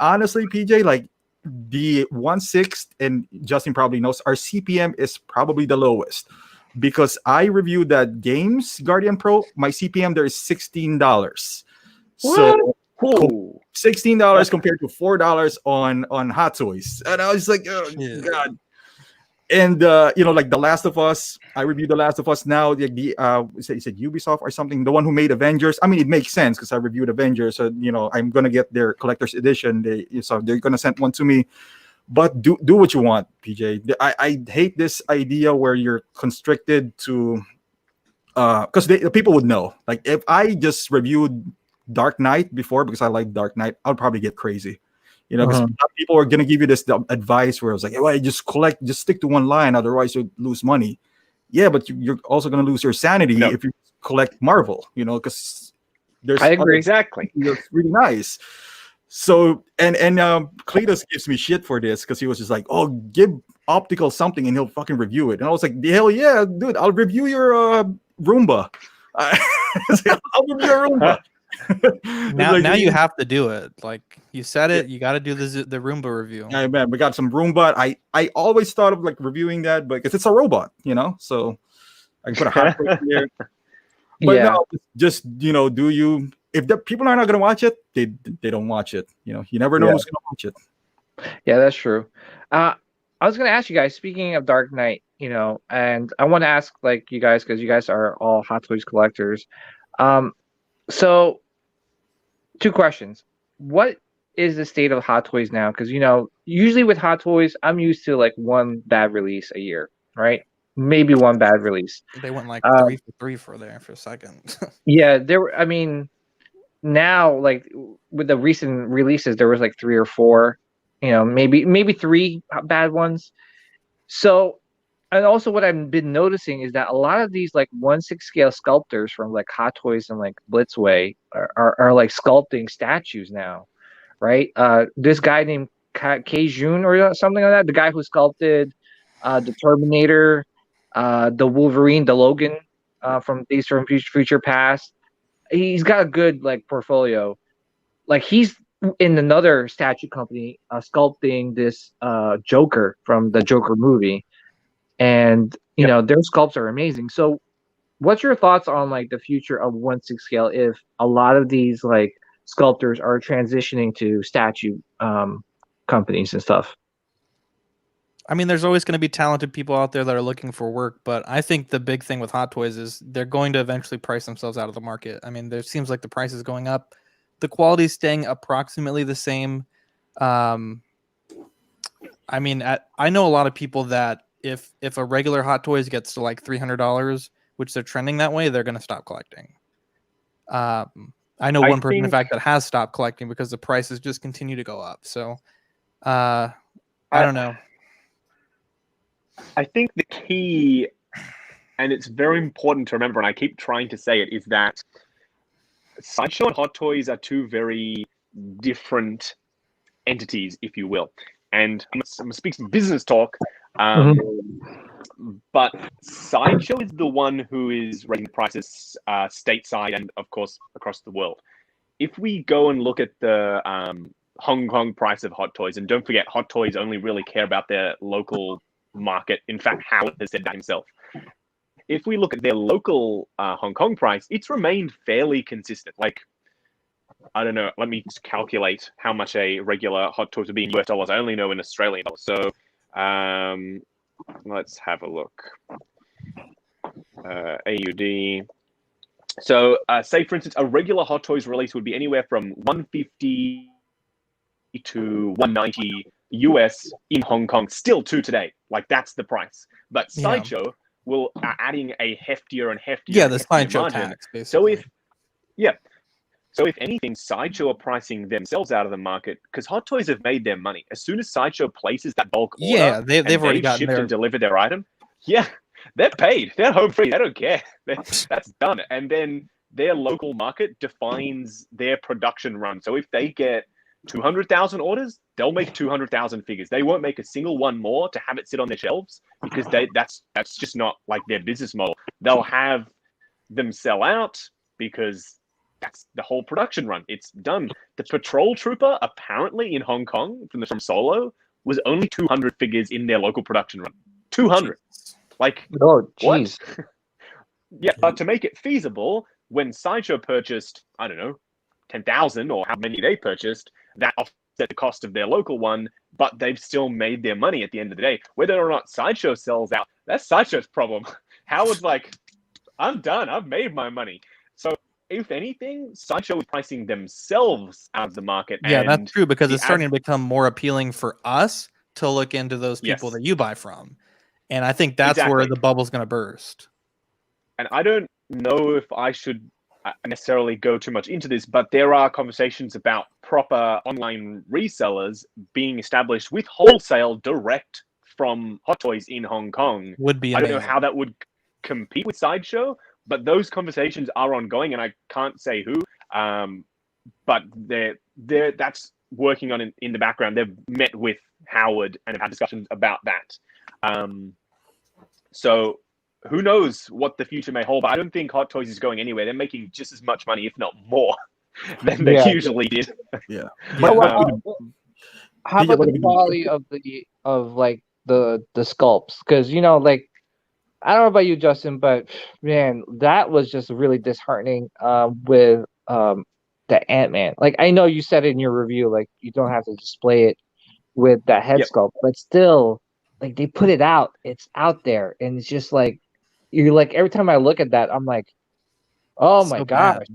Speaker 1: honestly, PJ, like the 1/6, and Justin probably knows, our CPM is probably the lowest, because I reviewed that Games Guardian Pro. My CPM there is $16. So
Speaker 4: Ooh.
Speaker 1: $16 compared to $4 on Hot Toys, and I was like, oh
Speaker 3: Yeah.
Speaker 1: god. And like The Last of Us, I reviewed The Last of Us. Now the you said Ubisoft or something, the one who made Avengers. I mean, it makes sense because I reviewed Avengers, so I'm gonna get their collector's edition. So they're gonna send one to me. But do what you want, PJ. I hate this idea where you're constricted to, because the people would know. Like, if I just reviewed Dark Knight before because I like Dark Knight, I'll probably get crazy. Because people are gonna give you this advice where it's like, well, just stick to one line, otherwise you lose money. Yeah, but you're also gonna lose your sanity if you collect Marvel. Because there's
Speaker 5: I agree.
Speaker 4: Exactly.
Speaker 1: It's really nice. So and Cletus gives me shit for this because he was just like, oh, give Optical something and he'll fucking review it. And I was like, hell yeah, dude, I'll review your Roomba. I'll review your Roomba.
Speaker 3: Now you have to do it. Like you said it, you got to do the Roomba review.
Speaker 1: Yeah, man, we got some Roomba. I always thought of like reviewing that, but because it's a robot, so I can put a hot plate in there. But no, just do you? If the people are not gonna watch it, they don't watch it. You never know who's gonna watch it.
Speaker 5: Yeah, that's true. I was gonna ask you guys. Speaking of Dark Knight, and I want to ask like you guys because you guys are all Hot Toys collectors. So, 2 questions. What is the state of Hot Toys now? Because usually with Hot Toys, I'm used to like one bad release a year, right? Maybe one bad release.
Speaker 3: They went like 3 for there for a second.
Speaker 5: Yeah, there were. I mean, now like with the recent releases, there was like 3 or 4. Maybe 3 bad ones. So, and also what I've been noticing is that a lot of these like 1/6 scale sculptors from like Hot Toys and like Blitzway are like sculpting statues now, right? This guy named Jun or something like that, the guy who sculpted the Terminator, the Wolverine, the Logan from Days from Future Past. He's got a good like portfolio. Like he's in another statue company sculpting this Joker from the Joker movie, and their sculpts are amazing. So what's your thoughts on like the future of 1/6 scale if a lot of these like sculptors are transitioning to statue companies and stuff?
Speaker 3: I mean, there's always going to be talented people out there that are looking for work, but I think the big thing with Hot Toys is they're going to eventually price themselves out of the market. I mean, there seems like the price is going up. The quality is staying approximately the same. I mean, I know a lot of people that if a regular Hot Toys gets to like $300, which they're trending that way, they're going to stop collecting. I know one person, in fact, that has stopped collecting because the prices just continue to go up. So I don't know.
Speaker 4: I think the key, and it's very important to remember, and I keep trying to say it, is that Sideshow and Hot Toys are 2 very different entities, if you will. And I'm going to speak some business talk, but Sideshow is the one who is raising prices stateside and, of course, across the world. If we go and look at the Hong Kong price of Hot Toys, and don't forget, Hot Toys only really care about their local market. In fact, Howard has said that himself. if we look at their local Hong Kong price, it's remained fairly consistent. Like, I don't know. Let me just calculate how much a regular Hot Toys would be in US dollars. I only know in Australian dollars. So let's have a look. AUD. So say, for instance, a regular Hot Toys release would be anywhere from 150 to 190 US in Hong Kong, still to today. Like, that's the price. But Sideshow will adding a heftier and heftier,
Speaker 3: the
Speaker 4: heftier
Speaker 3: Sideshow
Speaker 4: margin.
Speaker 3: tax, basically.
Speaker 4: So if anything, Sideshow are pricing themselves out of the market because Hot Toys have made their money. As soon as Sideshow places that bulk order,
Speaker 3: they've already gotten
Speaker 4: shipped
Speaker 3: their...
Speaker 4: and delivered their item, they're paid. They're home free. They don't care. That's done. And then their local market defines their production run. So if they get 200,000 orders, they'll make 200,000 figures. They won't make a single one more to have it sit on their shelves because that's just not like their business model. They'll have them sell out because that's the whole production run. It's done. The Patrol Trooper, apparently in Hong Kong from Solo, was only 200 figures in their local production run. 200. Like,
Speaker 5: oh, jeez.
Speaker 4: Yeah, but to make it feasible, when Sideshow purchased, I don't know, 10,000 or how many they purchased, that offset the cost of their local one, but they've still made their money at the end of the day. Whether or not Sideshow sells out, that's Sideshow's problem. Howard's like, I'm done. I've made my money. So if anything, Sideshow is pricing themselves out of the market.
Speaker 3: Yeah,
Speaker 4: and
Speaker 3: that's true, because it's starting to become more appealing for us to look into those people
Speaker 4: Yes.
Speaker 3: that you buy from. And I think that's where
Speaker 4: Exactly.
Speaker 3: the bubble's going to burst.
Speaker 4: And I don't know if I should necessarily go too much into this, but there are conversations about proper online resellers being established with wholesale direct from Hot Toys in Hong Kong.
Speaker 3: Would be
Speaker 4: I
Speaker 3: amazing.
Speaker 4: don't know how that would compete with Sideshow, but those conversations are ongoing, and I can't say who. But they're that's working on in the background. They've met with Howard and have had discussions about that. So who knows what the future may hold, but I don't think Hot Toys is going anywhere. They're making just as much money, if not more, than they usually did.
Speaker 1: Yeah.
Speaker 5: But
Speaker 1: Yeah.
Speaker 5: how about the quality of the sculpts? Because like, I don't know about you, Justin, but man, that was just really disheartening with the Ant-Man. Like, I know you said in your review, like, you don't have to display it with that head sculpt, but still, like, they put it out. It's out there, and it's just like, you're like, every time I look at that, I'm like, oh my gosh,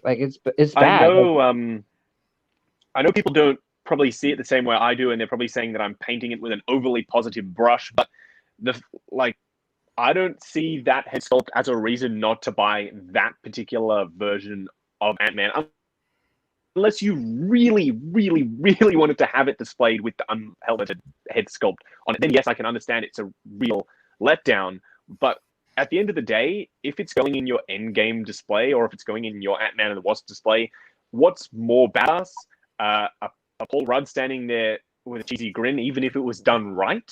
Speaker 5: like, it's bad.
Speaker 4: I know people don't probably see it the same way I do, and they're probably saying that I'm painting it with an overly positive brush, but I don't see that head sculpt as a reason not to buy that particular version of Ant-Man. Unless you really, really, really wanted to have it displayed with the unhelmeted head sculpt on it, then yes, I can understand it's a real letdown. But at the end of the day, if it's going in your endgame display or if it's going in your Ant-Man and the Wasp display, what's more badass? A Paul Rudd standing there with a cheesy grin, even if it was done right,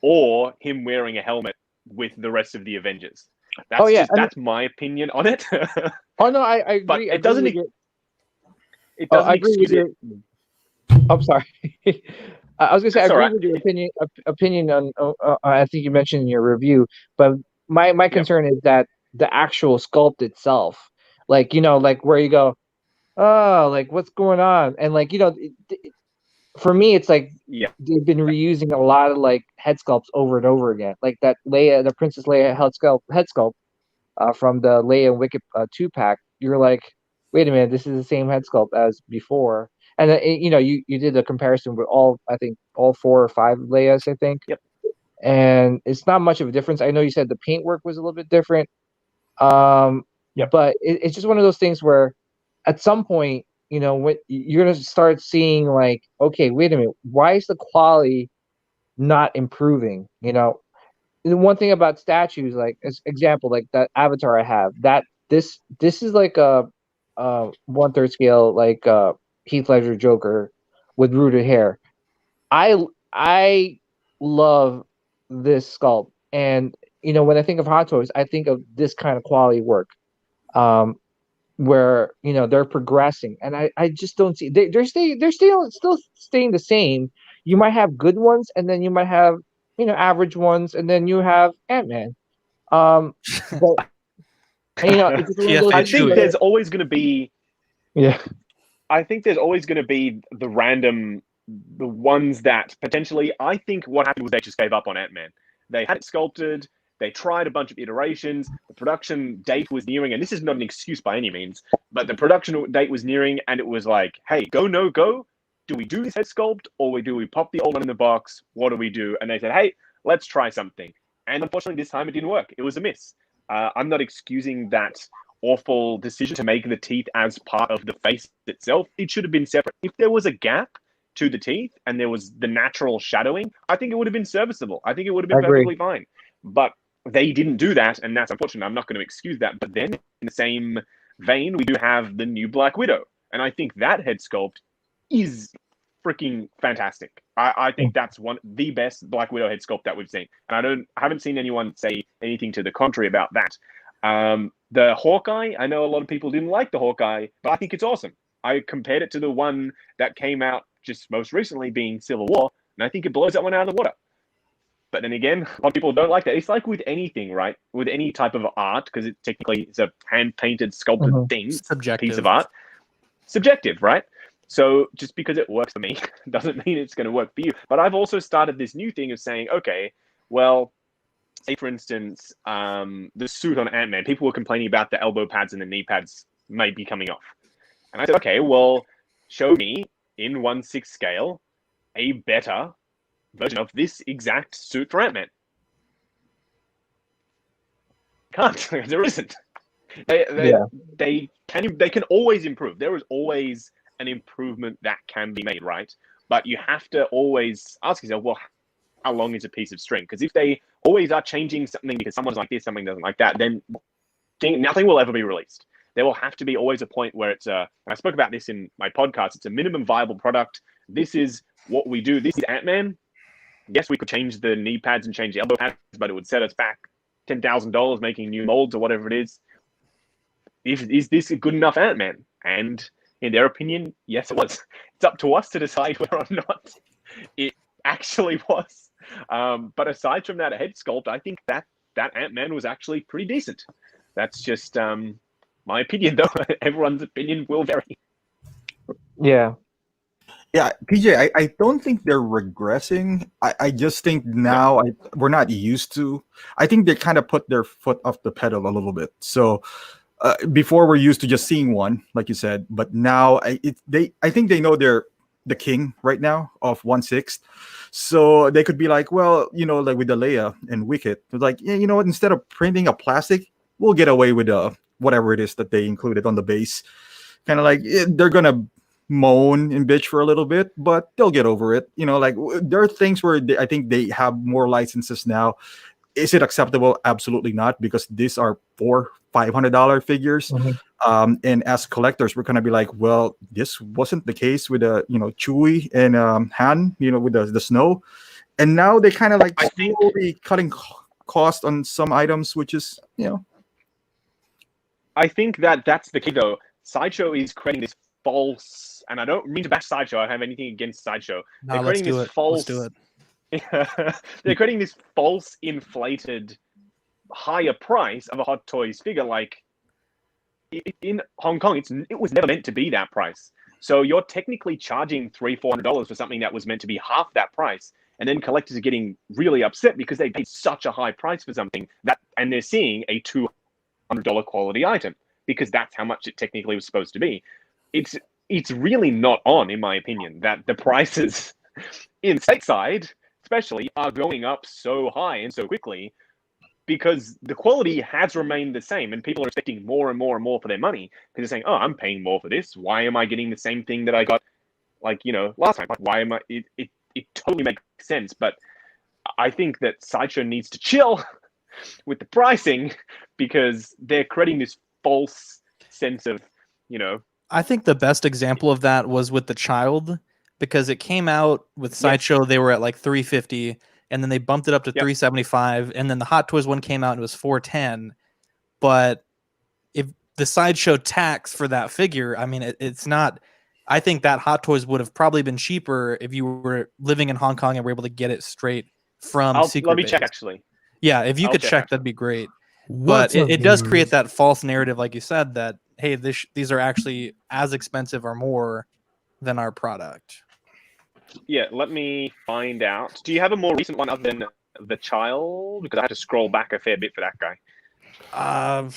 Speaker 4: or him wearing a helmet with the rest of the Avengers? That's my opinion on it.
Speaker 5: Oh no, I agree.
Speaker 4: But it doesn't. It
Speaker 5: I
Speaker 4: doesn't
Speaker 5: agree with
Speaker 4: excuse it.
Speaker 5: I'm sorry. I was gonna say I
Speaker 4: That's
Speaker 5: agree
Speaker 4: all right.
Speaker 5: with your opinion on. I think you mentioned in your review, but my concern is that the actual sculpt itself, like like where you go, oh, like what's going on, and like for me, it's like they've been reusing a lot of like head sculpts over and over again, like that Leia, the Princess Leia head sculpt from the Leia and Wicket 2-pack. You're like, wait a minute, this is the same head sculpt as before. And you did a comparison with I think all 4 or 5 Leias, I think.
Speaker 4: Yep.
Speaker 5: And it's not much of a difference. I know you said the paintwork was a little bit different. But it's just one of those things where at some point, when you're gonna start seeing like, okay, wait a minute, why is the quality not improving? The one thing about statues, like as example, like that avatar I have, that this is like a 1/3 scale, like Heath Ledger Joker with rooted hair. I love this sculpt, and when I think of Hot Toys, I think of this kind of quality work, where they're progressing, and I just don't see they're still staying the same. You might have good ones, and then you might have average ones, and then you have Ant-Man. But it's just one of those
Speaker 3: TFA
Speaker 4: I
Speaker 5: things
Speaker 4: think
Speaker 5: where-
Speaker 4: there's always going to be.
Speaker 5: yeah.
Speaker 4: I think there's always going to be the ones that potentially. I think what happened was they just gave up on Ant-Man. They had it sculpted. They tried a bunch of iterations. The production date was nearing, and this is not an excuse by any means, but the production date was nearing, and it was like, hey, go, no go. Do we do this head sculpt, or do we pop the old one in the box? What do we do? And they said, hey, let's try something. And unfortunately, this time it didn't work. It was a miss. I'm not excusing that awful decision to make the teeth as part of the face itself. It should have been separate. If there was a gap to the teeth and there was the natural shadowing, I think it would have been serviceable. I think it would have been
Speaker 5: I agree.
Speaker 4: perfectly fine. But they didn't do that, and that's unfortunate. I'm not going to excuse that. But then, in the same vein, we do have the new Black Widow, and I think that head sculpt is freaking fantastic. I think that's the best Black Widow head sculpt that we've seen, and I haven't seen anyone say anything to the contrary about that. The Hawkeye, I know a lot of people didn't like the Hawkeye, but I think it's awesome. I compared it to the one that came out just most recently, being Civil War, and I think it blows that one out of the water. But then again, a lot of people don't like that. It's like with anything, right? With any type of art, because it technically is a hand-painted, sculpted thing,
Speaker 3: Subjective.
Speaker 4: piece of art. Subjective, right? So just because it works for me doesn't mean it's going to work for you. But I've also started this new thing of saying, okay, well, say for instance, the suit on Ant-Man, people were complaining about the elbow pads and the knee pads may be coming off. And I said, okay, well, show me in 1/6 scale a better version of this exact suit for Ant-Man. Can't. There isn't. They can always improve. There is always an improvement that can be made, right? But you have to always ask yourself, well, how long is a piece of string? Because if they always are changing something because someone's like this, something doesn't like that, then nothing will ever be released. There will have to be always a point where it's I spoke about this in my podcast, it's a minimum viable product. This is what we do. This is Ant-Man. Yes, we could change the knee pads and change the elbow pads, but it would set us back $10,000 making new molds or whatever it is. Is this a good enough Ant-Man? And in their opinion, yes, it was. It's up to us to decide whether or not it actually was. But aside from that head sculpt, I think that Ant-Man was actually pretty decent. That's just my opinion, though. Everyone's opinion will vary.
Speaker 5: Yeah.
Speaker 1: Yeah, PJ, I don't think they're regressing. I just think now we're not used to. I think they kind of put their foot off the pedal a little bit. So before we're used to just seeing one, like you said, but now I think they know they're the king right now of 1/6. So they could be like, well, like with the Leia and Wicket, they're like, yeah, you know what? Instead of printing a plastic, we'll get away with whatever it is that they included on the base. Kind of like they're gonna moan and bitch for a little bit, but they'll get over it. Like there are things where I think they have more licenses now. Is it acceptable? Absolutely not, because these are $400-$500 figures. And as collectors, we're gonna be like, well, this wasn't the case with Chewie and Han, with the snow, and now they kind of like slowly cutting cost on some items, which is
Speaker 4: I think that's the key, though. Sideshow is creating this false, and I don't mean to bash Sideshow. I don't have anything against Sideshow.
Speaker 3: No,
Speaker 4: They're creating this false.
Speaker 3: Let's do it.
Speaker 4: They're creating this false, inflated, higher price of a Hot Toys figure. Like in Hong Kong, it was never meant to be that price. So you're technically charging $300-$400 for something that was meant to be half that price, and then collectors are getting really upset because they paid such a high price for something and they're seeing a $200 quality item because that's how much it technically was supposed to be. It's really not on, in my opinion, that the prices in stateside, especially, are going up so high and so quickly because the quality has remained the same and people are expecting more and more and more for their money because they're saying, oh, I'm paying more for this. Why am I getting the same thing that I got last time? Like, why am I? It totally makes sense, but I think that Sideshow needs to chill with the pricing because they're creating this false sense of,
Speaker 3: I think the best example of that was with the Child, because it came out with Sideshow, they were at like $350, and then they bumped it up to $375, and then the Hot Toys one came out and it was $410. But if the Sideshow tax for that figure, I mean, it's not. I think that Hot Toys would have probably been cheaper if you were living in Hong Kong and were able to get it straight from Secret
Speaker 4: Let me
Speaker 3: Base.
Speaker 4: check, actually.
Speaker 3: Yeah, if you
Speaker 4: I'll
Speaker 3: could
Speaker 4: check
Speaker 3: check,
Speaker 4: out.
Speaker 3: that'd be great.
Speaker 6: What's
Speaker 3: But
Speaker 6: up,
Speaker 3: it does create
Speaker 6: dudes?
Speaker 3: that false narrative, like you said, that hey, these are actually as expensive or more than our product.
Speaker 4: Yeah, let me find out. Do you have a more recent one other than the child? Because I had to scroll back a fair bit for that guy.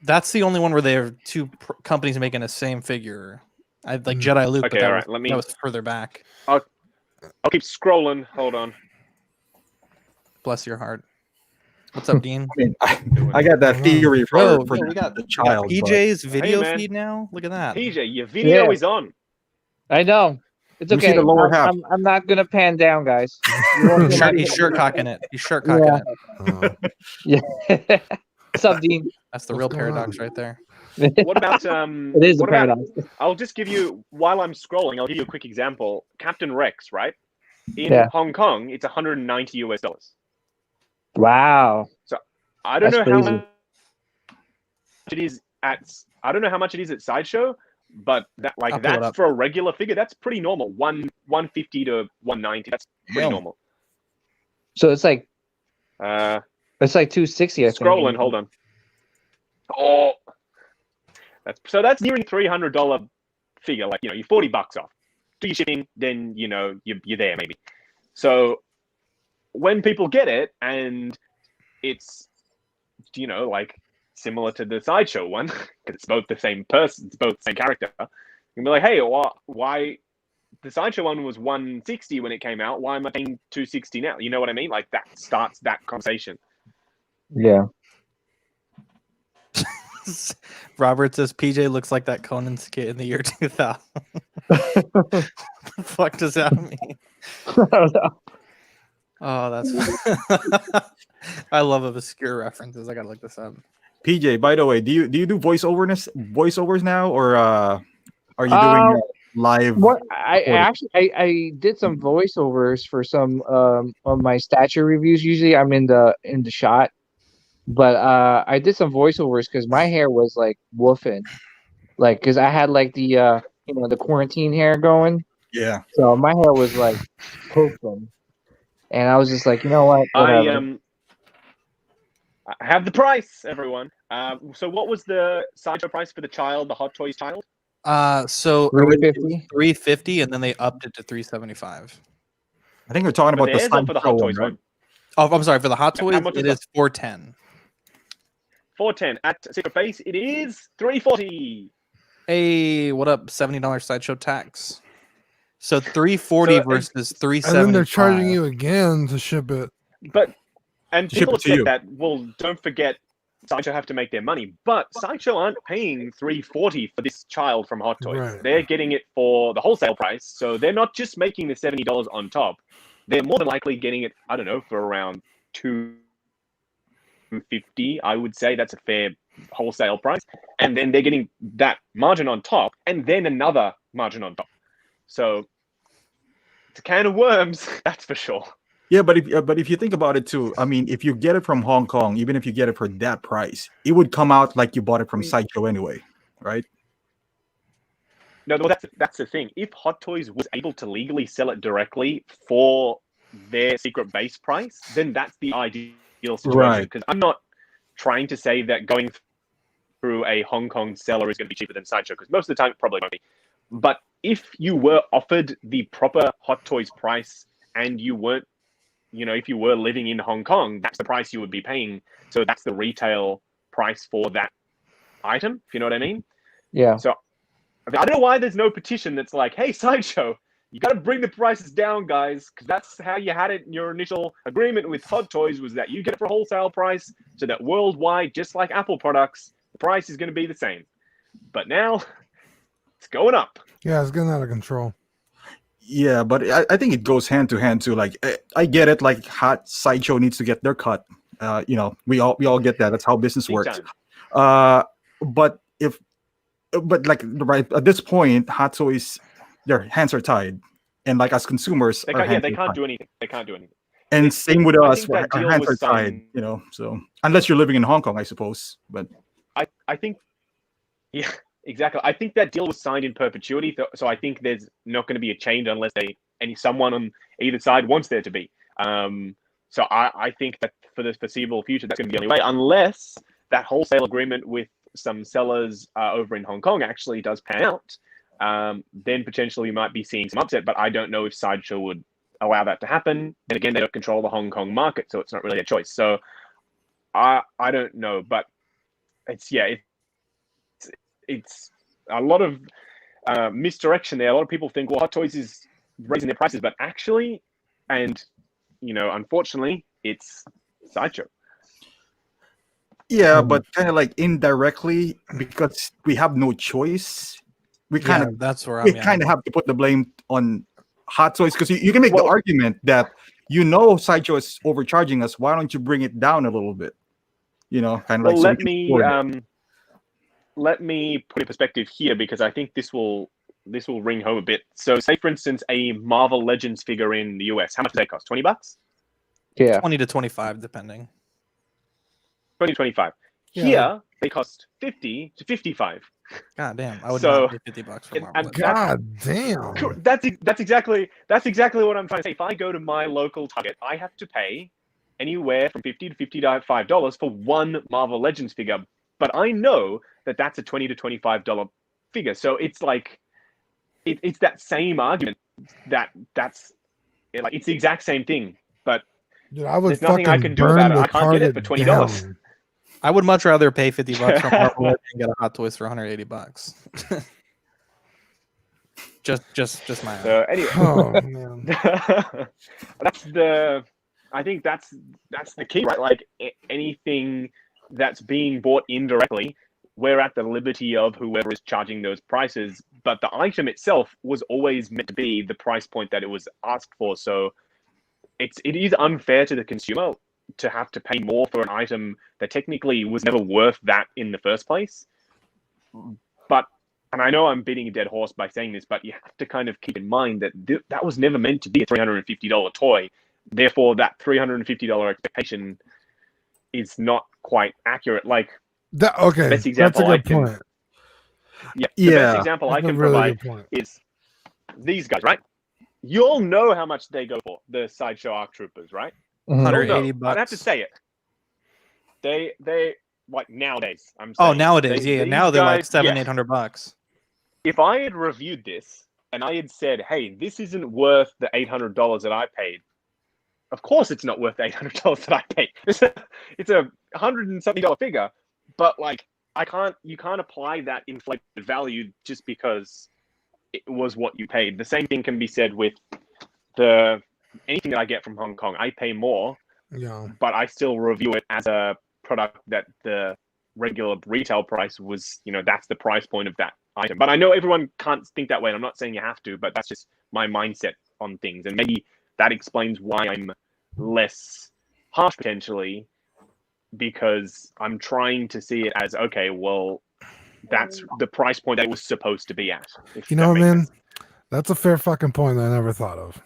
Speaker 3: That's the only one where they have two companies making the same figure. I like
Speaker 6: Mm.
Speaker 3: Jedi Luke, but
Speaker 4: Okay,
Speaker 3: that,
Speaker 4: all
Speaker 3: was,
Speaker 4: right, let me-
Speaker 3: that was further back.
Speaker 4: I'll keep scrolling. Hold on.
Speaker 3: Bless your heart. What's up, Dean?
Speaker 1: I mean, I got that theory for,
Speaker 3: Bro,
Speaker 1: for
Speaker 3: yo, we got
Speaker 1: the child. but-
Speaker 3: PJ's video
Speaker 4: man.
Speaker 3: feed now. Look at that.
Speaker 4: PJ, your video
Speaker 5: Yeah.
Speaker 4: is on.
Speaker 5: I know. It's
Speaker 1: You see
Speaker 5: okay.
Speaker 1: the lower half.
Speaker 5: I'm not gonna pan down, guys. You won't see my
Speaker 3: He's shirt cocking it. He's shirt cocking
Speaker 5: Yeah.
Speaker 3: it.
Speaker 5: Yeah. What's up, Dean?
Speaker 3: That's the
Speaker 6: What's
Speaker 3: real
Speaker 6: going
Speaker 3: paradox
Speaker 6: on?
Speaker 3: right there.
Speaker 4: What about
Speaker 5: It is a
Speaker 4: what about-
Speaker 5: paradox.
Speaker 4: I'll just give you, while I'm scrolling, I'll give you a quick example. Captain Rex, right? In
Speaker 5: Yeah.
Speaker 4: Hong Kong, it's $190 US.
Speaker 5: Wow.
Speaker 4: I don't
Speaker 5: That's
Speaker 4: know how
Speaker 5: crazy.
Speaker 4: much it is at. I don't know how much it is at Sideshow, but
Speaker 3: I'll pull it
Speaker 4: that's
Speaker 3: up.
Speaker 4: for a regular figure. That's pretty normal. 150 to 190. That's pretty
Speaker 1: Yeah.
Speaker 4: normal.
Speaker 5: So it's like
Speaker 4: Uh,
Speaker 5: 260. I think.
Speaker 4: scrolling. Hold on. Oh, that's nearing $300 figure. Like, you're $40 off. Do your shipping, then you're there maybe. So when people get it and it's like similar to the Sideshow one, because it's both the same person, it's both the same character, you'll be like, hey, why the Sideshow one was 160 when it came out? Why am I paying 260 now? You know what I mean? Like, that starts that conversation.
Speaker 5: Yeah.
Speaker 3: Robert says PJ looks like that Conan skit in the year 2000. What the fuck does that mean?
Speaker 5: I don't know.
Speaker 3: Oh, that's. I love obscure references. I gotta look this up.
Speaker 1: PJ, by the way, do you do voiceovers now, or are you doing live?
Speaker 5: What I did some voiceovers for some of my stature reviews. Usually I'm in the shot, but I did some voiceovers because my hair was like woofing, like because I had like the the quarantine hair going,
Speaker 1: Yeah.
Speaker 5: so my hair was like poofing, and I was just like, you know what, whatever.
Speaker 4: I have the price, everyone. So what was the Sideshow price for the child, the Hot Toys child?
Speaker 3: So
Speaker 5: $350?
Speaker 3: 350, and then they upped it to 375.
Speaker 1: I think we're talking
Speaker 4: For
Speaker 1: about the
Speaker 4: theirs or for the
Speaker 1: Sideshow
Speaker 4: Hot Toys
Speaker 1: right?
Speaker 4: one?
Speaker 3: Oh, I'm sorry. For the Hot
Speaker 4: How
Speaker 3: Toys,
Speaker 4: much
Speaker 3: it
Speaker 4: was
Speaker 3: is 410.
Speaker 4: 410 at Secret Base. It is 340.
Speaker 3: Hey, what up? $70 Sideshow tax. So 340
Speaker 4: So,
Speaker 3: versus
Speaker 6: And
Speaker 3: 375.
Speaker 6: then they're charging you again to ship it.
Speaker 4: And
Speaker 1: Ship
Speaker 4: people
Speaker 1: it
Speaker 4: have
Speaker 1: to
Speaker 4: said
Speaker 1: you.
Speaker 4: that. Well, don't forget, Sideshow have to make their money, but Sideshow aren't paying 340 for this child from Hot Toys.
Speaker 6: Right.
Speaker 4: They're getting it for the wholesale price, so they're not just making the $70 on top. They're more than likely getting it, I don't know, for around $250. I would say that's a fair wholesale price, and then they're getting that margin on top, and then another margin on top. So it's a can of worms, that's for sure.
Speaker 1: Yeah, but if you think about it too, I mean, if you get it from Hong Kong, even if you get it for that price, it would come out like you bought it from Sideshow anyway, right?
Speaker 4: No, well, that's the thing. If Hot Toys was able to legally sell it directly for their secret base price, then that's the ideal situation.
Speaker 1: Right.
Speaker 4: Because I'm not trying to say that going through a Hong Kong seller is going to be cheaper than Sideshow, because most of the time it probably won't be. But if you were offered the proper Hot Toys price and you weren't, if you were living in Hong Kong, that's the price you would be paying. So that's the retail price for that item, if you know what I mean.
Speaker 5: Yeah.
Speaker 4: So I don't know why there's no petition that's like, hey, Sideshow, you got to bring the prices down, guys, because that's how you had it in your initial agreement with Hot Toys, was that you get it for a wholesale price, so that worldwide, just like Apple products, the price is going to be the same. But now it's going up.
Speaker 6: Yeah, it's getting out of control.
Speaker 1: Yeah, but I think it goes hand to hand too. Like I get it. Like Hot Sideshow needs to get their cut. We all get that. That's how business
Speaker 4: Big
Speaker 1: works.
Speaker 4: time.
Speaker 1: But like right at this point, Hot Toys, their hands are tied, and like as consumers,
Speaker 4: They
Speaker 1: our
Speaker 4: can't,
Speaker 1: hands
Speaker 4: they
Speaker 1: are
Speaker 4: can't
Speaker 1: tied.
Speaker 4: do anything. They can't do anything.
Speaker 1: And same with
Speaker 4: I
Speaker 1: us,
Speaker 4: think that
Speaker 1: our
Speaker 4: deal
Speaker 1: hands
Speaker 4: was
Speaker 1: are tied.
Speaker 4: signed-
Speaker 1: So unless you're living in Hong Kong, I suppose. But
Speaker 4: I think, yeah, exactly. I think that deal was signed in perpetuity, so I think there's not going to be a change unless someone on either side wants there to be. So I think that for the foreseeable future, that's going to be the only way, unless that wholesale agreement with some sellers over in Hong Kong actually does pan out. Then potentially we might be seeing some upset, but I don't know if Sideshow would allow that to happen. And again, they don't control the Hong Kong market, so it's not really a choice. So I don't know, but it's a lot of misdirection there. A lot of people think, well, Hot Toys is raising their prices, but actually, and unfortunately, it's Sideshow.
Speaker 1: Yeah, but kind of like indirectly, because we have no choice. We kind of
Speaker 3: that's where
Speaker 1: we kind of have to put the blame on Hot Toys, because you can make the argument that Sideshow is overcharging us. Why don't you bring it down a little bit? Kind of
Speaker 4: well,
Speaker 1: like.
Speaker 4: Let me put in perspective here, because I think this will ring home a bit. So, say for instance, a Marvel Legends figure in the US, how much does that cost? $20?
Speaker 5: Yeah.
Speaker 3: 20 to 25, depending.
Speaker 4: 20 to 25.
Speaker 6: Yeah.
Speaker 4: Here they cost 50 to 55.
Speaker 3: God damn, I would
Speaker 4: So-
Speaker 3: not pay $50 for Marvel.
Speaker 4: and
Speaker 3: Legends.
Speaker 6: God damn.
Speaker 4: That's exactly what I'm trying to say. If I go to my local Target, I have to pay anywhere from $50 to $55 for one Marvel Legends figure. But I know that that's a $20 to $25 figure. So it's like, it's that same argument that's like, it's the exact same thing. But
Speaker 6: Dude, I would
Speaker 4: there's nothing I
Speaker 6: fucking
Speaker 4: can do
Speaker 6: burn
Speaker 4: about it.
Speaker 6: the
Speaker 4: I can't get it for
Speaker 6: Target
Speaker 4: $20.
Speaker 6: down.
Speaker 3: I would much rather pay $50 for Marvel Legends and get a Hot Toys for $180. just my.
Speaker 4: So anyway,
Speaker 6: Oh man.
Speaker 4: I think that's the key, right? Like anything that's being bought indirectly, we're at the liberty of whoever is charging those prices. But the item itself was always meant to be the price point that it was asked for. So it is unfair to the consumer to have to pay more for an item that technically was never worth that in the first place. But, and I know I'm beating a dead horse by saying this, but you have to kind of keep in mind that that was never meant to be a $350 toy. Therefore, that $350 expectation is not quite accurate. Like,
Speaker 6: Okay,
Speaker 4: best example
Speaker 6: that's a good point.
Speaker 4: the best example I
Speaker 6: That's a
Speaker 4: can
Speaker 6: really
Speaker 4: provide
Speaker 6: good point.
Speaker 4: is these guys, right? You all know how much they go for, the Sideshow Arc Troopers, right?
Speaker 5: Mhm.
Speaker 4: You all know.
Speaker 3: 180
Speaker 4: I
Speaker 3: bucks.
Speaker 4: have to say it. They like nowadays. I'm
Speaker 3: Oh,
Speaker 4: saying,
Speaker 3: nowadays,
Speaker 4: these
Speaker 3: now they're like
Speaker 4: guys-
Speaker 3: $700, $800.
Speaker 4: If I had reviewed this and I had said, "Hey, this isn't worth the $800 that I paid," of course, it's not worth the $800 that I paid. It's a $100 and something figure, but like you can't apply that inflated value just because it was what you paid. The same thing can be said with anything that I get from Hong Kong. I pay more,
Speaker 6: Yeah.
Speaker 4: but I still review it as a product that the regular retail price was, that's the price point of that item. But I know everyone can't think that way, and I'm not saying you have to, but that's just my mindset on things. And maybe that explains why I'm less harsh potentially, because I'm trying to see it as, okay, well, that's the price point that it was supposed to be at.
Speaker 6: You know, man, that's a fair fucking point I never thought of.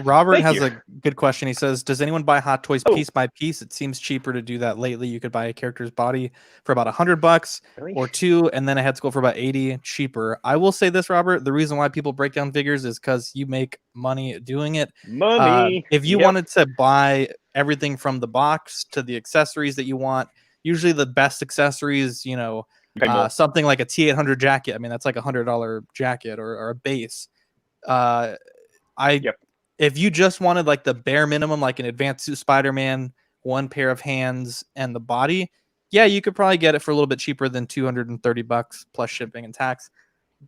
Speaker 3: Robert
Speaker 4: Thank
Speaker 3: has
Speaker 4: you.
Speaker 3: a good question. He says, does anyone buy Hot Toys
Speaker 4: Oh.
Speaker 3: piece by piece? It seems cheaper to do that lately. You could buy a character's body for about $100
Speaker 4: Really?
Speaker 3: or two, and then it had to go for about 80 cheaper. I will say this, Robert, the reason why people break down figures is because you make money doing it.
Speaker 4: Money.
Speaker 3: If you
Speaker 4: Yep.
Speaker 3: wanted to buy everything from the box to the accessories that you want, usually the best accessories,
Speaker 4: You pay more.
Speaker 3: something like a T800 jacket. I mean, that's like $100 jacket or a base. If you just wanted like the bare minimum, like an advanced suit Spider-Man, one pair of hands and the body, yeah, you could probably get it for a little bit cheaper than $230 plus shipping and tax.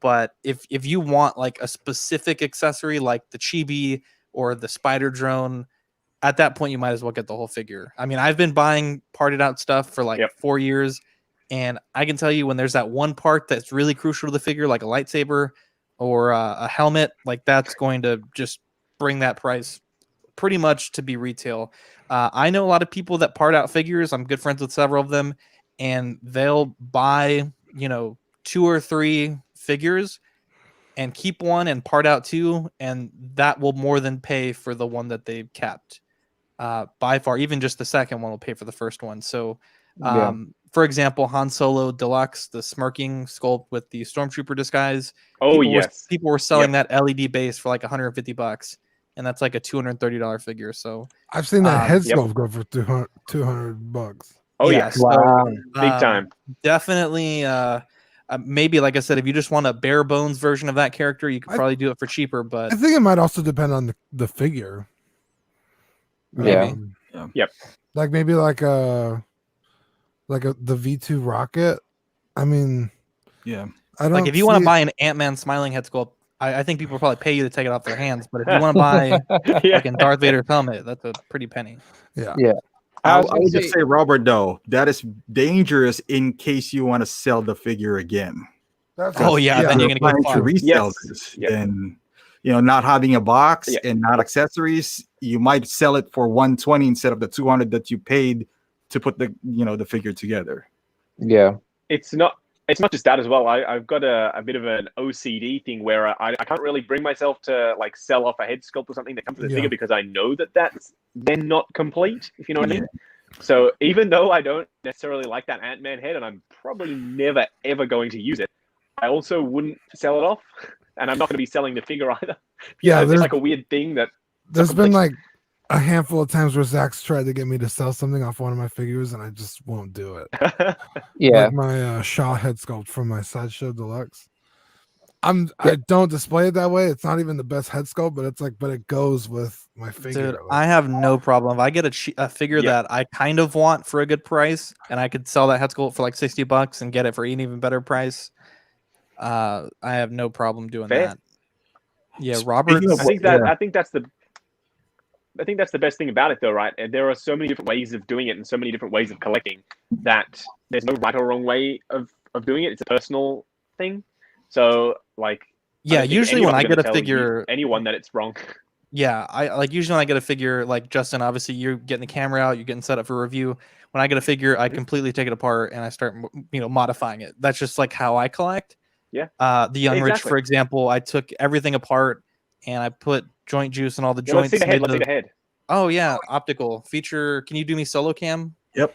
Speaker 3: But if you want like a specific accessory like the chibi or the spider drone, at that point you might as well get the whole figure. I mean, I've been buying parted out stuff for like 4 years, and I can tell you when there's that one part that's really crucial to the figure, like a lightsaber or a helmet, like that's going to just bring that price pretty much to be retail. I know a lot of people that part out figures. I'm good friends with several of them, and they'll buy 2 or 3 figures and keep one and part out 2, and that will more than pay for the one that they've kept. By far, even just the second one will pay for the first one. So for example, Han Solo Deluxe, the smirking sculpt with the Stormtrooper disguise.
Speaker 4: Oh,
Speaker 3: People were selling
Speaker 4: Yep.
Speaker 3: that LED base for like $150, and that's like a $230 figure. So
Speaker 6: I've seen that head
Speaker 4: Yep.
Speaker 6: sculpt go for $200.
Speaker 4: Oh
Speaker 3: yeah,
Speaker 4: yeah,
Speaker 3: so,
Speaker 5: Wow.
Speaker 4: big time.
Speaker 3: Definitely. Maybe, like I said, if you just want a bare bones version of that character, you could
Speaker 6: I-
Speaker 3: probably do it for cheaper. But
Speaker 6: I think it might also depend on the figure.
Speaker 3: Maybe.
Speaker 4: Yep.
Speaker 6: Like maybe like the V2 rocket. I mean,
Speaker 1: Yeah.
Speaker 6: I don't
Speaker 3: like if you want
Speaker 6: see
Speaker 3: to buy an Ant-Man smiling head sculpt, I think people will probably pay you to take it off their hands. But if you want to buy
Speaker 4: Yeah.
Speaker 3: like in Darth Vader's helmet, that's a pretty penny.
Speaker 6: yeah.
Speaker 5: I
Speaker 1: I
Speaker 5: was gonna
Speaker 1: would just
Speaker 5: say-
Speaker 1: say, Robert, though, that is dangerous in case you want to sell the figure again.
Speaker 6: That's
Speaker 3: Oh, yeah, then
Speaker 1: If
Speaker 3: you're
Speaker 1: you're
Speaker 3: gonna get
Speaker 1: planning to
Speaker 3: fucked.
Speaker 1: resell
Speaker 4: Yes.
Speaker 1: this,
Speaker 4: Yep.
Speaker 1: then not having a box
Speaker 4: Yeah.
Speaker 1: and not accessories, you might sell it for 120 instead of the 200 that you paid to put the figure together.
Speaker 5: Yeah.
Speaker 4: It's not just that as well. I've got a bit of an OCD thing where I can't really bring myself to like sell off a head sculpt or something that comes with the
Speaker 6: Yeah.
Speaker 4: figure because I know that's then not complete, if you know what I mean. So even though I don't necessarily like that Ant-Man head and I'm probably never ever going to use it, I also wouldn't sell it off, and I'm not going to be selling the figure either.
Speaker 6: Yeah,
Speaker 4: It's
Speaker 6: there's
Speaker 4: like a weird thing that
Speaker 6: there's been like a handful of times where Zach's tried to get me to sell something off one of my figures, and I just won't do it.
Speaker 5: Yeah.
Speaker 6: Like my Shaw head sculpt from my Sideshow Deluxe. I don't display it that way. It's not even the best head sculpt, but it goes with my figure.
Speaker 3: Dude, I have no problem. If I get a figure
Speaker 4: Yeah.
Speaker 3: that I kind of want for a good price, and I could sell that head sculpt for like $60 and get it for an even better price, I have no problem doing
Speaker 4: Fair.
Speaker 3: that. Yeah,
Speaker 1: Speaking
Speaker 3: Robert.
Speaker 1: of
Speaker 4: I think that's the best thing about it, though, right? And there are so many different ways of doing it and so many different ways of collecting that there's no right or wrong way of doing it. It's a personal thing. So, like,
Speaker 3: Yeah, usually when I get a figure,
Speaker 4: anyone that it's wrong.
Speaker 3: yeah, usually when I get a figure, like Justin, obviously you're getting the camera out, you're getting set up for review. When I get a figure, I completely take it apart and I start, modifying it. That's just like how I collect.
Speaker 4: Yeah.
Speaker 3: The Young Rich,
Speaker 4: Exactly.
Speaker 3: for example, I took everything apart and I put joint juice and all the
Speaker 4: Yeah, let's
Speaker 3: joints.
Speaker 4: see the head.
Speaker 3: made
Speaker 4: Let's see the head.
Speaker 3: Oh yeah, optical feature. Can you do me solo cam?
Speaker 1: Yep.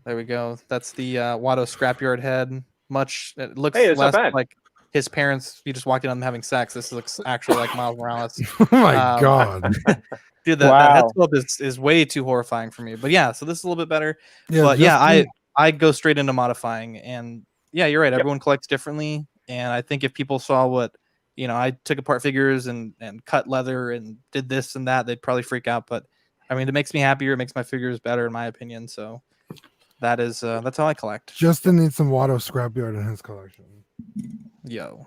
Speaker 3: There we go. That's the Watto scrapyard head. It looks
Speaker 4: Hey, it's not
Speaker 3: less
Speaker 4: bad.
Speaker 3: like his parents. You just walked in on them having sex. This looks actually like Miles Morales.
Speaker 6: oh my
Speaker 3: Um,
Speaker 6: god.
Speaker 3: Dude, that head
Speaker 5: Wow.
Speaker 3: sculpt is way too horrifying for me. But yeah, so this is a little bit better.
Speaker 6: Yeah,
Speaker 3: But yeah,
Speaker 6: Justin-
Speaker 3: I go straight into modifying, and yeah, you're right.
Speaker 4: Yep.
Speaker 3: Everyone collects differently, and I think if people saw what I took apart figures and cut leather and did this and that, they'd probably freak out. But I mean, it makes me happier. It makes my figures better, in my opinion. So that's how I collect.
Speaker 6: Justin needs some Watto scrapyard in his collection.
Speaker 3: Yo,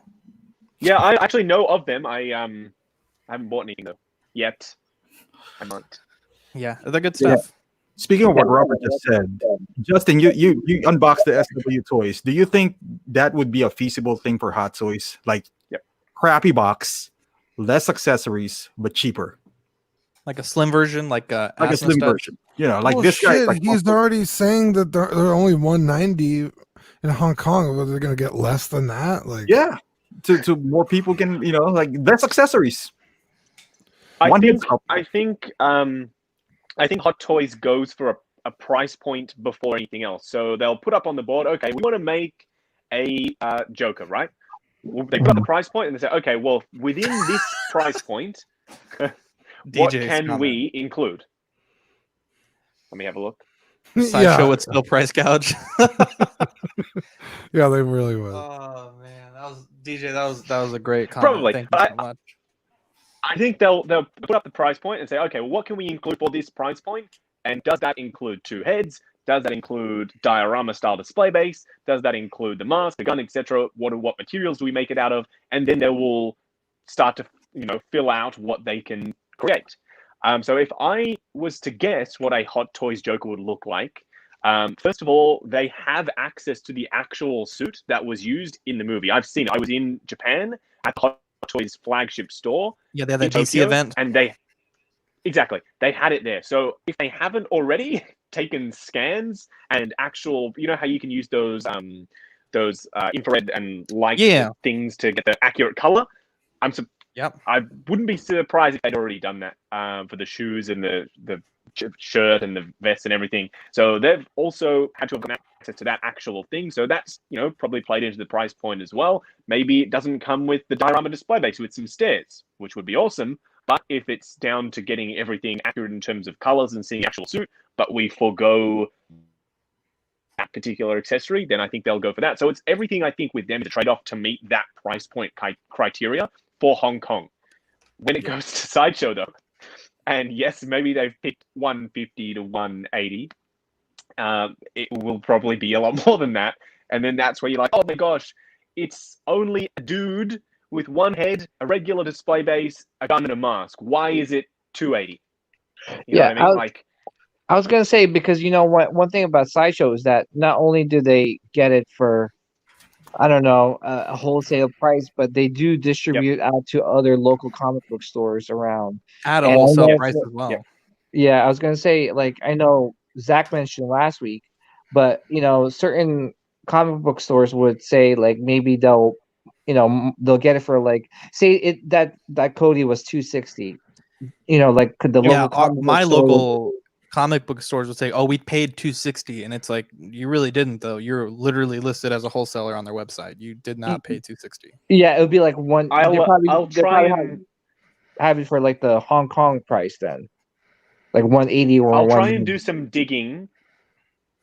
Speaker 4: Yeah, I actually know of them. I haven't bought anything though yet. I might.
Speaker 3: yeah, they're good
Speaker 1: Yeah.
Speaker 3: stuff.
Speaker 1: Speaking of what Robert just said, Justin, you unboxed the SW toys. Do you think that would be a feasible thing for Hot Toys? Like,
Speaker 4: Yep.
Speaker 1: crappy box, less accessories, but cheaper,
Speaker 3: Like a slim version, like
Speaker 1: like a
Speaker 3: Asuna
Speaker 1: slim
Speaker 3: stuff.
Speaker 1: version. Like
Speaker 6: Well,
Speaker 1: this guy.
Speaker 6: shit,
Speaker 1: Like,
Speaker 6: he's already saying that they're only 190 in Hong Kong. But they're gonna get less than that. Like,
Speaker 1: yeah, to more people can like less accessories.
Speaker 4: I
Speaker 1: One
Speaker 4: think
Speaker 1: head
Speaker 4: I think Hot Toys goes for a price point before anything else. So they'll put up on the board, okay, we want to make a Joker, right? Well, they put up the price point and they say, okay, well, within this price point, what
Speaker 3: DJ's
Speaker 4: can
Speaker 3: comment.
Speaker 4: we include? Let me have a look.
Speaker 3: Sideshow would still price gouge.
Speaker 6: Yeah, they really would.
Speaker 3: Oh man, that was DJ. That was a great comment.
Speaker 4: Probably,
Speaker 3: Thank you
Speaker 4: but
Speaker 3: so much.
Speaker 4: I think they'll put up the price point and say, okay, well, what can we include for this price point? And does that include two heads? Does that include diorama style display base? Does that include the mask, the gun, etc.? What materials do we make it out of? And then they will start to fill out what they can create. So if I was to guess what a Hot Toys Joker would look like, first of all, they have access to the actual suit that was used in the movie. I've seen it. I was in Japan at the Hot Toys flagship store.
Speaker 3: Yeah, they had that
Speaker 4: in
Speaker 3: DC
Speaker 4: Tokyo,
Speaker 3: event.
Speaker 4: and they had it there. So if they haven't already taken scans and actual, how you can use those infrared and light things to get the accurate color.
Speaker 3: Yep.
Speaker 4: I wouldn't be surprised if they'd already done that for the shoes and the shirt and the vest and everything. So they've also had to have access to that actual thing. So that's probably played into the price point as well. Maybe it doesn't come with the diorama display base with some stairs, which would be awesome. But if it's down to getting everything accurate in terms of colors and seeing actual suit, but we forego that particular accessory, then I think they'll go for that. So it's everything, I think, with them is a trade-off to meet that price point criteria for Hong Kong. When it goes to Sideshow, though, and yes, maybe they've picked 150 to 180, it will probably be a lot more than that. And then that's where you're like, oh my gosh, it's only a dude with one head, a regular display base, a gun, and a mask. Why is it 280? You know what I mean?
Speaker 5: I was gonna say, because one thing about Sideshow is that not only do they get it for, I don't know, a wholesale price, but they do distribute out to other local comic book stores around
Speaker 3: at a
Speaker 5: And I
Speaker 3: wholesale
Speaker 5: know
Speaker 3: price
Speaker 5: for-
Speaker 3: as well.
Speaker 5: Yeah, I was gonna say, like, I know Zach mentioned last week, but certain comic book stores would say, like, maybe they'll get it for, like, say it that Cody was 260. Like, could the
Speaker 3: Yeah,
Speaker 5: local comic book
Speaker 3: my
Speaker 5: store
Speaker 3: local comic book stores would say, "Oh, we paid 260," and it's like, you really didn't, though. You're literally listed as a wholesaler on their website. You did not pay 260.
Speaker 5: Yeah, it would be like one.
Speaker 4: I'll
Speaker 5: they'll
Speaker 4: try
Speaker 5: probably
Speaker 4: and
Speaker 5: have it for, like, the Hong Kong price then, like 180 or
Speaker 4: I'll try
Speaker 5: 1.
Speaker 4: and do some digging.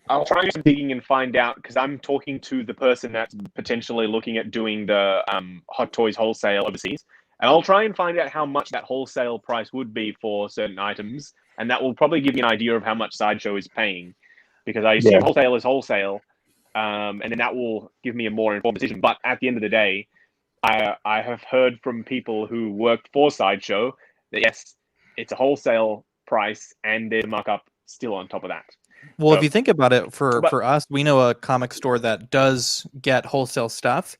Speaker 4: I'll try and do some digging and find out, because I'm talking to the person that's potentially looking at doing the Hot Toys wholesale overseas, and I'll try and find out how much that wholesale price would be for certain items, and that will probably give you an idea of how much Sideshow is paying, because I assume wholesale is wholesale, and then that will give me a more informed decision. But at the end of the day, I have heard from people who worked for Sideshow that yes, it's a wholesale price, and there's a markup still on top of that.
Speaker 3: Well,
Speaker 4: So-
Speaker 3: if you think about it,
Speaker 4: but-
Speaker 3: for us, we know a comic store that does get wholesale stuff,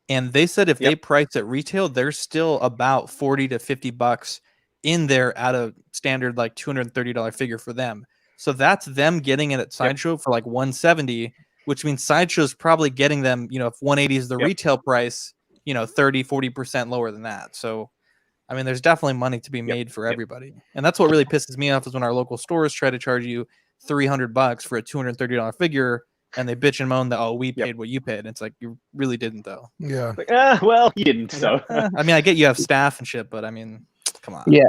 Speaker 3: and they said if they price at retail, they're still about 40 to 50 bucks in there at a standard like $230 figure for them. So that's them getting it at Sideshow for like 170, which means Sideshow's probably getting them, if 180 is the retail price, 30, 40% lower than that. So, I mean, there's definitely money to be made for everybody. And that's what really pisses me off, is when our local stores try to charge you $300 for a $230 figure, and they bitch and moan that, oh, we paid what you paid. And it's like, you really didn't, though.
Speaker 6: Yeah.
Speaker 4: Like, well, you didn't, so.
Speaker 3: I mean, I get you have staff and shit, but I mean, come on.
Speaker 5: Yeah.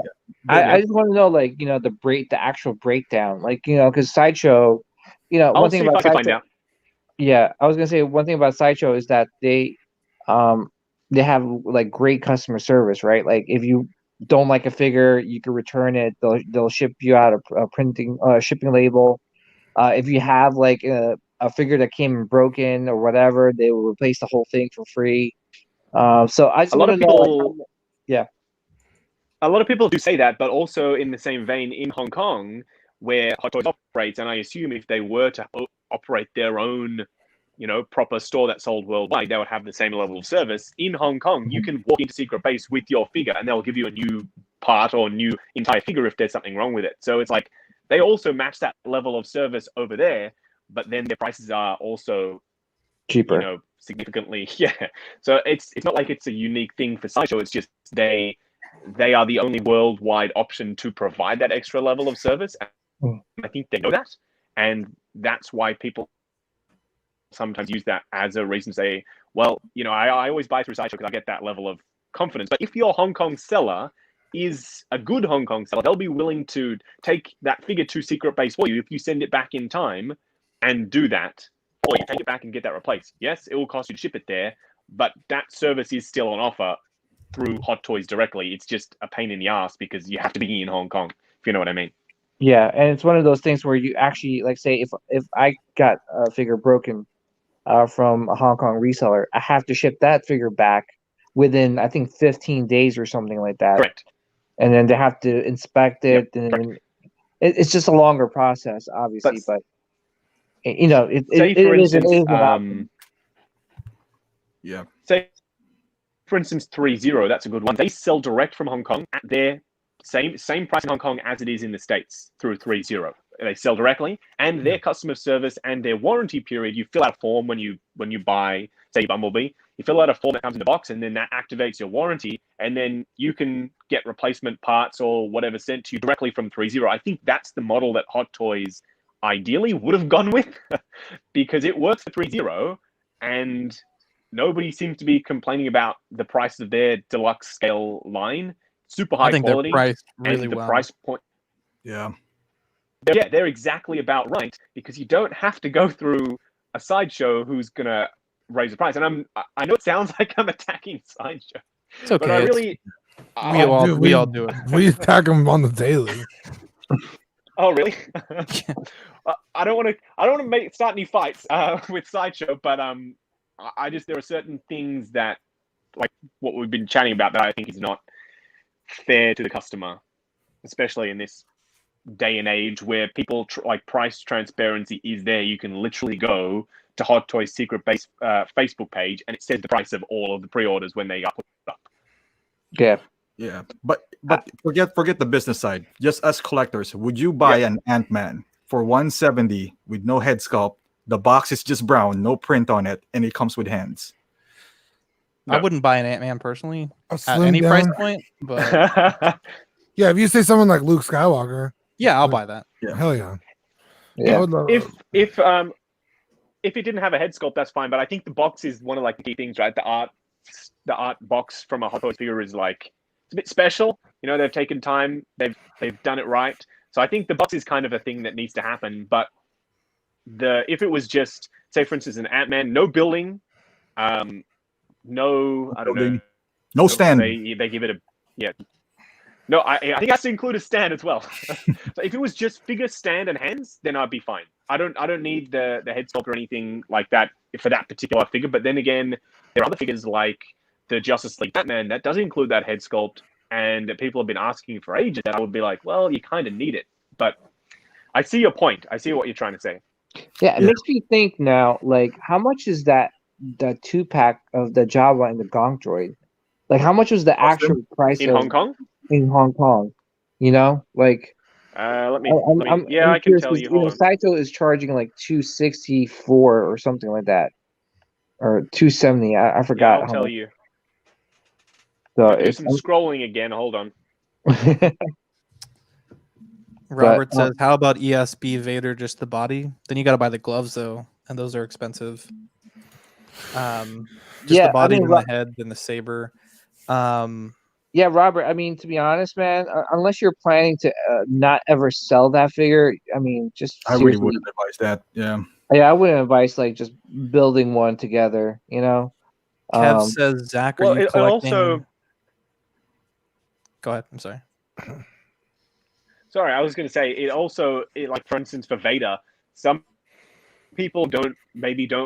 Speaker 4: But,
Speaker 5: I just want to know, like, the actual breakdown, like, because Sideshow,
Speaker 4: I'll
Speaker 5: one
Speaker 4: see
Speaker 5: thing
Speaker 4: if I
Speaker 5: about
Speaker 4: can find
Speaker 5: Sideshow.
Speaker 4: out.
Speaker 5: Yeah, I was gonna say, one thing about Sideshow is that they have, like, great customer service, right? Like, if you don't like a figure, you can return it. They'll ship you out a shipping label. If you have, like, a figure that came broken or whatever, they will replace the whole thing for free. So I just
Speaker 4: A lot
Speaker 5: want
Speaker 4: of
Speaker 5: to know, like,
Speaker 4: people, a lot of people do say that, but also in the same vein, in Hong Kong, where Hot Toys operates, and I assume if they were to operate their own, proper store that sold worldwide, they would have the same level of service. In Hong Kong, you can walk into Secret Base with your figure, and they'll give you a new part or new entire figure if there's something wrong with it. So it's like they also match that level of service over there, but then their prices are also
Speaker 5: cheaper.
Speaker 4: Significantly. Yeah. So it's not like it's a unique thing for Sideshow. It's just they are the only worldwide option to provide that extra level of service. And I think they know that, and that's why people sometimes use that as a reason to say, well, I always buy through Sideshow because I get that level of confidence. But if your Hong Kong seller is a good Hong Kong seller, they'll be willing to take that figure to Secret Base for you if you send it back in time and do that, or you take it back and get that replaced. Yes, it will cost you to ship it there, but that service is still on offer through Hot Toys directly. It's just a pain in the ass because you have to be in Hong Kong, if you know what I mean.
Speaker 5: Yeah, and it's one of those things where you actually, like, say, if I got a figure broken from a Hong Kong reseller, I have to ship that figure back within, I think, 15 days or something like that.
Speaker 4: Correct.
Speaker 5: And then they have to inspect it, and then it's just a longer process, obviously. But it is an option.
Speaker 1: Yeah.
Speaker 4: Say, for instance, 3.0, that's a good one. They sell direct from Hong Kong at their same price in Hong Kong as it is in the States through 3.0. They sell directly, and their customer service and their warranty period, you fill out a form when you buy, say, Bumblebee. You fill out a form that comes in the box, and then that activates your warranty, and then you can get replacement parts or whatever sent to you directly from 3.0. I think that's the model that Hot Toys ideally would have gone with because it works for 3.0, and nobody seems to be complaining about the price of their deluxe scale line. super high
Speaker 3: I think
Speaker 4: quality,
Speaker 3: they're priced really
Speaker 4: and the
Speaker 3: well.
Speaker 4: price point.
Speaker 1: Yeah.
Speaker 4: Yeah, they're exactly about right because you don't have to go through a sideshow who's gonna raise the price. And I know it sounds like I'm attacking sideshow,
Speaker 3: It's okay.
Speaker 4: but I really.
Speaker 3: We all
Speaker 6: Dude,
Speaker 3: we all do it.
Speaker 6: We attack them on the daily.
Speaker 4: Oh really? I don't want to start any fights with sideshow, but I just there are certain things that like what we've been chatting about that I think is not fair to the customer, especially in this day and age where people like price transparency is there. You can literally go to Hot Toys secret base Facebook page and it says the price of all of the pre-orders when they are put up.
Speaker 5: Yeah.
Speaker 1: Yeah, but forget the business side. Just as collectors, would you buy an Ant-Man for 170 with no head sculpt? The box is just brown, no print on it, and it comes with hands.
Speaker 3: I wouldn't buy an Ant-Man personally
Speaker 6: A
Speaker 3: at
Speaker 6: slim
Speaker 3: any price
Speaker 6: down.
Speaker 3: point, but
Speaker 6: Yeah, if you say someone like Luke Skywalker,
Speaker 3: yeah, I'll buy that.
Speaker 1: Yeah.
Speaker 6: hell yeah.
Speaker 5: Yeah.
Speaker 6: I would love
Speaker 4: if it didn't have a head sculpt, that's fine. But I think the box is one of like the key things, right? The art box from a Hot Toys figure is like it's a bit special. You know, they've taken time, they've done it right. So I think the box is kind of a thing that needs to happen. But if it was just say, for instance, an Ant-Man, no building, no, I don't know,
Speaker 1: no stand.
Speaker 4: They give it a No, I think it has to include a stand as well. So if it was just figure, stand, and hands, then I'd be fine. I don't need the head sculpt or anything like that for that particular figure. But then again, there are other figures like the Justice League Batman that does include that head sculpt, and people have been asking for ages. And I would be like, well, you kind of need it. But I see your point. I see what you're trying to say.
Speaker 5: Yeah, it makes me think now, like, how much is that the 2-pack of the Java and the Gonk droid? Like, how much was the actual price
Speaker 4: in
Speaker 5: of,
Speaker 4: Hong Kong?
Speaker 5: In Hong Kong, you know, like.
Speaker 4: I'm
Speaker 5: I
Speaker 4: can tell you. Hold on.
Speaker 5: Saito is charging like 264 or something like that, or 270. I forgot.
Speaker 4: I'll tell you.
Speaker 5: So
Speaker 4: I'll do
Speaker 5: it's
Speaker 4: some scrolling again. Hold on.
Speaker 3: Robert says, "How about ESB Vader just the body? Then you got to buy the gloves though, and those are expensive. Just the body, then the head, then the saber."
Speaker 5: Yeah, Robert. I mean, to be honest, man, unless you're planning to not ever sell that figure, I mean, just
Speaker 1: I really wouldn't advise that. Yeah.
Speaker 5: Yeah, I wouldn't advise like just building one together. You know.
Speaker 3: Kev says, "Zach, are you collecting?"
Speaker 4: Also...
Speaker 3: Go ahead. I'm sorry.
Speaker 4: Sorry, I was going to say it also, like for instance, for Vader, some people don't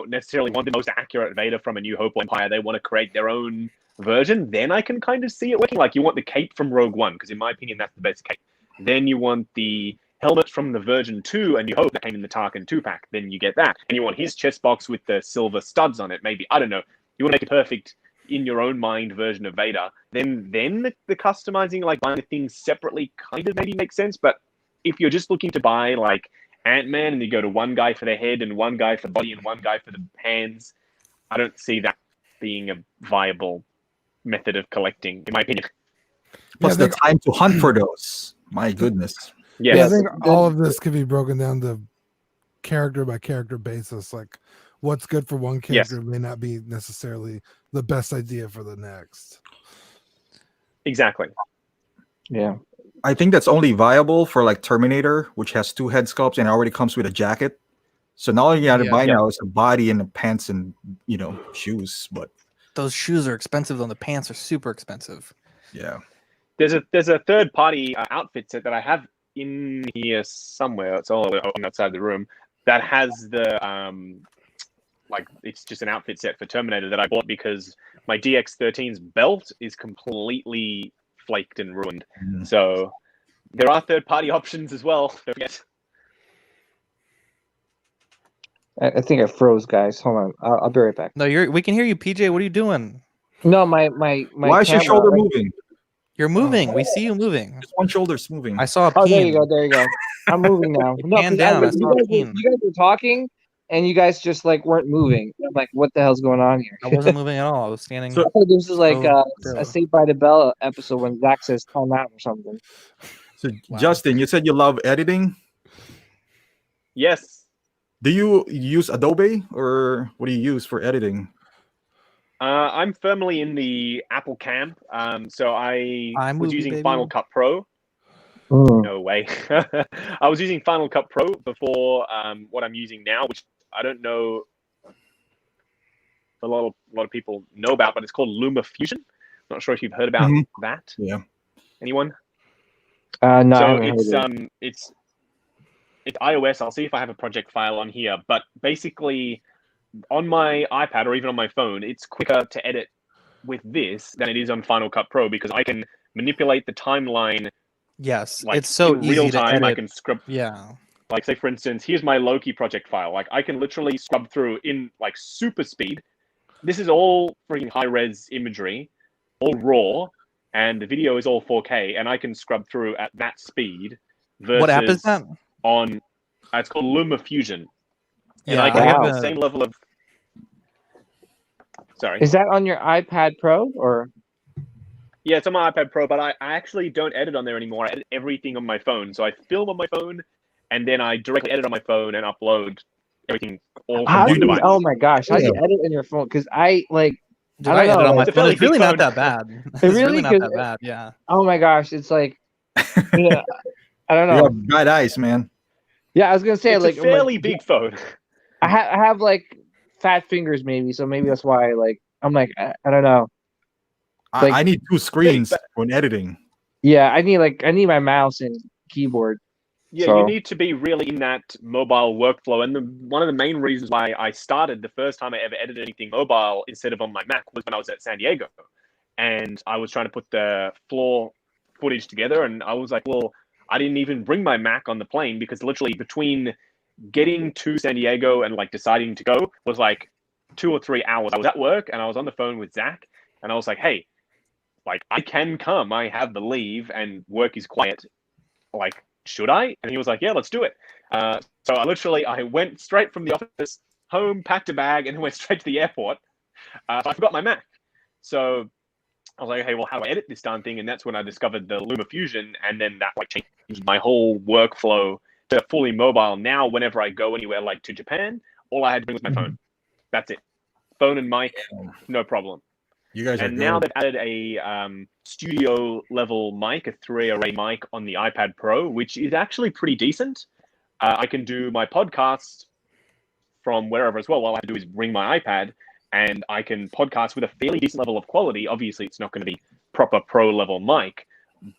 Speaker 4: necessarily want the most accurate Vader from A New Hope or Empire. They want to create their own version. Then I can kind of see it working. Like you want the cape from Rogue One, because in my opinion, that's the best cape. Then you want the helmet from the Version 2 and you hope that came in the Tarkin 2-pack. Then you get that. And you want his chest box with the silver studs on it. Maybe, I don't know. You want to make a perfect, in your own mind, version of Vader. Then the customizing, like buying the things separately kind of maybe makes sense. But if you're just looking to buy like Ant-Man and you go to one guy for the head and one guy for the body and one guy for the hands, I don't see that being a viable method of collecting, in my opinion.
Speaker 1: Plus the time to hunt for those. My goodness.
Speaker 4: Yes.
Speaker 6: Yeah, I think all of this could be broken down to character by character basis. Like what's good for one character may not be necessarily the best idea for the next.
Speaker 4: Exactly.
Speaker 5: Yeah.
Speaker 1: I think that's only viable for like Terminator, which has 2 head sculpts and already comes with a jacket. So now all you got to buy now is a body and the pants and shoes. But
Speaker 3: those shoes are expensive, though. The pants are super expensive.
Speaker 1: Yeah.
Speaker 4: There's a third party outfit set that I have in here somewhere. It's all outside the room. That has the it's just an outfit set for Terminator that I bought because my DX13's belt is completely flaked and ruined. So there are third party options as well. Don't forget.
Speaker 5: I think I froze, guys. Hold on, I'll be right back.
Speaker 3: No, we can hear you, PJ. What are you doing?
Speaker 5: No, my
Speaker 1: why is your shoulder moving?
Speaker 3: You're moving. We see you moving.
Speaker 1: Just one shoulder's moving.
Speaker 3: I saw a peen.
Speaker 5: Oh, there you go. I'm moving now. No,
Speaker 3: Pan down.
Speaker 5: you guys were talking, and you guys just like weren't moving. I'm like, what the hell's going on here?
Speaker 3: I wasn't moving at all. I was standing.
Speaker 5: So I thought this is like a Saved by the Bell episode when Zach says "time out" or something.
Speaker 1: So Justin, you said you love editing.
Speaker 4: Yes.
Speaker 1: Do you use Adobe or what do you use for editing?
Speaker 4: I'm firmly in the Apple camp. So I was
Speaker 3: iMovie,
Speaker 4: using
Speaker 3: baby.
Speaker 4: Final Cut Pro.
Speaker 5: Mm.
Speaker 4: No way. I was using Final Cut Pro before what I'm using now, which I don't know a lot of people know about, but it's called LumaFusion. Not sure if you've heard about that.
Speaker 1: Yeah.
Speaker 4: Anyone?
Speaker 5: No, I
Speaker 4: So
Speaker 5: haven't heard it.
Speaker 4: it's iOS. I'll see if I have a project file on here, but basically on my iPad or even on my phone, it's quicker to edit with this than it is on Final Cut Pro because I can manipulate the timeline.
Speaker 3: Yes,
Speaker 4: Like
Speaker 3: it's so
Speaker 4: in
Speaker 3: easy
Speaker 4: real
Speaker 3: to
Speaker 4: time. I
Speaker 3: edit.
Speaker 4: can scrub.
Speaker 3: Yeah.
Speaker 4: Like say for instance, here's my Loki project file. Like I can literally scrub through in like super speed. This is all freaking high res imagery, all raw, and the video is all 4K, and I can scrub through at that speed. Versus
Speaker 3: What app is that?
Speaker 4: On it's called LumaFusion, and
Speaker 3: Yeah,
Speaker 4: I can
Speaker 3: I
Speaker 4: have
Speaker 3: have
Speaker 4: the
Speaker 3: a-
Speaker 4: same level of. Sorry.
Speaker 5: Is that on your iPad Pro or?
Speaker 4: Yeah, it's on my iPad Pro, but I actually don't edit on there anymore. I edit everything on my phone. So I film on my phone, and then I directly edit on my phone and upload everything all from
Speaker 5: How
Speaker 4: one
Speaker 5: do you?
Speaker 4: device.
Speaker 5: Oh my gosh! How do you
Speaker 1: Yeah.
Speaker 5: edit on your phone? Because I like.
Speaker 3: Dude,
Speaker 5: I
Speaker 3: I
Speaker 5: don't
Speaker 3: edit
Speaker 5: know.
Speaker 3: on my
Speaker 5: Like,
Speaker 4: It's a
Speaker 3: phone.
Speaker 4: fairly
Speaker 3: It's really
Speaker 4: big
Speaker 3: not
Speaker 4: phone.
Speaker 3: that bad. It's
Speaker 5: really?
Speaker 3: really not
Speaker 5: 'Cause-
Speaker 3: that bad. Yeah.
Speaker 5: oh my gosh! It's like. Yeah, I don't
Speaker 1: You
Speaker 5: know.
Speaker 1: have bad eyes, man.
Speaker 5: Yeah, I was gonna say
Speaker 4: It's
Speaker 5: like
Speaker 4: a fairly big phone.
Speaker 5: I have like fat fingers maybe, so maybe that's why like I'm like I don't know. Like-
Speaker 1: I need two screens
Speaker 4: but-
Speaker 1: when editing.
Speaker 5: Yeah, I need my mouse and keyboard.
Speaker 4: Yeah,
Speaker 5: So-
Speaker 4: you need to be really in that mobile workflow. And one of the main reasons why I started the first time I ever edited anything mobile instead of on my Mac was when I was at San Diego. And I was trying to put the floor footage together. And I was like, well, I didn't even bring my Mac on the plane because literally between getting to San Diego and like deciding to go was like 2 or 3 hours. I was at work and I was on the phone with Zach. And I was like, hey, like I can come. I have the leave and work is quiet. Like, should I? And he was like, yeah, let's do it. So I went straight from the office home, packed a bag, and then went straight to the airport. So I forgot my Mac. So I was like, hey, well, how do I edit this darn thing? And that's when I discovered the LumaFusion, and then that like changed my whole workflow to fully mobile. Now, whenever I go anywhere, like to Japan, all I had to bring was my phone. That's it. Phone and mic, no problem.
Speaker 1: You guys are
Speaker 4: And now
Speaker 1: good.
Speaker 4: they've added a studio level mic, a 3-array mic on the iPad Pro, which is actually pretty decent. I can do my podcast from wherever as well. All I have to do is bring my iPad and I can podcast with a fairly decent level of quality. Obviously, it's not going to be proper pro level mic,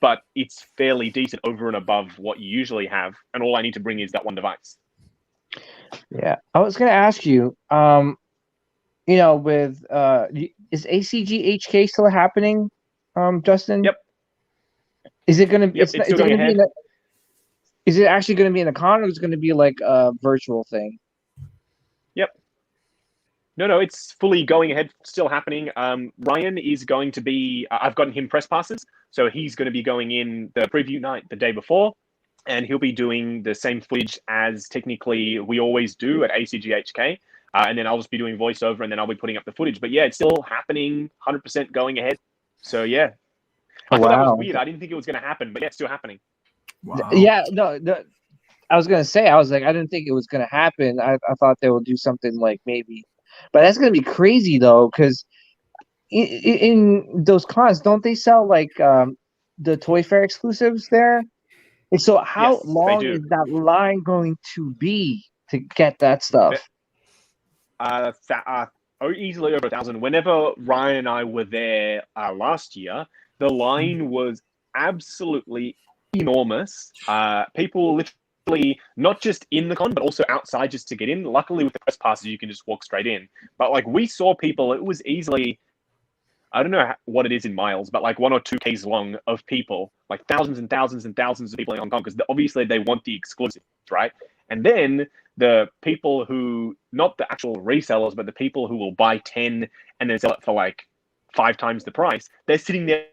Speaker 4: but it's fairly decent over and above what you usually have. And all I need to bring is that one device.
Speaker 5: Yeah, I was gonna ask you, with is ACG HK still happening, Justin?
Speaker 4: Yep.
Speaker 5: Is it gonna?
Speaker 4: Yep,
Speaker 5: It's
Speaker 4: it's
Speaker 5: is
Speaker 4: still
Speaker 5: it
Speaker 4: going
Speaker 5: gonna be?
Speaker 4: ahead.
Speaker 5: Is it actually gonna be in the con, or is it gonna be like a virtual thing?
Speaker 4: No, it's fully going ahead, still happening. Ryan is going to be, I've gotten him press passes, so he's going to be going in the preview night the day before, and he'll be doing the same footage as technically we always do at ACGHK, and then I'll just be doing voiceover, and then I'll be putting up the footage. But yeah, it's still happening, 100% going ahead. So yeah, I thought that was weird. I didn't think it was going to happen, but yeah, it's still happening.
Speaker 1: Wow.
Speaker 5: Yeah, no, I was gonna say, I was like, I didn't think it was gonna happen. I thought they would do something like maybe. But that's gonna be crazy though, because in those cons, don't they sell like the Toy Fair exclusives there? And so how
Speaker 4: Yes, they
Speaker 5: long
Speaker 4: do.
Speaker 5: is that line going to be to get that stuff?
Speaker 4: Easily over 1,000. Whenever Ryan and I were there last year, the line was absolutely enormous. People literally not just in the con, but also outside just to get in. Luckily, with the press passes, you can just walk straight in. But like we saw people, it was easily, I don't know what it is in miles, but like 1 or 2 Ks long of people, like thousands and thousands and thousands of people in Hong Kong, because obviously they want the exclusives, right? And then the people who, not the actual resellers, but the people who will buy 10 and then sell it for like 5 times the price, they're sitting there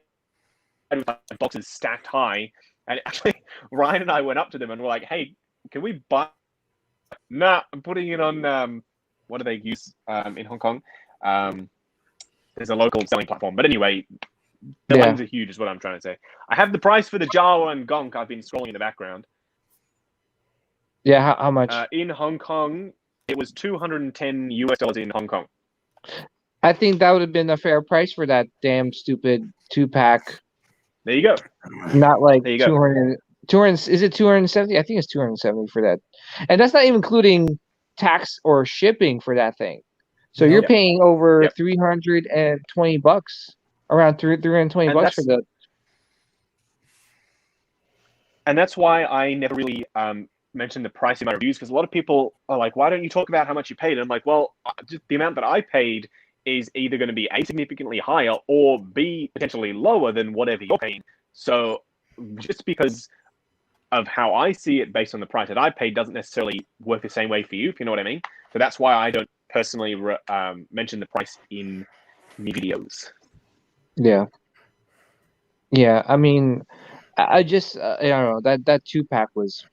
Speaker 4: with boxes stacked high. And actually, Ryan and I went up to them and were like, hey, can we buy? Nah, I'm putting it on, what do they use in Hong Kong? There's a local selling platform. But anyway, the lines are huge is what I'm trying to say. I have the price for the Jawa and Gonk. I've been scrolling in the background.
Speaker 5: Yeah, how much?
Speaker 4: In Hong Kong, it was $210 in Hong Kong.
Speaker 5: I think that would have been a fair price for that damn stupid 2-pack.
Speaker 4: There you go.
Speaker 5: Not like
Speaker 4: There you go.
Speaker 5: 200. Is it 270? I think it's 270 for that, and that's not even including tax or shipping for that thing. So you're
Speaker 6: Nope.
Speaker 5: paying over
Speaker 4: Yep.
Speaker 5: $320, around $320
Speaker 4: And
Speaker 5: for the.
Speaker 4: And that's why I never really mention the price in my reviews, because a lot of people are like, why don't you talk about how much you paid? And I'm like, well, just the amount that I paid is either going to be A, significantly higher, or B, potentially lower than whatever you're paying. So just because of how I see it based on the price that I paid doesn't necessarily work the same way for you, if you know what I mean. So that's why I don't personally mention the price in videos.
Speaker 5: Yeah. Yeah, I mean, I just I don't know, that 2-pack was,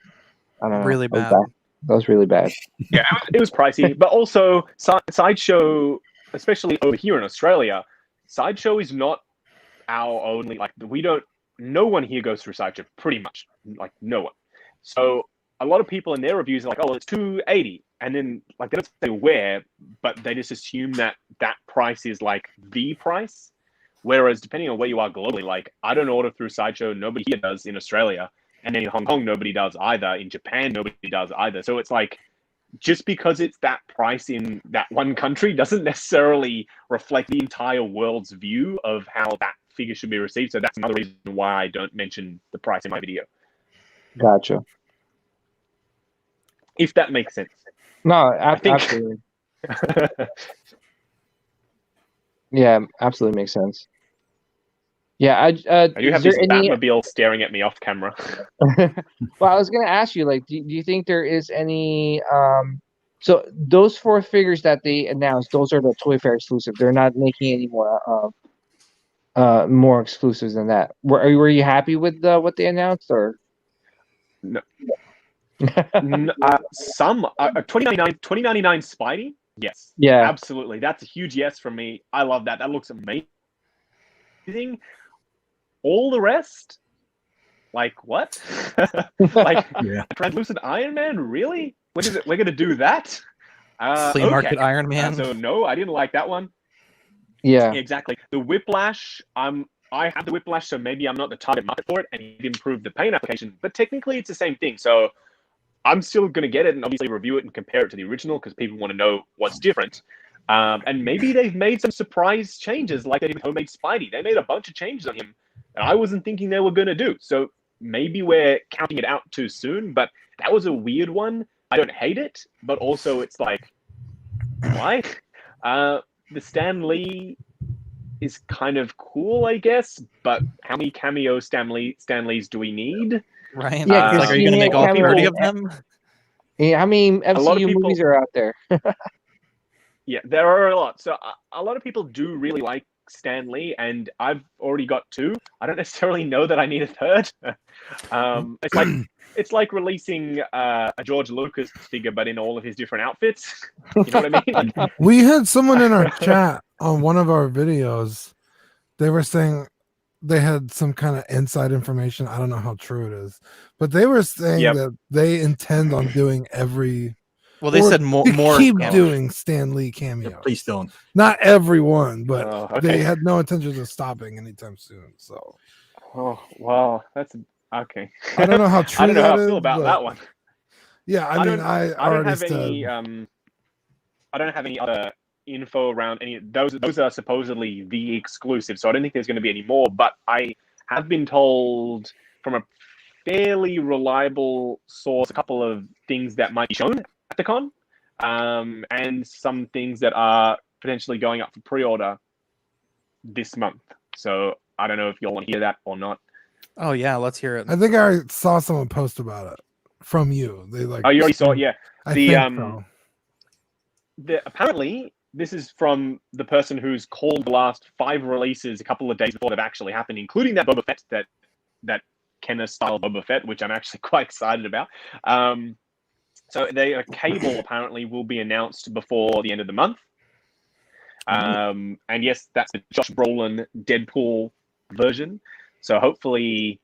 Speaker 5: I don't know,
Speaker 3: Really
Speaker 5: that was
Speaker 3: bad.
Speaker 5: That was really bad.
Speaker 4: Yeah, it was pricey, but also Sideshow, especially over here in Australia, Sideshow is not our only, like, no one here goes through Sideshow, pretty much, like, no one. So a lot of people in their reviews are like, oh, it's $280, and then like they don't say where, but they just assume that price is like the price. Whereas depending on where you are globally, like I don't order through Sideshow, nobody here does in Australia, and then in Hong Kong nobody does either. In Japan nobody does either. So it's like, just because it's that price in that one country doesn't necessarily reflect the entire world's view of how that figure should be received. So that's another reason why I don't mention the price in my video.
Speaker 5: Gotcha.
Speaker 4: If that makes sense.
Speaker 5: No,
Speaker 4: think-
Speaker 5: absolutely. Yeah, absolutely makes sense. Yeah,
Speaker 4: I do have
Speaker 5: is
Speaker 4: this
Speaker 5: there any?
Speaker 4: Batmobile staring at me off camera.
Speaker 5: Well, I was gonna ask you, like, do you think there is any? So those 4 figures that they announced, those are the Toy Fair exclusive. They're not making any more exclusives than that. Were you happy with what they announced, or?
Speaker 4: No. Some 2099 Spidey, yes,
Speaker 5: Yeah.
Speaker 4: absolutely, that's a huge yes from me. I love that. That looks amazing. All the rest, like, what? Like,
Speaker 1: Yeah.
Speaker 4: translucent Iron Man, really? What is it? We're gonna do that?
Speaker 3: Flea
Speaker 4: Okay.
Speaker 3: market Iron Man.
Speaker 4: So no, I didn't like that one.
Speaker 5: Yeah.
Speaker 4: Exactly. The Whiplash, I have the Whiplash, so maybe I'm not the target market for it, and it improved the paint application. But technically, it's the same thing. So I'm still going to get it and obviously review it and compare it to the original because people want to know what's different. And maybe they've made some surprise changes, like they did with Homemade Spidey. They made a bunch of changes on him that I wasn't thinking they were going to do. So maybe we're counting it out too soon, but that was a weird one. I don't hate it, but also it's like, why? The Stan Lee is kind of cool, I guess, but how many cameo Stan Lees do we need?
Speaker 3: Right?
Speaker 5: Yeah,
Speaker 3: It's like, are you going to make all 30 of them?
Speaker 5: Yeah, how many
Speaker 4: lot of
Speaker 5: MCU
Speaker 4: people-
Speaker 5: movies are out there?
Speaker 4: Yeah, there are a lot. So a lot of people do really like Stan Lee, and I've already got 2. I don't necessarily know that I need a 3rd. It's like releasing a George Lucas figure, but in all of his different outfits. You know what I mean? Like,
Speaker 6: We had someone in our chat on one of our videos. They were saying they had some kind of inside information. I don't know how true it is, but they were saying
Speaker 4: Yep.
Speaker 6: that they intend on doing every.
Speaker 3: Well, they
Speaker 6: or
Speaker 3: said more.
Speaker 6: keep
Speaker 3: cameos.
Speaker 6: doing Stan Lee cameos.
Speaker 1: Please don't.
Speaker 6: Not everyone, but
Speaker 4: okay.
Speaker 6: they had no intentions of stopping anytime soon. So
Speaker 4: Oh, wow, that's okay.
Speaker 6: I don't know how true
Speaker 4: I don't know how I
Speaker 6: that
Speaker 4: feel
Speaker 6: is,
Speaker 4: about
Speaker 6: but-
Speaker 4: that one.
Speaker 6: yeah, I mean, I
Speaker 4: don't
Speaker 6: already
Speaker 4: have
Speaker 6: said
Speaker 4: any. I don't have any other info around any. Those are supposedly the exclusive, so I don't think there's going to be any more. But I have been told from a fairly reliable source a couple of things that might be shown at the con, and some things that are potentially going up for pre-order this month. So I don't know if you'll want to hear that or not.
Speaker 3: Oh yeah, let's hear it.
Speaker 6: I think I saw someone post about it from you. They like.
Speaker 4: Oh, you already saw it, yeah.
Speaker 6: I
Speaker 4: The,
Speaker 6: think so.
Speaker 4: Apparently, this is from the person who's called the last 5 releases a couple of days before they've actually happened, including that Boba Fett, that Kenner style Boba Fett, which I'm actually quite excited about. So a cable apparently will be announced before the end of the month. And yes, that's the Josh Brolin Deadpool version. So hopefully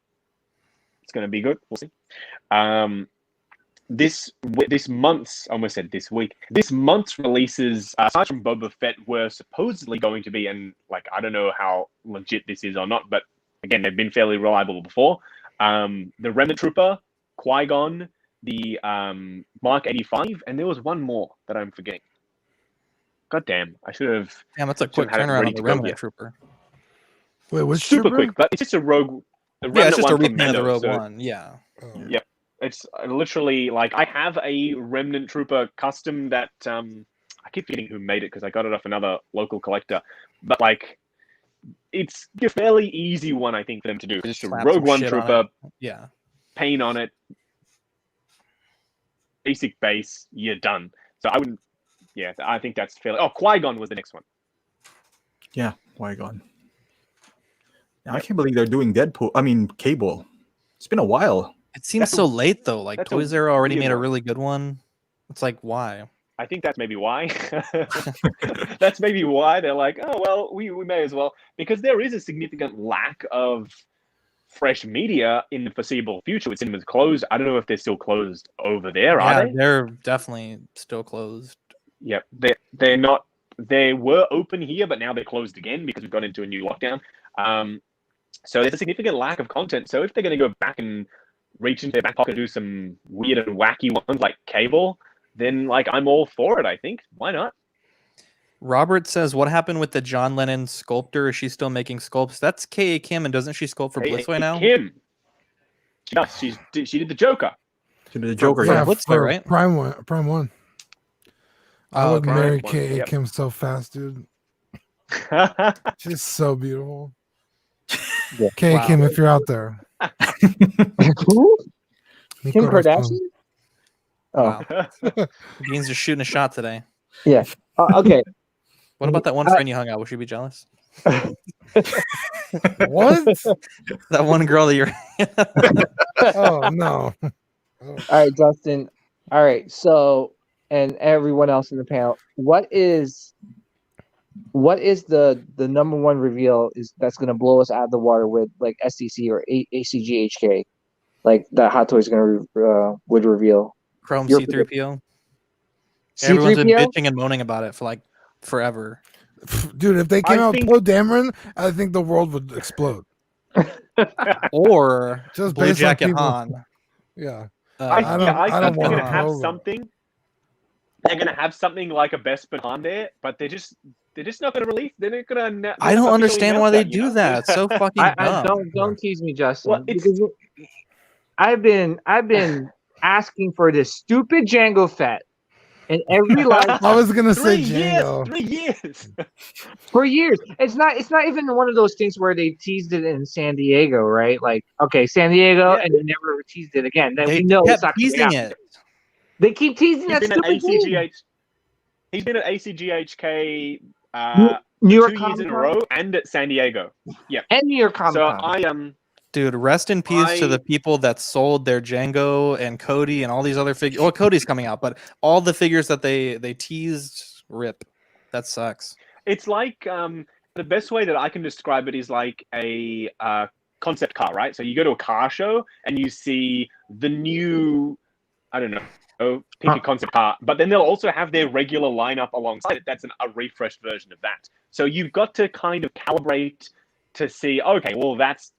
Speaker 4: it's going to be good. We'll see. this month's, I almost said this week, this month's releases, aside from Boba Fett, were supposedly going to be, and like I don't know how legit this is or not, but again, they've been fairly reliable before. The Remnant Trooper, Qui-Gon, the Mark 85, and there was one more that I'm forgetting. God damn, I should have.
Speaker 3: Damn, that's a quick
Speaker 4: had it
Speaker 3: turnaround
Speaker 4: ready
Speaker 3: on the
Speaker 4: to go,
Speaker 3: Remnant
Speaker 4: yeah.
Speaker 3: Trooper.
Speaker 6: Wait, which
Speaker 4: Super
Speaker 6: trooper?
Speaker 4: quick, but it's just a Rogue. The
Speaker 3: Yeah, it's
Speaker 4: Remnant
Speaker 3: just a
Speaker 4: one from
Speaker 3: repaint of the
Speaker 4: Mando,
Speaker 3: Rogue
Speaker 4: so-
Speaker 3: One. Yeah.
Speaker 6: Oh.
Speaker 4: Yeah. It's literally like I have a Remnant Trooper custom that I keep forgetting who made it because I got it off another local collector. But like, it's a fairly easy one, I think, for them to do. Just a
Speaker 3: Slap
Speaker 4: Rogue
Speaker 3: some
Speaker 4: One
Speaker 3: shit on
Speaker 4: Trooper,
Speaker 3: it. Yeah.
Speaker 4: paint on it, basic base, you're done. So I wouldn't. Yeah, I think that's fairly. Oh, Qui-Gon was the next one.
Speaker 1: Yeah, Qui-Gon. I can't believe they're doing Deadpool. I mean, Cable. It's been a while.
Speaker 3: It seems
Speaker 4: That's a-
Speaker 3: so late though. Like
Speaker 4: that's a
Speaker 3: Toys R Us already
Speaker 4: weird
Speaker 3: made a
Speaker 4: one.
Speaker 3: really good one. It's like why?
Speaker 4: I think that's maybe why. That's maybe why they're like, oh well, we may as well, because there is a significant lack of fresh media in the foreseeable future with cinemas closed. I don't know if they're still closed over there,
Speaker 3: Yeah,
Speaker 4: are they?
Speaker 3: they're definitely still closed.
Speaker 4: Yep, they're not. They were open here, but now they're closed again because we've gone into a new lockdown. So there's a significant lack of content. So if they're going to go back and reach into their back pocket and do some weird and wacky ones like Cable, then like I'm all for it. I think why not?
Speaker 3: Robert says, "What happened with the John Lennon sculptor? Is she still making sculpts?" That's K.A. Kim, and doesn't she sculpt for Blitzway now?
Speaker 4: Kim. Yes, she did the Joker.
Speaker 1: To the Joker.
Speaker 3: For
Speaker 1: Yeah.
Speaker 3: Blitzway,
Speaker 6: for
Speaker 3: right?
Speaker 6: Prime One. I
Speaker 3: Oh,
Speaker 6: would
Speaker 3: okay.
Speaker 6: marry
Speaker 4: One,
Speaker 6: K.A.
Speaker 4: yep.
Speaker 6: Kim so fast, dude. She's so beautiful. K.A.
Speaker 3: Wow.
Speaker 6: Kim, if you're out there.
Speaker 7: Who?
Speaker 6: Mi
Speaker 7: Kim
Speaker 6: corazón.
Speaker 7: Kardashian? Oh,
Speaker 3: Wow. Dean's just shooting a shot today.
Speaker 7: yeah. Okay.
Speaker 3: What about that one friend you hung out with? Would you be jealous?
Speaker 6: What?
Speaker 3: That one girl that you're.
Speaker 6: Oh no.
Speaker 7: All right, Justin. All right. So, and everyone else in the panel, what is the number one reveal that's going to blow us out of the water with like SDC or ACGHK, like that Hot Toys going to would reveal?
Speaker 3: Chrome
Speaker 7: Your
Speaker 3: C3PO. Everyone's been
Speaker 7: C3PO?
Speaker 3: bitching and moaning about it for like forever.
Speaker 6: Dude, if they came
Speaker 4: I
Speaker 6: out
Speaker 4: think-
Speaker 6: Poe Dameron, I think the world would explode.
Speaker 3: Or
Speaker 6: Just
Speaker 3: Blue
Speaker 6: based on
Speaker 3: Jacket
Speaker 6: people-
Speaker 3: Han.
Speaker 6: Yeah.
Speaker 4: I
Speaker 6: don't-
Speaker 4: think
Speaker 6: I don't
Speaker 4: they're
Speaker 6: want
Speaker 4: gonna
Speaker 6: a
Speaker 4: have
Speaker 6: Poe.
Speaker 4: something. They're gonna have something like a Bespin Han there, but they're just not gonna release. They're not gonna. They're
Speaker 3: I
Speaker 4: not
Speaker 3: don't
Speaker 4: officially
Speaker 3: understand
Speaker 4: announce
Speaker 3: why they
Speaker 4: that, you
Speaker 3: do
Speaker 4: know?
Speaker 3: that. It's so fucking
Speaker 5: I
Speaker 3: dumb.
Speaker 5: don't tease me, Justin.
Speaker 4: Well, it's-
Speaker 5: because I've been asking for this stupid Django Fett in every live
Speaker 6: I was gonna say
Speaker 4: 3 years.
Speaker 6: Django.
Speaker 4: 3 years.
Speaker 5: for years. It's not even one of those things where they teased it in San Diego, right? Like, okay, San Diego,
Speaker 4: Yeah.
Speaker 5: and they never teased it again. Then
Speaker 3: They
Speaker 5: we know it's
Speaker 3: kept
Speaker 5: not coming
Speaker 3: teasing
Speaker 5: out.
Speaker 3: it.
Speaker 5: They keep teasing
Speaker 4: He's
Speaker 5: that
Speaker 4: been at
Speaker 5: stupid thing.
Speaker 4: ACGH. He's been at ACGHK
Speaker 5: New York
Speaker 4: 2 years in a
Speaker 5: Comic-Con
Speaker 4: row and at San Diego.
Speaker 5: and New York Comic
Speaker 4: So
Speaker 5: Con.
Speaker 3: Dude, rest in peace to
Speaker 4: I-
Speaker 3: the people that sold their Django and Cody and all these other figures. Well, Cody's coming out, but all the figures that they teased, rip. That sucks.
Speaker 4: It's like the best way that I can describe it is like a concept car, right? So you go to a car show and you see the new, I don't know, pick a concept car, but then they'll also have their regular lineup alongside it. That's a refreshed version of that. So you've got to kind of calibrate to see, okay, well, that's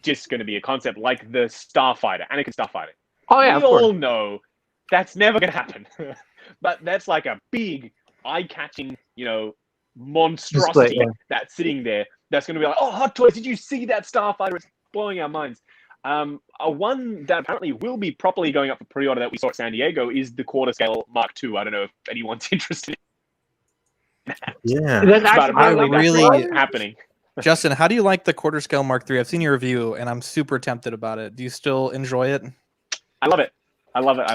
Speaker 4: just going to be a concept like the Starfighter, Anakin Starfighter.
Speaker 5: Oh yeah,
Speaker 4: We
Speaker 5: of course.
Speaker 4: all know that's never going to happen. But that's like a big, eye-catching, monstrosity
Speaker 5: yeah.
Speaker 4: that's sitting there. That's going to be like, oh, Hot Toys, did you see that Starfighter? It's blowing our minds. One that apparently will be properly going up for pre-order that we saw at San Diego is the quarter scale Mark II. I don't know if anyone's interested.
Speaker 1: Yeah.
Speaker 5: That's
Speaker 4: But
Speaker 5: actually
Speaker 4: apparently that's
Speaker 3: really-
Speaker 4: happening.
Speaker 3: Justin, how do you like the quarter scale Mark III? I've seen your review and I'm super tempted about it. Do you still enjoy it?
Speaker 4: I love it. I love it.
Speaker 3: I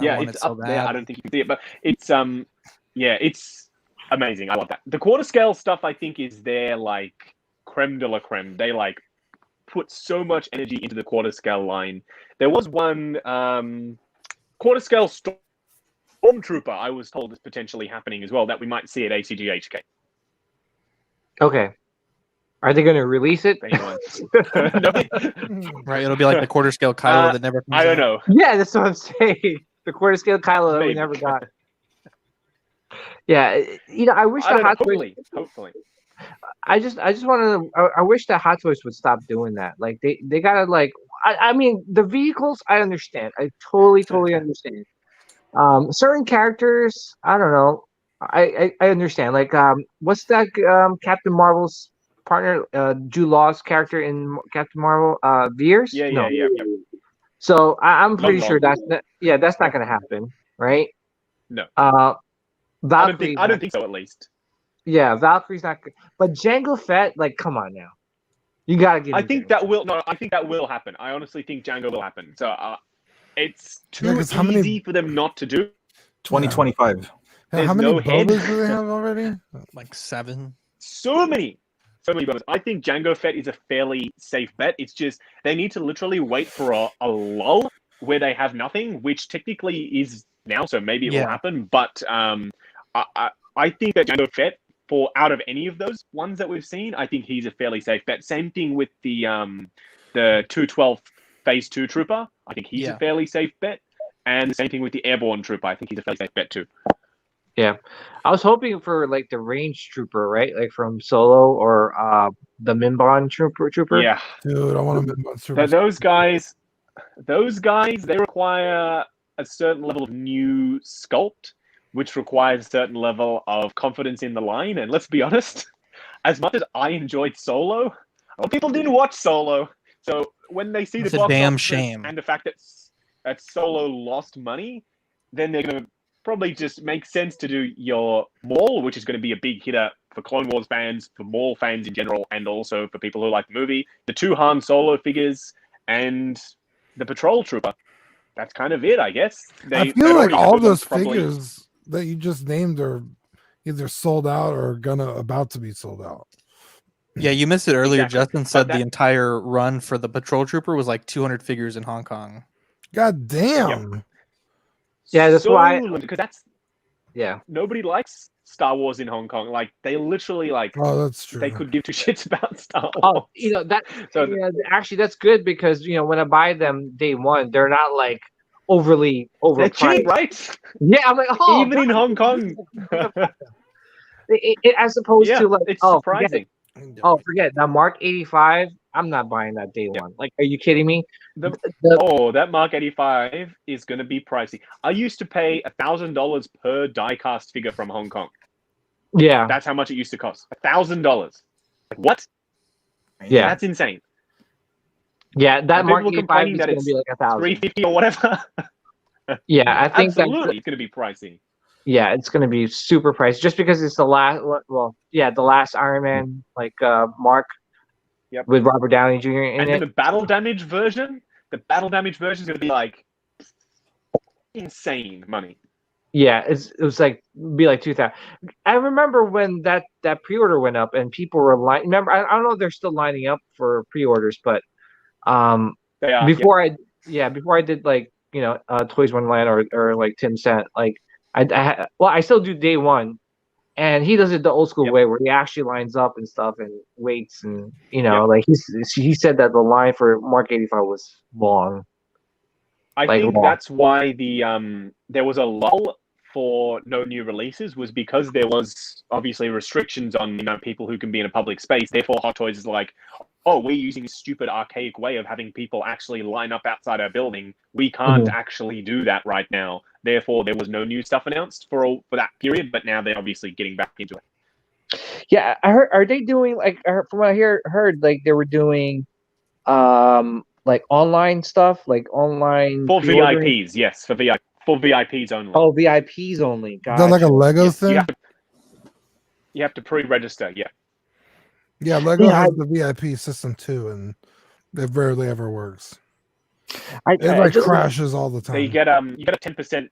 Speaker 4: Yeah,
Speaker 3: want
Speaker 4: it's
Speaker 3: it so
Speaker 4: up there. I
Speaker 3: bad.
Speaker 4: don't think you can see it, but it's it's amazing. I love that. The quarter scale stuff I think is their like creme de la creme. They like put so much energy into the quarter scale line. There was one quarter scale Stormtrooper I was told is potentially happening as well that we might see at ACGHK.
Speaker 5: Okay. Are they going to release it?
Speaker 4: If anyone- No.
Speaker 3: Right, it'll be like the quarter scale Kylo that never comes
Speaker 4: I don't
Speaker 3: out.
Speaker 4: know.
Speaker 5: Yeah, that's what I'm saying.
Speaker 7: the quarter scale Kylo that we
Speaker 4: Maybe.
Speaker 7: never got. Yeah, I wish
Speaker 4: I
Speaker 7: the
Speaker 4: don't know.
Speaker 7: Hot Toys.
Speaker 4: Hopefully.
Speaker 7: I just want to. I wish that Hot Toys would stop doing that. Like they gotta like. I mean, the vehicles. I understand. I totally understand. Certain characters. I don't know. I understand. Like what's that? Captain Marvel's partner, Jude Law's character in Captain Marvel. Veers.
Speaker 4: Yeah.
Speaker 7: No.
Speaker 4: Yeah.
Speaker 7: So I'm pretty
Speaker 4: Long
Speaker 7: sure
Speaker 4: Long.
Speaker 7: that's not gonna happen, right?
Speaker 4: No.
Speaker 7: Valkyrie.
Speaker 4: I don't think so. At least.
Speaker 7: Yeah, Valkyrie's not good. But Jango Fett, like, come on now. You gotta give
Speaker 4: I
Speaker 7: me
Speaker 4: think
Speaker 7: Jango
Speaker 4: that
Speaker 7: Fett.
Speaker 4: will. No, I think that will happen. I honestly think Django will happen. So it's too
Speaker 6: 'cause
Speaker 4: easy for them not to do.
Speaker 1: 2025.
Speaker 6: Yeah, how
Speaker 4: There's
Speaker 6: many
Speaker 4: no head.
Speaker 6: Bobas do they have already?
Speaker 3: Like 7.
Speaker 4: So many bonus. I think Django Fett is a fairly safe bet. It's just they need to literally wait for a lull where they have nothing, which technically is now. So maybe it will happen. But I think that Django Fett, for out of any of those ones that we've seen, I think he's a fairly safe bet. Same thing with the 212 Phase 2 Trooper. I think he's a fairly safe bet. And the same thing with the Airborne Trooper. I think he's a fairly safe bet too.
Speaker 7: Yeah. I was hoping for like the range trooper, right? Like from Solo or the Minbon trooper.
Speaker 4: Yeah.
Speaker 6: Dude, I want to Super.
Speaker 4: Those guys, they require a certain level of new sculpt, which requires a certain level of confidence in the line. And let's be honest, as much as I enjoyed Solo, a lot of people didn't watch Solo. So when they see
Speaker 3: It's
Speaker 4: the
Speaker 3: a
Speaker 4: box
Speaker 3: damn
Speaker 4: office
Speaker 3: shame.
Speaker 4: and the fact that Solo lost money, then they're going to probably just make sense to do your Maul, which is going to be a big hitter for Clone Wars fans, for Maul fans in general, and also for people who like the movie. The 2 Han Solo figures and the Patrol Trooper. That's kind of it, I guess.
Speaker 6: I feel like all those figures that you just named are either sold out or about to be sold out.
Speaker 3: Yeah, you missed it earlier.
Speaker 4: Exactly.
Speaker 3: Justin said the entire run for the Patrol Trooper was like 200 figures in Hong Kong.
Speaker 6: God damn.
Speaker 7: Yeah, that's why.
Speaker 4: Because
Speaker 7: yeah.
Speaker 4: Nobody likes Star Wars in Hong Kong. Like they literally
Speaker 6: Oh, that's true.
Speaker 4: They could give 2 shits about Star Wars.
Speaker 7: Oh, that. So actually, that's good because when I buy them day one, they're not like overly overpriced.
Speaker 4: They're cheap, right?
Speaker 7: Yeah, I'm like, oh,
Speaker 4: even in Hong Kong.
Speaker 7: As opposed to like,
Speaker 4: it's surprising.
Speaker 7: Forget that Mark 85. I'm not buying that day one. Like, are you kidding me?
Speaker 4: That Mark 85 is going to be pricey. I used to pay $1,000 per die-cast figure from Hong Kong.
Speaker 7: Yeah,
Speaker 4: that's how much it used to cost. $1,000. Like, what?
Speaker 7: Yeah,
Speaker 4: that's insane.
Speaker 7: Yeah, that Mark 85 is going to be like 1,000,
Speaker 4: 350 or whatever.
Speaker 7: Yeah, I think
Speaker 4: absolutely it's going to be pricey.
Speaker 7: Yeah, it's going to be super pricey just because it's the last. Well, yeah, the last Iron Man, like Mark.
Speaker 4: Yep.
Speaker 7: With Robert Downey Jr. in
Speaker 4: and
Speaker 7: it.
Speaker 4: Then the battle damage version is going to be like insane money.
Speaker 7: Yeah, it was like be like 2,000. I remember when that pre-order went up and people were remember I don't know if they're still lining up for pre-orders, but
Speaker 4: they are,
Speaker 7: before I did like Toys Wonderland or like Tim sent, like I still do day one. And he does it the old school way where he actually lines up and stuff and waits and like he said that the line for Mark 85 was long.
Speaker 4: I think that's why there was a lull for no new releases was because there was obviously restrictions on people who can be in a public space. Therefore, Hot Toys is like, oh, we're using this stupid archaic way of having people actually line up outside our building. We can't actually do that right now. Therefore, there was no new stuff announced for that period, but now they're obviously getting back into it.
Speaker 7: Yeah, I heard. Are they doing from what I heard like they were doing, like online stuff, like online
Speaker 4: for VIPs? Yes, for VIPs only.
Speaker 7: Oh, VIPs only. Gotcha.
Speaker 6: Is that like a Lego thing?
Speaker 4: You have to pre-register. Yeah.
Speaker 6: Yeah, Lego has the VIP system too, and it rarely ever works. It crashes all the time.
Speaker 4: So you get a 10%.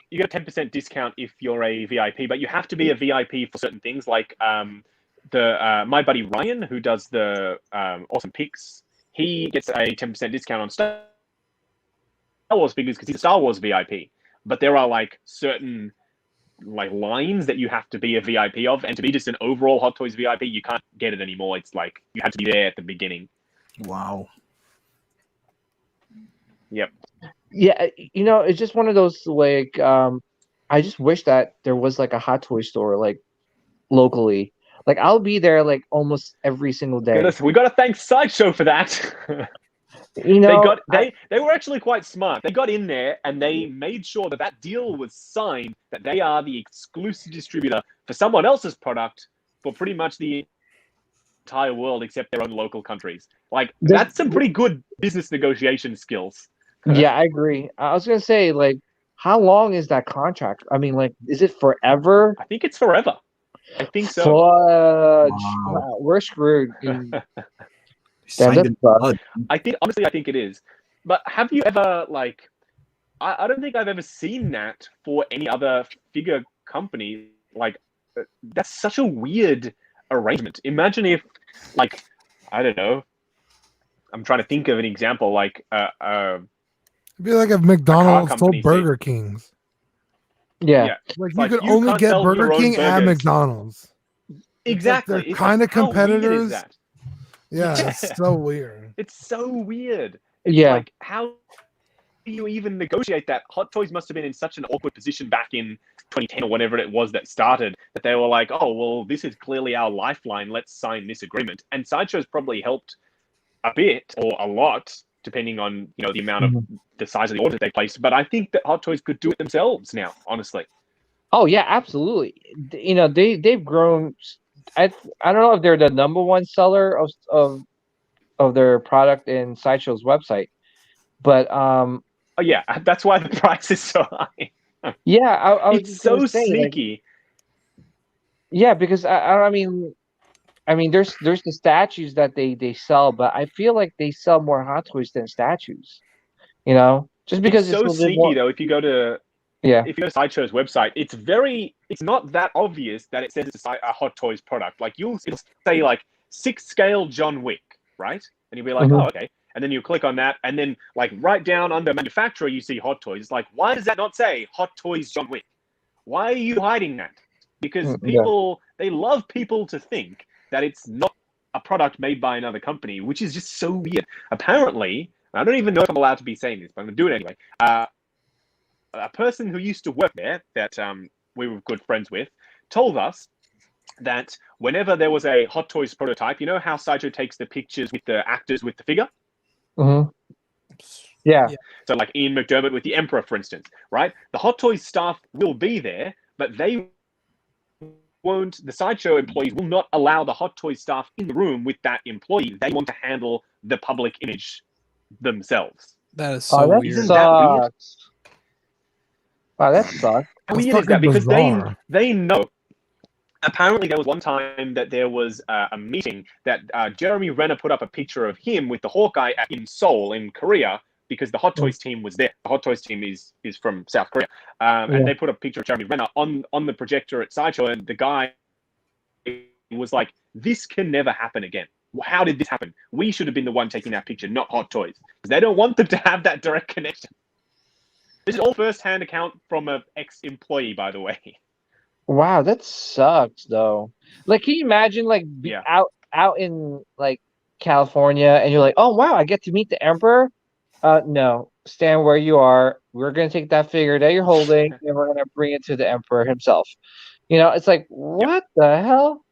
Speaker 4: You get a 10% discount if you're a VIP, but you have to be a VIP for certain things, like my buddy Ryan, who does the awesome picks. He gets a 10% discount on Star Wars figures because he's a Star Wars VIP. But there are like certain lines that you have to be a VIP of, and to be just an overall Hot Toys VIP, you can't get it anymore. It's like you have to be there at the beginning.
Speaker 1: Wow.
Speaker 4: Yep.
Speaker 7: Yeah, it's just one of those like I just wish that there was like a Hot Toy store like locally. Like I'll be there like almost every single day.
Speaker 4: We got to thank Sideshow for that.
Speaker 7: You
Speaker 4: they
Speaker 7: know,
Speaker 4: got they were actually quite smart. They got in there and they made sure that that deal was signed, that they are the exclusive distributor for someone else's product for pretty much the entire world except their own local countries. Like that's some pretty good business negotiation skills.
Speaker 7: yeah, I agree. I was gonna say like, how long is that contract? I mean, like, is it forever?
Speaker 4: I think it's forever. I think so.
Speaker 7: Fudge.
Speaker 1: Wow.
Speaker 7: We're screwed.
Speaker 1: Signed in blood.
Speaker 4: I think it is. But have you ever like? I don't think I've ever seen that for any other figure company. Like that's such a weird arrangement. Imagine if, like, I don't know. I'm trying to think of an example. Like,
Speaker 6: It'd be like if McDonald's
Speaker 4: company
Speaker 6: sold Burger Kings.
Speaker 7: Yeah.
Speaker 6: Like you
Speaker 4: Like,
Speaker 6: could
Speaker 4: you
Speaker 6: only
Speaker 4: can't
Speaker 6: get
Speaker 4: sell
Speaker 6: Burger
Speaker 4: your own
Speaker 6: King at
Speaker 4: burgers.
Speaker 6: McDonald's.
Speaker 4: Exactly.
Speaker 6: They're kind of
Speaker 4: how weird is
Speaker 6: competitors.
Speaker 4: that?
Speaker 6: Yeah, it's so weird.
Speaker 4: It's so weird. It's
Speaker 7: Yeah.
Speaker 4: like, how do you even negotiate that? Hot Toys must have been in such an awkward position back in 2010 or whatever it was that started, that they were like, oh, well, this is clearly our lifeline. Let's sign this agreement. And Sideshow's probably helped a bit or a lot, depending on, the amount of the size of the order they placed. But I think that Hot Toys could do it themselves now, honestly.
Speaker 7: Oh yeah, absolutely. They've grown. I don't know if they're the number one seller of their product in Sideshow's website, but
Speaker 4: Oh yeah, that's why the price is so high.
Speaker 7: yeah, I was
Speaker 4: It's
Speaker 7: just
Speaker 4: so
Speaker 7: gonna say, like,
Speaker 4: sneaky.
Speaker 7: yeah, because I mean, there's the statues that they sell, but I feel like they sell more Hot Toys than statues. Just because
Speaker 4: It's so
Speaker 7: a little bit
Speaker 4: sneaky
Speaker 7: more.
Speaker 4: though. If you go to
Speaker 7: Yeah.
Speaker 4: Sideshow's website, it's not that obvious that it says it's a Hot Toys product. Like it'll say like 6 scale John Wick, right? And you'll be like,
Speaker 7: Mhm.
Speaker 4: oh, okay. And then you click on that, and then like right down under manufacturer, you see Hot Toys. It's like, why does that not say Hot Toys John Wick? Why are you hiding that? Because people, they love people to think that it's not a product made by another company, which is just so weird. Apparently, I don't even know if I'm allowed to be saying this, but I'm going to do it anyway. A person who used to work there that we were good friends with told us that whenever there was a Hot Toys prototype, you know how Sideshow takes the pictures with the actors with the figure?
Speaker 7: Mm-hmm. Yeah.
Speaker 4: So like Ian McDermott with the Emperor, for instance, right? The Hot Toys staff will be there, but they won't, the Sideshow employees will not allow the Hot Toys staff in the room with that employee. They want to handle the public image themselves.
Speaker 3: That is so
Speaker 7: that
Speaker 3: weird.
Speaker 4: Isn't that weird?
Speaker 7: sucks. Wow, that sucks.
Speaker 4: How
Speaker 6: That's
Speaker 4: weird is that?
Speaker 6: fucking
Speaker 4: Because
Speaker 6: bizarre.
Speaker 4: they know. Apparently, there was one time that there was a meeting that Jeremy Renner put up a picture of him with the Hawkeye in Seoul, in Korea, because the Hot Toys team was there. The Hot Toys team is from South Korea. And they put a picture of Jeremy Renner on the projector at Sideshow, and the guy was like, this can never happen again. How did this happen? We should have been the one taking that picture, not Hot Toys. Because they don't want them to have that direct connection. This is all first-hand account from an ex-employee, by the way.
Speaker 7: Wow, that sucks though. Like, can you imagine like out in like California and you're like, oh wow, I get to meet the Emperor? No, stand where you are. We're gonna take that figure that you're holding and we're gonna bring it to the Emperor himself. It's like, what the hell?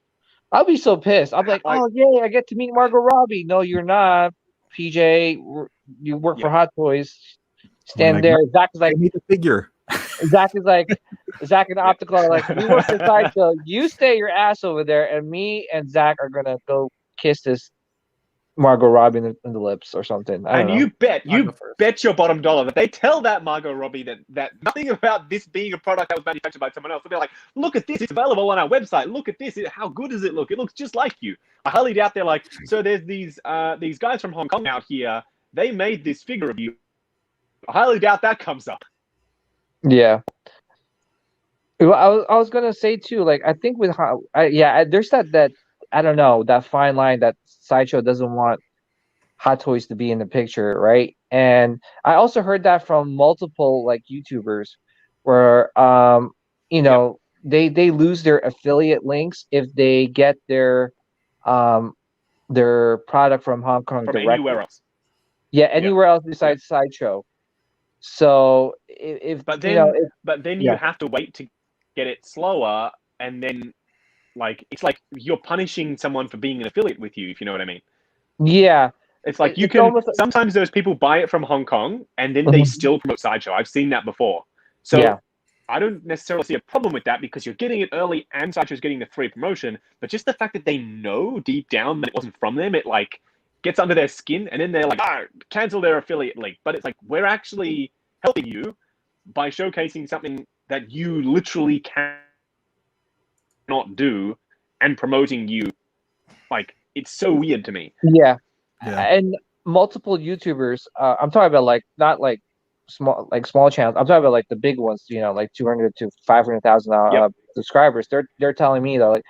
Speaker 7: I'll be so pissed. I'm like, oh yay, I get to meet Margot Robbie. No, you're not, PJ. You work for Hot Toys. Stand there. Zach is like,
Speaker 1: I need a figure.
Speaker 7: Zach and Optical are like, we work the Sideshow. You stay your ass over there, and me and Zach are gonna go kiss this Margot Robbie in the lips or something. I don't know.
Speaker 4: You bet your bottom dollar that they tell that Margot Robbie that nothing about this being a product that was manufactured by someone else. They'll be like, look at this, it's available on our website. Look at this, how good does it look? It looks just like you. I highly doubt they're like, so there's these guys from Hong Kong out here. They made this figure of you. I highly doubt that comes up.
Speaker 7: Yeah. Well, I was gonna say too, like, I think with there's that I don't know, that fine line that Sideshow doesn't want Hot Toys to be in the picture, right? And I also heard that from multiple like YouTubers where they lose their affiliate links if they get their product from Hong Kong
Speaker 4: From
Speaker 7: directly.
Speaker 4: anywhere else.
Speaker 7: Yeah, anywhere else besides Sideshow. So if
Speaker 4: But
Speaker 7: you know,
Speaker 4: then, but then you
Speaker 7: yeah.
Speaker 4: have to wait to get it slower, and then like it's like you're punishing someone for being an affiliate with you, if you know what I mean.
Speaker 7: Yeah,
Speaker 4: It's like you
Speaker 7: it's
Speaker 4: can
Speaker 7: almost
Speaker 4: sometimes those people buy it from Hong Kong and then they
Speaker 7: Mhm.
Speaker 4: still promote Sideshow. I've seen that before. So
Speaker 7: Yeah.
Speaker 4: I don't necessarily see a problem with that because you're getting it early and Sideshow's getting the free promotion. But just the fact that they know deep down that it wasn't from them, it like gets under their skin, and then they're like, cancel their affiliate link. But it's like we're actually helping you by showcasing something that you literally cannot do and promoting you. Like it's so weird to me.
Speaker 7: Yeah.
Speaker 1: Yeah.
Speaker 7: And multiple YouTubers, I'm talking about like not like small channels. I'm talking about like the big ones, you know, like 200 to 500,000
Speaker 4: Yep.
Speaker 7: subscribers. They're telling me that like,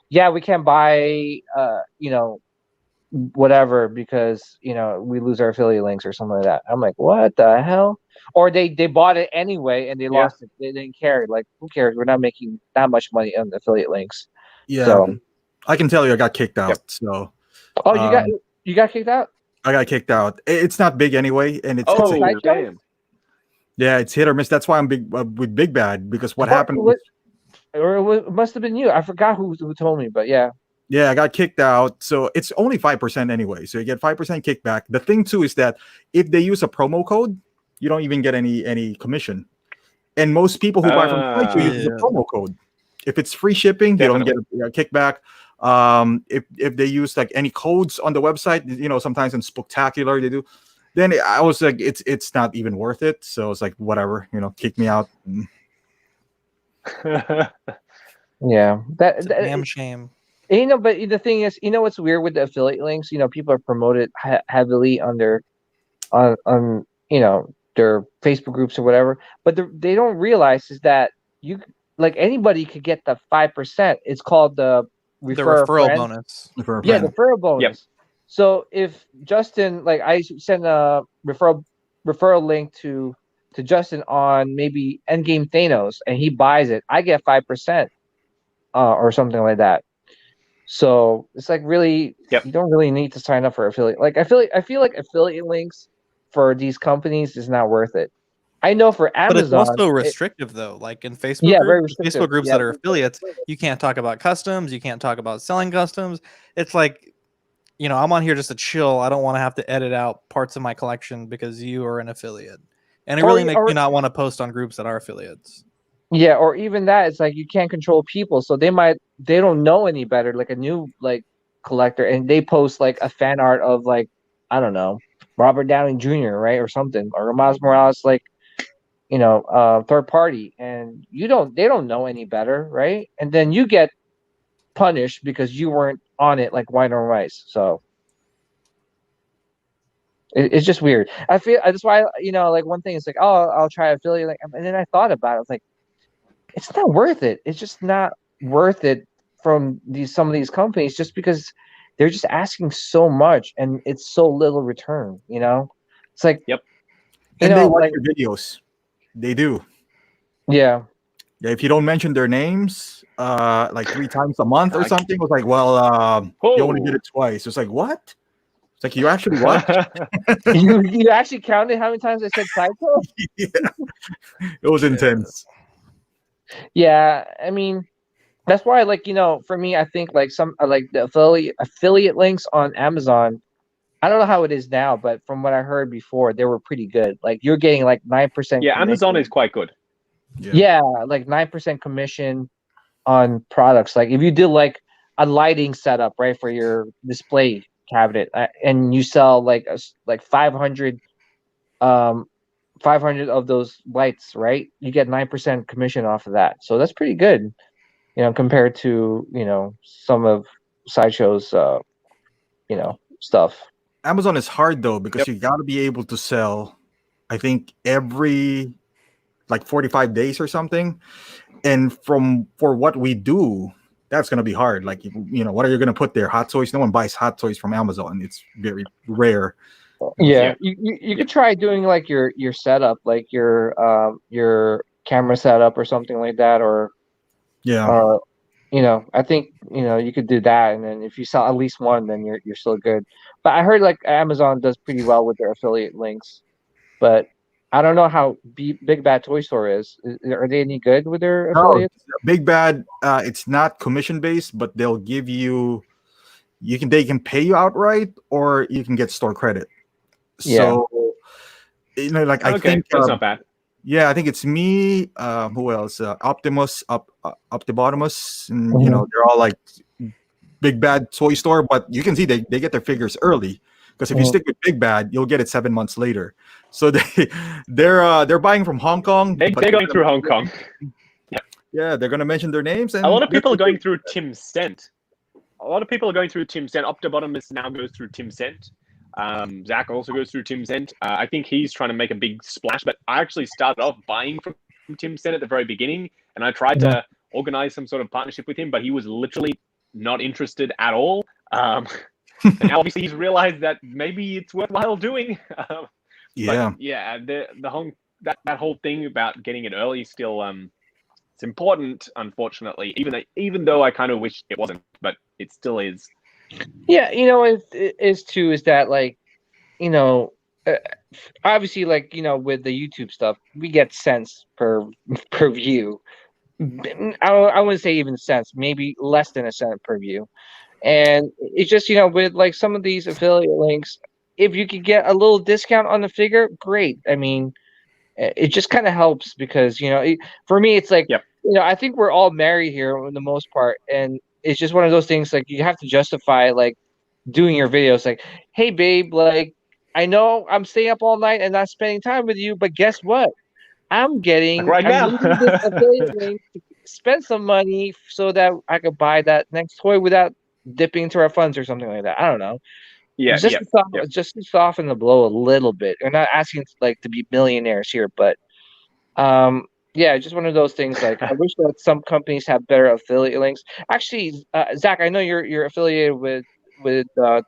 Speaker 7: yeah, we can't buy you know, whatever because you know we lose our affiliate links or something like that. I'm like, what the hell? Or they bought it anyway and they
Speaker 4: Yeah.
Speaker 7: lost it. They didn't care. Like, who cares? We're not making that much money on affiliate links.
Speaker 1: Yeah.
Speaker 7: So,
Speaker 1: I can tell you I got kicked out.
Speaker 4: Yep.
Speaker 1: So
Speaker 7: oh,
Speaker 1: um,
Speaker 7: you got kicked out.
Speaker 1: I got kicked out. It's not big anyway, and it's
Speaker 4: Oh,
Speaker 7: Sideshow?
Speaker 4: damn.
Speaker 1: yeah, it's hit or miss. That's why I'm big with Big Bad, because what
Speaker 7: Or,
Speaker 1: happened was,
Speaker 7: it must have been you. I forgot who told me, but yeah.
Speaker 1: yeah, I got kicked out. So it's only 5% anyway. So you get 5% kickback. The thing too is that if they use a promo code, you don't even get any commission. And most people who buy from Sideshow use the
Speaker 3: Yeah.
Speaker 1: promo code. If it's free shipping,
Speaker 4: Definitely.
Speaker 1: you don't get a kickback. If they use like any codes on the website, you know, sometimes in Spectacular they do. Then I was like, it's not even worth it. So it's like whatever, you know, kick me out.
Speaker 7: Yeah,
Speaker 3: It's a damn shame.
Speaker 7: you know, but the thing is, you know, what's weird with the affiliate links? You know, people are promoted heavily on their on you know their Facebook groups or whatever, but they don't realize is that you like anybody could get the 5%. It's called the
Speaker 3: The
Speaker 7: refer a
Speaker 3: referral
Speaker 7: friend.
Speaker 3: bonus.
Speaker 1: For a
Speaker 7: Yeah,
Speaker 1: friend.
Speaker 7: the referral bonus. So if Justin, like, I send a referral link to Justin on maybe Endgame Thanos, and he buys it, I get 5%, or something like that. So it's like really,
Speaker 4: Yep.
Speaker 7: you don't really need to sign up for affiliate. Like I feel like affiliate links for these companies is not worth it. I know for
Speaker 3: But it's
Speaker 7: Amazon,
Speaker 3: also restrictive though. Like in Facebook
Speaker 7: yeah, very
Speaker 3: groups,
Speaker 7: restrictive.
Speaker 3: Facebook groups
Speaker 7: Yeah.
Speaker 3: that are affiliates, you can't talk about customs, you can't talk about selling customs. It's like, you know, I'm on here just to chill. I don't want to have to edit out parts of my collection because you are an affiliate. And it really makes me not want to post on groups that are affiliates.
Speaker 7: Yeah, or even that, it's like you can't control people, so they don't know any better, like a new like collector, and they post like a fan art of like, I don't know, Robert Downey Jr., right, or something, or Miles Morales, like, you know, third party, and they don't know any better, right? And then you get punished because you weren't on it like white on rice. So it's just weird. I feel that's why, you know, like one thing is like, oh, I'll try affiliate, like, and then I thought about it. I was like, it's not worth it. It's just not worth it from some of these companies just because they're just asking so much and it's so little return, you know? It's like,
Speaker 4: Yep.
Speaker 7: you
Speaker 1: And they
Speaker 7: know,
Speaker 1: watch
Speaker 7: like,
Speaker 1: your videos. They do.
Speaker 7: yeah.
Speaker 1: Yeah, if you don't mention their names like 3 times a month or something, it was like, well, you only did it twice. It's like, what? It's like, you actually watched?
Speaker 7: You actually counted how many times I said Psycho?
Speaker 1: Yeah. It was intense.
Speaker 7: Yeah, I mean, that's why, like, you know, for me, I think like some like the affiliate links on Amazon. I don't know how it is now, but from what I heard before, they were pretty good. Like you're getting like 9%
Speaker 4: Yeah, Amazon
Speaker 7: commission.
Speaker 4: is quite good.
Speaker 7: Yeah, like 9% commission on products. Like if you did like a lighting setup, right, for your display cabinet, and you sell like like 500 um 500 of those lights, right? You get 9% commission off of that. So that's pretty good, you know, compared to, you know, some of Sideshow's you know, stuff.
Speaker 1: Amazon is hard though, because
Speaker 4: Yep.
Speaker 1: you got to be able to sell, I think, every like 45 days or something. And for what we do, that's going to be hard. Like, you know, what are you going to put there? Hot toys? No one buys hot toys from Amazon. It's very rare.
Speaker 7: Yeah,
Speaker 4: Yeah.
Speaker 7: you could try doing like your setup, like your camera setup or something like that, or
Speaker 1: Yeah.
Speaker 7: you know, I think, you know, you could do that, and then if you sell at least one, then you're still good. But I heard like Amazon does pretty well with their affiliate links, but I don't know how Big Bad Toy Store is. Are they any good with their
Speaker 1: No,
Speaker 7: affiliates?
Speaker 1: Big Bad. It's not commission based, but they'll give you. They can pay you outright, or you can get store credit.
Speaker 7: Yeah.
Speaker 1: So like I
Speaker 4: Okay,
Speaker 1: think
Speaker 4: that's not bad.
Speaker 1: yeah, I think it's me. Who else? Optimus, Optibotimus, and
Speaker 7: Mhm.
Speaker 1: they're all like Big Bad Toy Store, but you can see they get their figures early because if you
Speaker 7: Mhm.
Speaker 1: stick with Big Bad, you'll get it 7 months later. So they're buying from Hong Kong.
Speaker 4: They're
Speaker 1: but
Speaker 4: going through Hong Kong.
Speaker 1: Yeah, they're gonna mention their names,
Speaker 4: A
Speaker 1: and
Speaker 4: lot of people are going through Tim Stent. A lot of people are going through Tim Stent. Optibottomus now goes through Tim Stent. Zach also goes through Tim Stent. I think he's trying to make a big splash, but I actually started off buying from Tim Stent at the very beginning, and I tried to organize some sort of partnership with him, but he was literally not interested at all. And now obviously he's realized that maybe it's worthwhile doing.
Speaker 1: Yeah.
Speaker 4: But yeah, the whole that whole thing about getting it early still it's important, unfortunately. Even though I kind of wish it wasn't, but it still is.
Speaker 7: Yeah, it is too. Is that like, you know, uh, obviously, like with the YouTube stuff, we get cents per per view. I wouldn't say even cents, maybe less than a cent per view. And it's just, with like some of these affiliate links, if you could get a little discount on the figure, great. I mean, it just kind of helps because, for me, it's like,
Speaker 4: Yep.
Speaker 7: I think we're all married here for the most part. And it's just one of those things like you have to justify like doing your videos like, hey, babe, like, I know I'm staying up all night and not spending time with you, but guess what? I'm
Speaker 4: Like right now.
Speaker 7: using this affiliate link to spend some money so that I could buy that next toy without dipping into our funds or something like that. I don't know.
Speaker 4: Yeah,
Speaker 7: Just
Speaker 4: yeah,
Speaker 7: to soften,
Speaker 4: yeah.
Speaker 7: just to soften the blow a little bit. We're not asking like to be millionaires here, but yeah, just one of those things. Like I wish that some companies have better affiliate links. Actually, Zach, I know you're affiliated with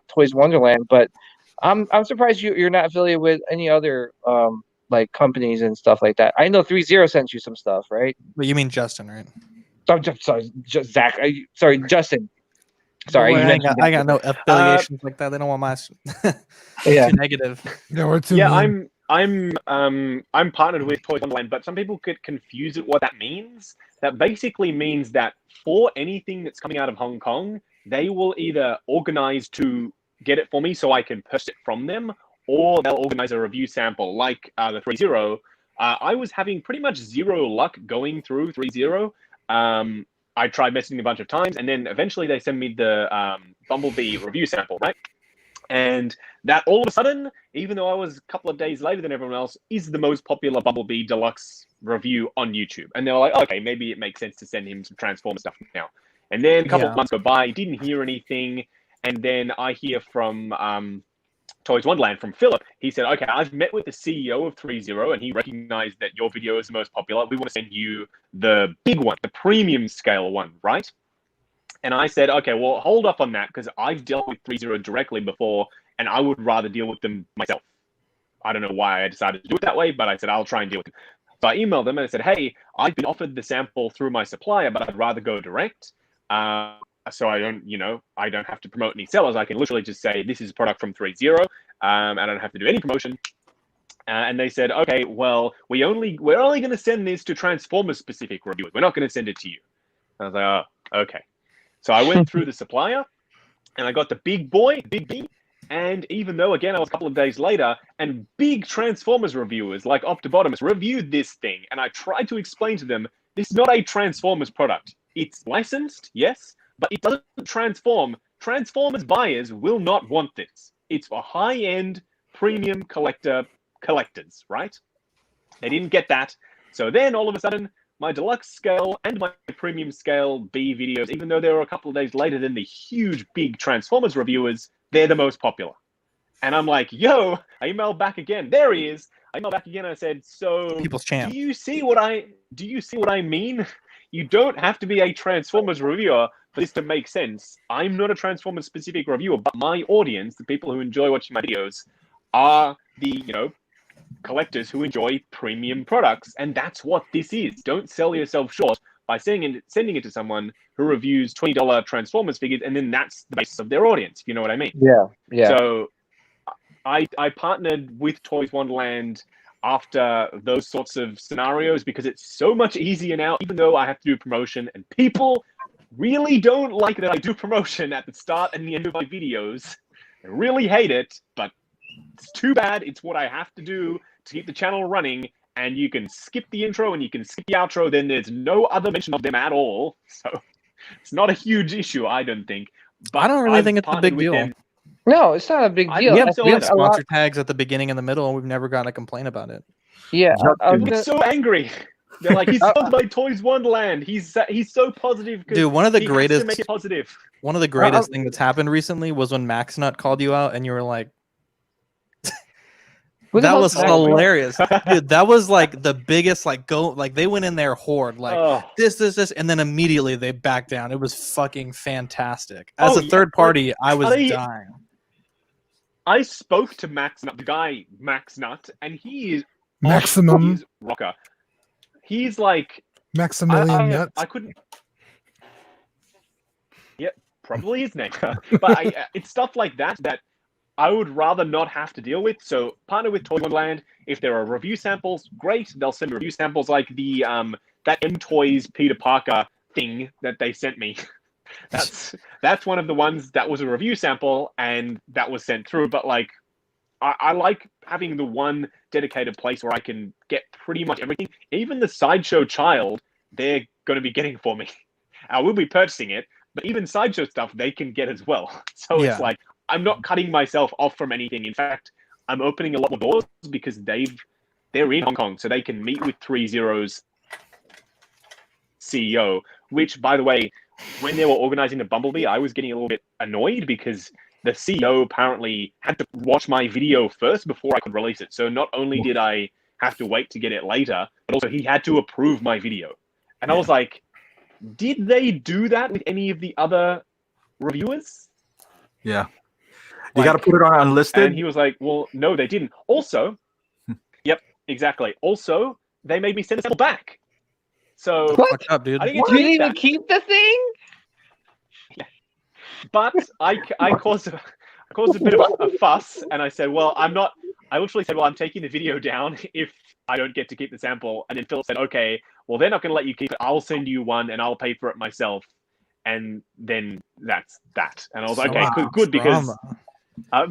Speaker 7: Toys Wonderland, but I'm surprised you're not affiliated with any other like companies and stuff like that. I know 30 sent you some stuff, right?
Speaker 3: But you mean Justin, right?
Speaker 7: Sorry, Zach. Sorry, Justin. Sorry,
Speaker 3: Boy,
Speaker 7: you mentioned
Speaker 3: I
Speaker 7: that.
Speaker 3: got no affiliations like that. They don't want my.
Speaker 7: Yeah.
Speaker 3: Too negative.
Speaker 6: Yeah, we're too
Speaker 4: Yeah,
Speaker 6: mean.
Speaker 4: I'm partnered with Toys Online, but some people get confused at what that means. That basically means that for anything that's coming out of Hong Kong, they will either organize to get it for me so I can purchase it from them, or they'll organize a review sample like the 3.0. I was having pretty much zero luck going through 3.0. I tried messaging a bunch of times, and then eventually they send me the Bumblebee review sample, right? And that all of a sudden, even though I was a couple of days later than everyone else, is the most popular Bumblebee Deluxe review on YouTube. And they were like, okay, maybe it makes sense to send him some Transformer stuff now. And then a couple of months go by, didn't hear anything. And then I hear from Toys Wonderland, from Philip. He said, okay, I've met with the CEO of 3.0 and he recognized that your video is the most popular. We want to send you the big one, the premium scale one, right? And I said, okay, well, hold up on that because I've dealt with 3.0 directly before and I would rather deal with them myself. I don't know why I decided to do it that way, but I said, I'll try and deal with them. So I emailed them and I said, hey, I've been offered the sample through my supplier, but I'd rather go direct. So I don't have to promote any sellers. I can literally just say, this is a product from 3.0. I don't have to do any promotion. And they said, okay, well, we're only going to send this to Transformers specific reviewers. We're not going to send it to you. And I was like, oh, okay. So I went through the supplier and I got the big boy, Big B. And even though, again, I was a couple of days later and big Transformers reviewers like Optibotimus reviewed this thing, and I tried to explain to them, this is not a Transformers product. It's licensed, yes, but it doesn't transform. Transformers buyers will not want this. It's for high-end premium collectors, right? They didn't get that. So then all of a sudden, my deluxe scale and my premium scale B videos, even though they were a couple of days later than the huge big Transformers reviewers, they're the most popular. And I'm like, yo, I emailed back again. There he is. I emailed back again and I said, so
Speaker 3: People's champ.
Speaker 4: do you see what I mean? You don't have to be a Transformers reviewer for this to make sense. I'm not a Transformers specific reviewer, but my audience, the people who enjoy watching my videos, are the, collectors who enjoy premium products, and that's what this is. Don't sell yourself short by sending it to someone who reviews $20 Transformers figures, and then that's the basis of their audience, if you know what I mean.
Speaker 7: Yeah.
Speaker 4: So I partnered with Toys Wonderland after those sorts of scenarios because it's so much easier now, even though I have to do promotion and people really don't like that I do promotion at the start and the end of my videos. I really hate it, but it's too bad. It's what I have to do to keep the channel running, and you can skip the intro and you can skip the outro, then there's no other mention of them at all. So it's not a huge issue, I don't think. But
Speaker 3: I don't really think it's a big deal.
Speaker 7: No, it's not a big
Speaker 4: I
Speaker 7: deal.
Speaker 3: We
Speaker 4: think
Speaker 3: have,
Speaker 4: so
Speaker 3: we have
Speaker 4: either.
Speaker 3: sponsor tags at the beginning and the middle, and we've never gotten a complaint about it.
Speaker 7: Yeah, I was
Speaker 4: They're
Speaker 7: gonna-
Speaker 4: so angry. They're like, he's sponsored by Toys Wonderland. He's so positive.
Speaker 3: Dude, one of the
Speaker 4: he has to
Speaker 3: greatest
Speaker 4: make it positive.
Speaker 3: One of the greatest things that's happened recently was when MaxNut called you out and you were like,
Speaker 7: Who the
Speaker 3: that
Speaker 7: hell's
Speaker 3: was
Speaker 7: Max?
Speaker 3: hilarious. Dude, that was like the biggest, like, they went in there horde, like
Speaker 4: Oh.
Speaker 3: this, and then immediately they backed down. It was fucking fantastic. As
Speaker 4: Oh,
Speaker 3: a
Speaker 4: yeah,
Speaker 3: third party, I was
Speaker 4: they-
Speaker 3: dying.
Speaker 4: I spoke to Max Nut, the guy Max Nut, and he is
Speaker 6: Maximum.
Speaker 4: he's rocker. He's like
Speaker 6: Maximilian Nuts.
Speaker 4: I couldn't. Yep, probably his name. But it's stuff like that that I would rather not have to deal with. So partner with Toy Wonderland. If there are review samples, great. They'll send me review samples like the that M Toys Peter Parker thing that they sent me. That's one of the ones that was a review sample and that was sent through. But like, I like having the one dedicated place where I can get pretty much everything. Even the Sideshow Child, they're going to be getting for me. I will be purchasing it, but even Sideshow stuff they can get as well. So
Speaker 3: Yeah.
Speaker 4: it's like I'm not cutting myself off from anything. In fact, I'm opening a lot more doors because they're in Hong Kong, so they can meet with 3Zero's CEO. Which, by the way, when they were organizing the Bumblebee, I was getting a little bit annoyed because the CEO apparently had to watch my video first before I could release it. So not only did I have to wait to get it later, but also he had to approve my video. And I was like, did they do that with any of the other reviewers?
Speaker 1: Yeah. You got to put it on unlisted.
Speaker 4: And he was like, well, no, they didn't. Also, yep, exactly. Also, they made me send a sample back. So
Speaker 7: What?
Speaker 3: Fucked up, dude.
Speaker 4: I didn't
Speaker 7: You
Speaker 4: get to
Speaker 7: didn't
Speaker 4: eat
Speaker 7: even
Speaker 4: that.
Speaker 7: keep the thing?
Speaker 4: But I caused a bit of a fuss, and I said, well, I literally said, well, I'm taking the video down if I don't get to keep the sample. And then Phil said, okay, well, they're not going to let you keep it. I'll send you one, and I'll pay for it myself. And then that's that. And I was like, okay, good, because
Speaker 3: Drama.
Speaker 4: I'm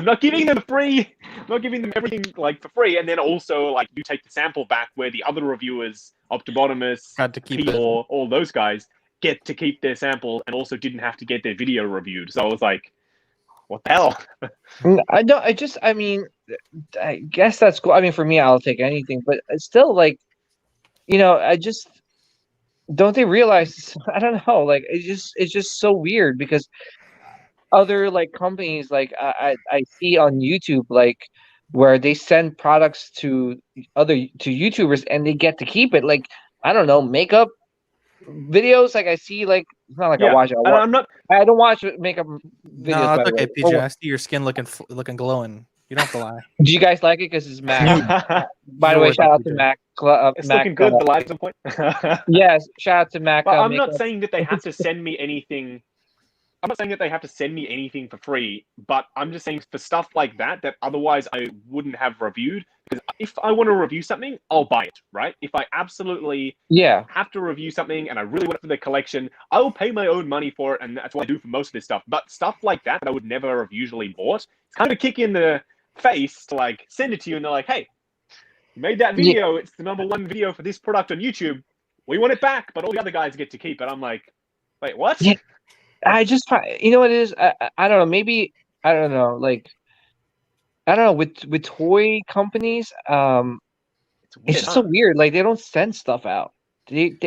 Speaker 4: not giving them free. I'm not giving them everything like for free. And then also like you take the sample back where the other reviewers, Optobotomus,
Speaker 3: Had to keep it.
Speaker 4: P4, all those guys get to keep their sample and also didn't have to get their video reviewed. So I was like, what the hell?
Speaker 7: I don't. I mean, I guess that's cool. I mean, for me, I'll take anything, but it's still like, I just don't they realize? I don't know. Like, it's just so weird because other like companies, like I see on YouTube, like where they send products to YouTubers and they get to keep it. Like, I don't know, makeup videos. Like I see, like it's not like I watch it.
Speaker 4: And I'm not.
Speaker 7: I don't watch makeup videos.
Speaker 3: No,
Speaker 7: by
Speaker 3: it's
Speaker 7: the way.
Speaker 3: okay, PJ. I see your skin looking glowing. You don't have to lie.
Speaker 7: Do you guys like it? Because it's Mac. By the way,
Speaker 3: Yours,
Speaker 7: shout out to
Speaker 3: PJ.
Speaker 7: Mac.
Speaker 4: It's
Speaker 7: Mac,
Speaker 4: looking good. The lighting's on point.
Speaker 7: Yes, shout out to Mac.
Speaker 4: But I'm not
Speaker 7: Makeup.
Speaker 4: saying that they have to send me anything. I'm not saying that they have to send me anything for free, but I'm just saying for stuff like that otherwise I wouldn't have reviewed. Because if I want to review something, I'll buy it, right? If I absolutely have to review something and I really want it for the collection, I will pay my own money for it, and that's what I do for most of this stuff. But stuff like that I would never have usually bought, it's kind of a kick in the face to like send it to you and they're like, hey, you made that video, it's the #1 video for this product on YouTube. We want it back, but all the other guys get to keep it. I'm like, wait, what?
Speaker 7: Yeah. I just find, what it is? I don't know. Maybe, I don't know. Like, I don't know. With toy companies, it's just so weird. Like, they don't send stuff out.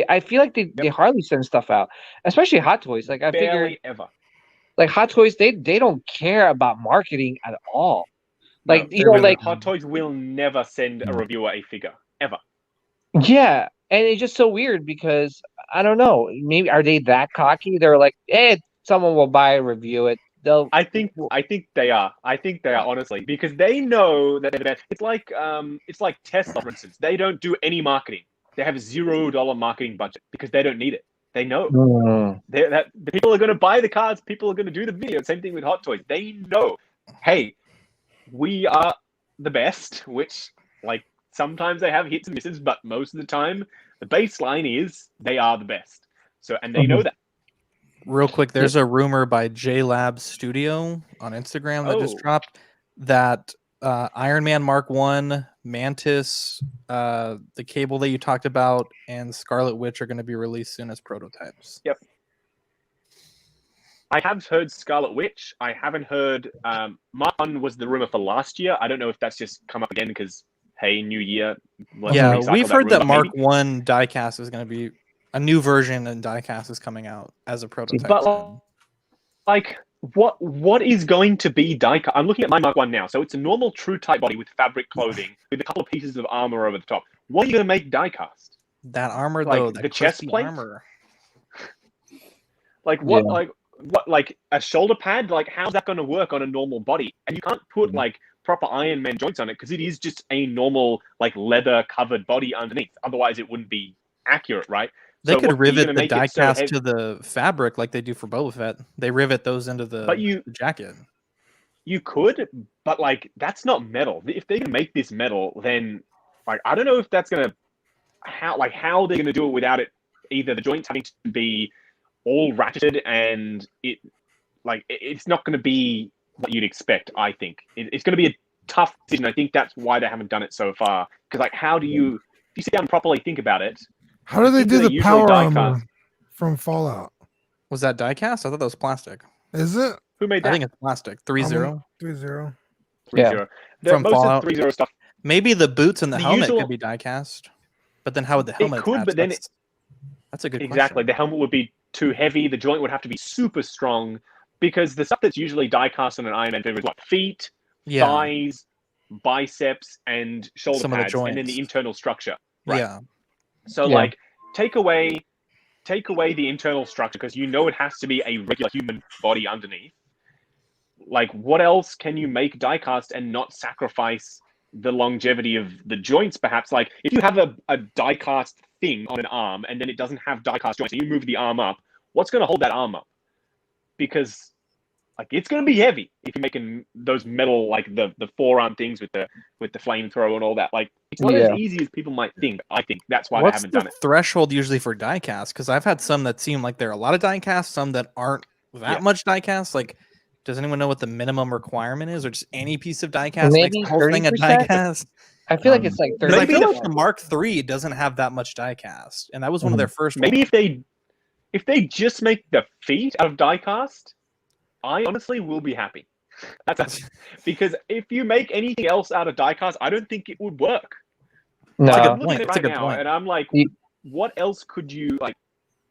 Speaker 7: I feel like they hardly send stuff out, especially Hot Toys. Like, I figure,
Speaker 4: Barely ever.
Speaker 7: like Hot Toys, they don't care about marketing at all. Like,
Speaker 4: No,
Speaker 7: like
Speaker 4: Hot Toys will never send a reviewer a figure ever.
Speaker 7: yeah, and it's just so weird because I don't know. Maybe are they that cocky? They're like, hey, someone will buy and review it. They'll.
Speaker 4: I think they are. I think they are, honestly, because they know that it's like Tesla, for instance. They don't do any marketing. They have $0 marketing budget because they don't need it. They know that the people are going to buy the cards. People are going to do the video. Same thing with Hot Toys. They know, hey, we are the best. Which, like, Sometimes they have hits and misses, but most of the time, the baseline is they are the best. So, and they know that.
Speaker 3: Real quick, there's a rumor by JLab Studio on Instagram that just
Speaker 4: Oh.
Speaker 3: dropped that Iron Man Mark 1, Mantis, the cable that you talked about, and Scarlet Witch are going to be released soon as prototypes.
Speaker 4: Yep. I have heard Scarlet Witch. I haven't heard Mark 1 was the rumor for last year. I don't know if that's just come up again because, hey, new year.
Speaker 3: Yeah, we've heard that Mark
Speaker 4: maybe.
Speaker 3: 1 diecast is going to be a new version, and diecast is coming out as a prototype.
Speaker 4: But
Speaker 3: soon.
Speaker 4: like, what is going to be diecast? I'm looking at my Mark 1 now. So it's a normal true type body with fabric clothing with a couple of pieces of armor over the top. What are you going to make diecast?
Speaker 3: That armor,
Speaker 4: Like
Speaker 3: though, that
Speaker 4: the chest
Speaker 3: crispy
Speaker 4: plate?
Speaker 3: armor.
Speaker 4: Like what? Like a shoulder pad? Like how's that going to work on a normal body? And you can't put like proper Iron Man joints on it because it is just a normal like leather covered body underneath. Otherwise, it wouldn't be accurate, right?
Speaker 3: They
Speaker 4: So
Speaker 3: could
Speaker 4: what, are you
Speaker 3: rivet
Speaker 4: gonna
Speaker 3: the
Speaker 4: make it so
Speaker 3: diecast
Speaker 4: heavy?
Speaker 3: to the fabric like they do for Boba Fett. They rivet those into the,
Speaker 4: But you-
Speaker 3: the jacket.
Speaker 4: You could, but like that's not metal. If they can make this metal, then like I don't know if that's gonna how they're gonna do it without it either the joints having to be all ratcheted and it's not gonna be what you'd expect. I think it's gonna be a tough decision. I think that's why they haven't done it so far. Because like how do you if you sit down and properly think about it?
Speaker 6: How do they
Speaker 4: think
Speaker 6: do
Speaker 4: they
Speaker 6: the
Speaker 4: usually
Speaker 6: power
Speaker 4: die
Speaker 6: armor
Speaker 4: cast.
Speaker 6: from Fallout?
Speaker 3: Was that diecast? I thought that was plastic.
Speaker 6: Is it
Speaker 4: Who made that?
Speaker 3: I think it's plastic. 3-0.
Speaker 6: 3-0?
Speaker 4: 3-0.
Speaker 3: From
Speaker 4: Most
Speaker 3: Fallout.
Speaker 4: of the 3-0 stuff.
Speaker 3: Maybe the boots and the
Speaker 4: The
Speaker 3: helmet
Speaker 4: usual-
Speaker 3: could be diecast. But then how would the helmet
Speaker 4: could,
Speaker 3: attach?
Speaker 4: but then
Speaker 3: that's a good
Speaker 4: Exactly.
Speaker 3: question.
Speaker 4: The helmet would be too heavy. The joint would have to be super strong because the stuff that's usually die-cast on an Iron Man figure is what? Feet,
Speaker 3: Yeah.
Speaker 4: thighs, biceps, and shoulder
Speaker 3: Some of the
Speaker 4: pads, and then
Speaker 3: joints.
Speaker 4: the internal structure. Right.
Speaker 3: Yeah.
Speaker 4: So like take away the internal structure because you know it has to be a regular human body underneath. Like what else can you make die-cast and not sacrifice the longevity of the joints? Perhaps like if you have a die-cast thing on an arm and then it doesn't have die-cast joints and you move the arm up, what's going to hold that arm up? Because like it's going to be heavy if you're making those metal like the forearm things with the flamethrower and all that. Like it's not as easy as people might think. I think that's why they haven't done it.
Speaker 3: Threshold usually for diecast? Because I've had some that seem like they're a lot of diecast, some that aren't that much diecast. Like, does anyone know what the minimum requirement is, or just any piece of diecast
Speaker 7: Maybe
Speaker 3: makes the whole thing a
Speaker 7: 30%?
Speaker 3: diecast?
Speaker 7: I feel like it's like 30.
Speaker 3: I feel like the Mark III doesn't have that much diecast, and that was one of their first.
Speaker 4: Maybe
Speaker 3: ones.
Speaker 4: if they just make the feet out of diecast, I honestly will be happy. That's because if you make anything else out of diecast, I don't think it would work.
Speaker 7: No.
Speaker 4: Like,
Speaker 3: That's a
Speaker 4: I'm
Speaker 3: good
Speaker 4: looking
Speaker 3: point.
Speaker 4: at it
Speaker 3: That's a
Speaker 4: right
Speaker 3: good
Speaker 4: now,
Speaker 3: point.
Speaker 4: and I'm like, what else could you like?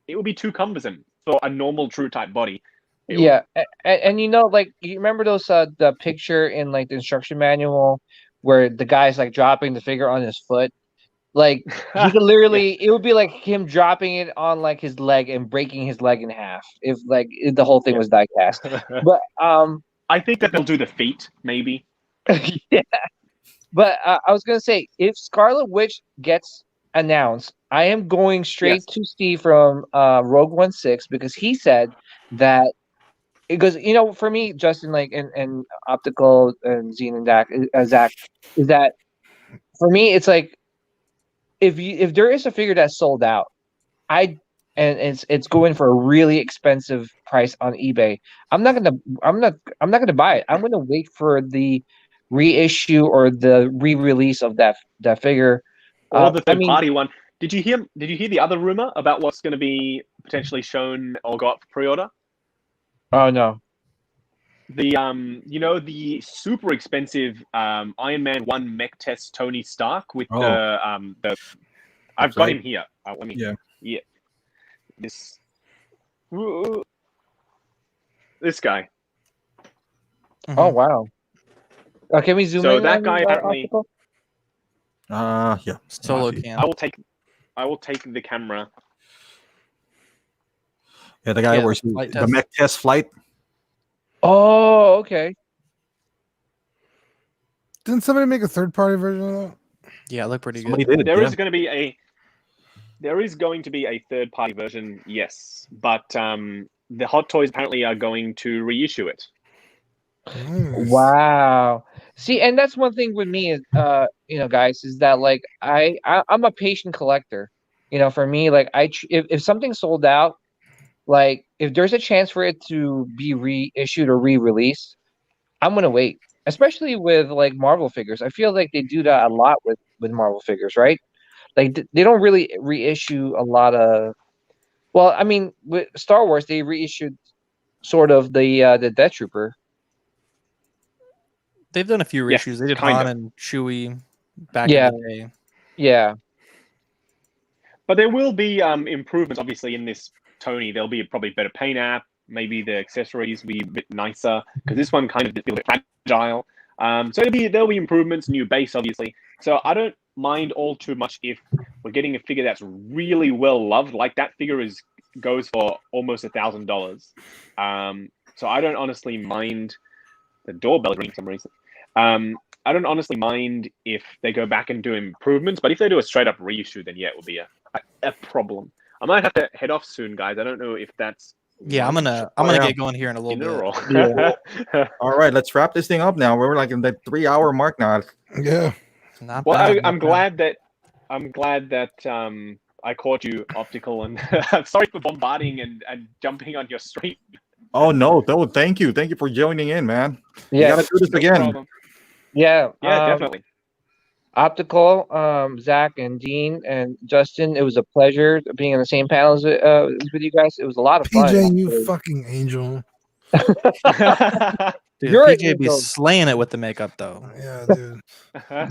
Speaker 4: It would be too cumbersome for a normal true type body.
Speaker 7: Yeah, and you know, like you remember those the picture in like the instruction manual where the guy's like dropping the figure on his foot. Like he could literally, it would be like him dropping it on like his leg and breaking his leg in half if the whole thing was diecast. But
Speaker 4: I think that they'll do the feet maybe.
Speaker 7: yeah. But I was gonna say if Scarlet Witch gets announced, I am going straight to Steve from Rogue One 6 because he said that. Because for me, Justin, like and Optical and Zine and Zach, is that for me, it's like if there is a figure that's sold out, and it's going for a really expensive price on eBay, I'm not gonna buy it. I'm gonna wait for the reissue or the re-release of that figure,
Speaker 4: or the third party one. Did you hear the other rumor about what's going to be potentially shown or go up for pre-order?
Speaker 7: Oh no.
Speaker 4: The the super expensive Iron Man 1 mech test Tony Stark with the I've got him here. Let me this guy.
Speaker 7: Oh wow. Can we zoom in?
Speaker 4: So that guy apparently
Speaker 1: yeah.
Speaker 3: Solo cam.
Speaker 4: I will take the camera.
Speaker 1: Yeah, the guy wears the mech test flight.
Speaker 7: Oh, okay.
Speaker 6: Didn't somebody make a third-party version of that?
Speaker 3: Yeah, it looked pretty
Speaker 1: Somebody
Speaker 3: good.
Speaker 1: did it,
Speaker 4: There is going to be a third-party version, yes, but the Hot Toys apparently are going to reissue it.
Speaker 6: Nice.
Speaker 7: Wow. See, and that's one thing with me is, guys, is that like I'm a patient collector. For me, like if something's sold out, like if there's a chance for it to be reissued or re-released, I'm gonna wait. Especially with like Marvel figures, I feel like they do that a lot with Marvel figures, right? Like they don't really reissue a lot of. Well, I mean, with Star Wars, they reissued sort of the Death Trooper.
Speaker 3: They've done a few
Speaker 4: Yes,
Speaker 3: reissues. They did
Speaker 4: kind
Speaker 3: Han
Speaker 4: of.
Speaker 3: and Chewie back
Speaker 7: Yeah.
Speaker 3: in the day.
Speaker 7: Yeah.
Speaker 4: But there will be improvements, obviously, in this Tony. There'll be probably better paint app. Maybe the accessories will be a bit nicer because this one kind of feels a bit fragile. So there'll be improvements, new base, obviously. So I don't mind all too much if we're getting a figure that's really well loved. Like that figure goes for almost $1,000. So I don't honestly mind. The doorbell is ringing for some reason. I don't honestly mind if they go back and do improvements, but if they do a straight up reissue, then yeah, it will be a problem. I might have to head off soon, guys. I don't know if that's
Speaker 3: Yeah, I'm gonna get going here in a little bit.
Speaker 4: bit.
Speaker 1: All right, let's wrap this thing up now. We're like in the 3-hour mark now.
Speaker 6: Yeah.
Speaker 3: Not
Speaker 4: Well,
Speaker 3: bad.
Speaker 4: I'm glad that I caught you, Optical, and I'm sorry for bombarding and jumping on your stream.
Speaker 1: Oh no, thank you for joining in, man.
Speaker 7: Yeah.
Speaker 1: You gotta do this
Speaker 4: No
Speaker 1: again.
Speaker 4: problem.
Speaker 7: Yeah.
Speaker 4: Yeah, definitely.
Speaker 7: Optical, Zach and Dean and Justin, it was a pleasure being on the same panels with you guys. It was a lot of fun.
Speaker 6: PJ, you fucking angel.
Speaker 3: Dude,
Speaker 7: You're an
Speaker 3: PJ be
Speaker 7: angel.
Speaker 3: slaying it with the makeup though.
Speaker 6: Yeah, dude.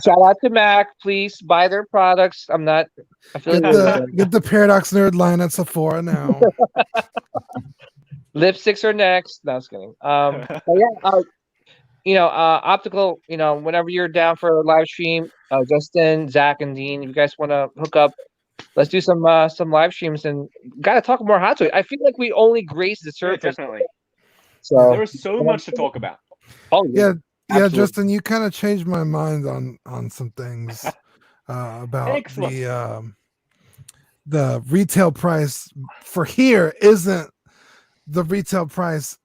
Speaker 7: Shout out to Mac. Please buy their products. I feel like
Speaker 6: Get the Paradox Nerd line at Sephora now.
Speaker 7: lipsticks are next. No, I was kidding. But yeah, Optical, whenever you're down for a live stream, Justin, Zach, and Dean, if you guys want to hook up, let's do some live streams and gotta talk more Hot Toys. I feel like we only grazed the
Speaker 4: Yeah,
Speaker 7: surface.
Speaker 4: definitely.
Speaker 7: So
Speaker 4: There is so much to talk about.
Speaker 7: oh
Speaker 6: Yeah,
Speaker 7: absolutely.
Speaker 6: Justin, you kind of changed my mind on some things about
Speaker 4: Excellent.
Speaker 6: the retail price for here isn't the retail price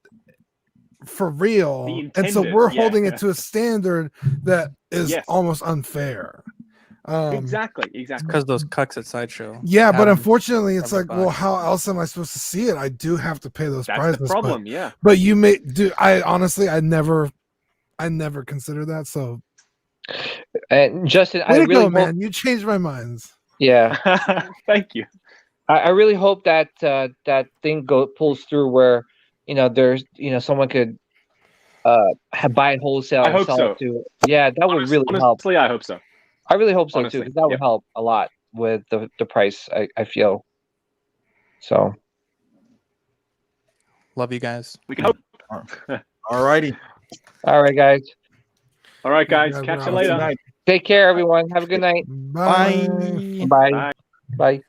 Speaker 6: for real,
Speaker 4: The
Speaker 6: and so
Speaker 4: intended,
Speaker 6: we're
Speaker 4: yeah.
Speaker 6: holding it to a standard that is
Speaker 4: Yes.
Speaker 6: almost unfair.
Speaker 4: Exactly.
Speaker 3: Because those cucks at Sideshow.
Speaker 6: Yeah, but
Speaker 3: have
Speaker 6: unfortunately, it's like, well,
Speaker 3: $7.
Speaker 6: how else am I supposed to see it? I do have to pay those
Speaker 4: That's
Speaker 6: prices.
Speaker 4: the problem. Yeah.
Speaker 6: But you may do. I honestly, I never consider that. So
Speaker 7: And Justin, I
Speaker 6: way to
Speaker 7: really
Speaker 6: go,
Speaker 7: hope,
Speaker 6: man! You changed my minds.
Speaker 7: yeah,
Speaker 4: Thank you.
Speaker 7: I really hope that that thing pulls through where there's someone could buy it wholesale
Speaker 4: I
Speaker 7: and
Speaker 4: hope
Speaker 7: sell
Speaker 4: so.
Speaker 7: it to. Yeah, that would really help.
Speaker 4: Honestly, I hope so.
Speaker 7: I really hope so too,
Speaker 4: honestly,
Speaker 7: because that would
Speaker 4: yep.
Speaker 7: help a lot with the price. I feel. So
Speaker 3: Love you guys.
Speaker 4: We can hope.
Speaker 1: All righty.
Speaker 7: all right, guys,
Speaker 4: All right, guys.
Speaker 6: Yeah,
Speaker 4: Catch you
Speaker 6: Good
Speaker 4: later.
Speaker 1: night.
Speaker 7: take care, everyone. Have a good night.
Speaker 6: Bye.
Speaker 7: Bye.
Speaker 4: Bye.
Speaker 7: Bye.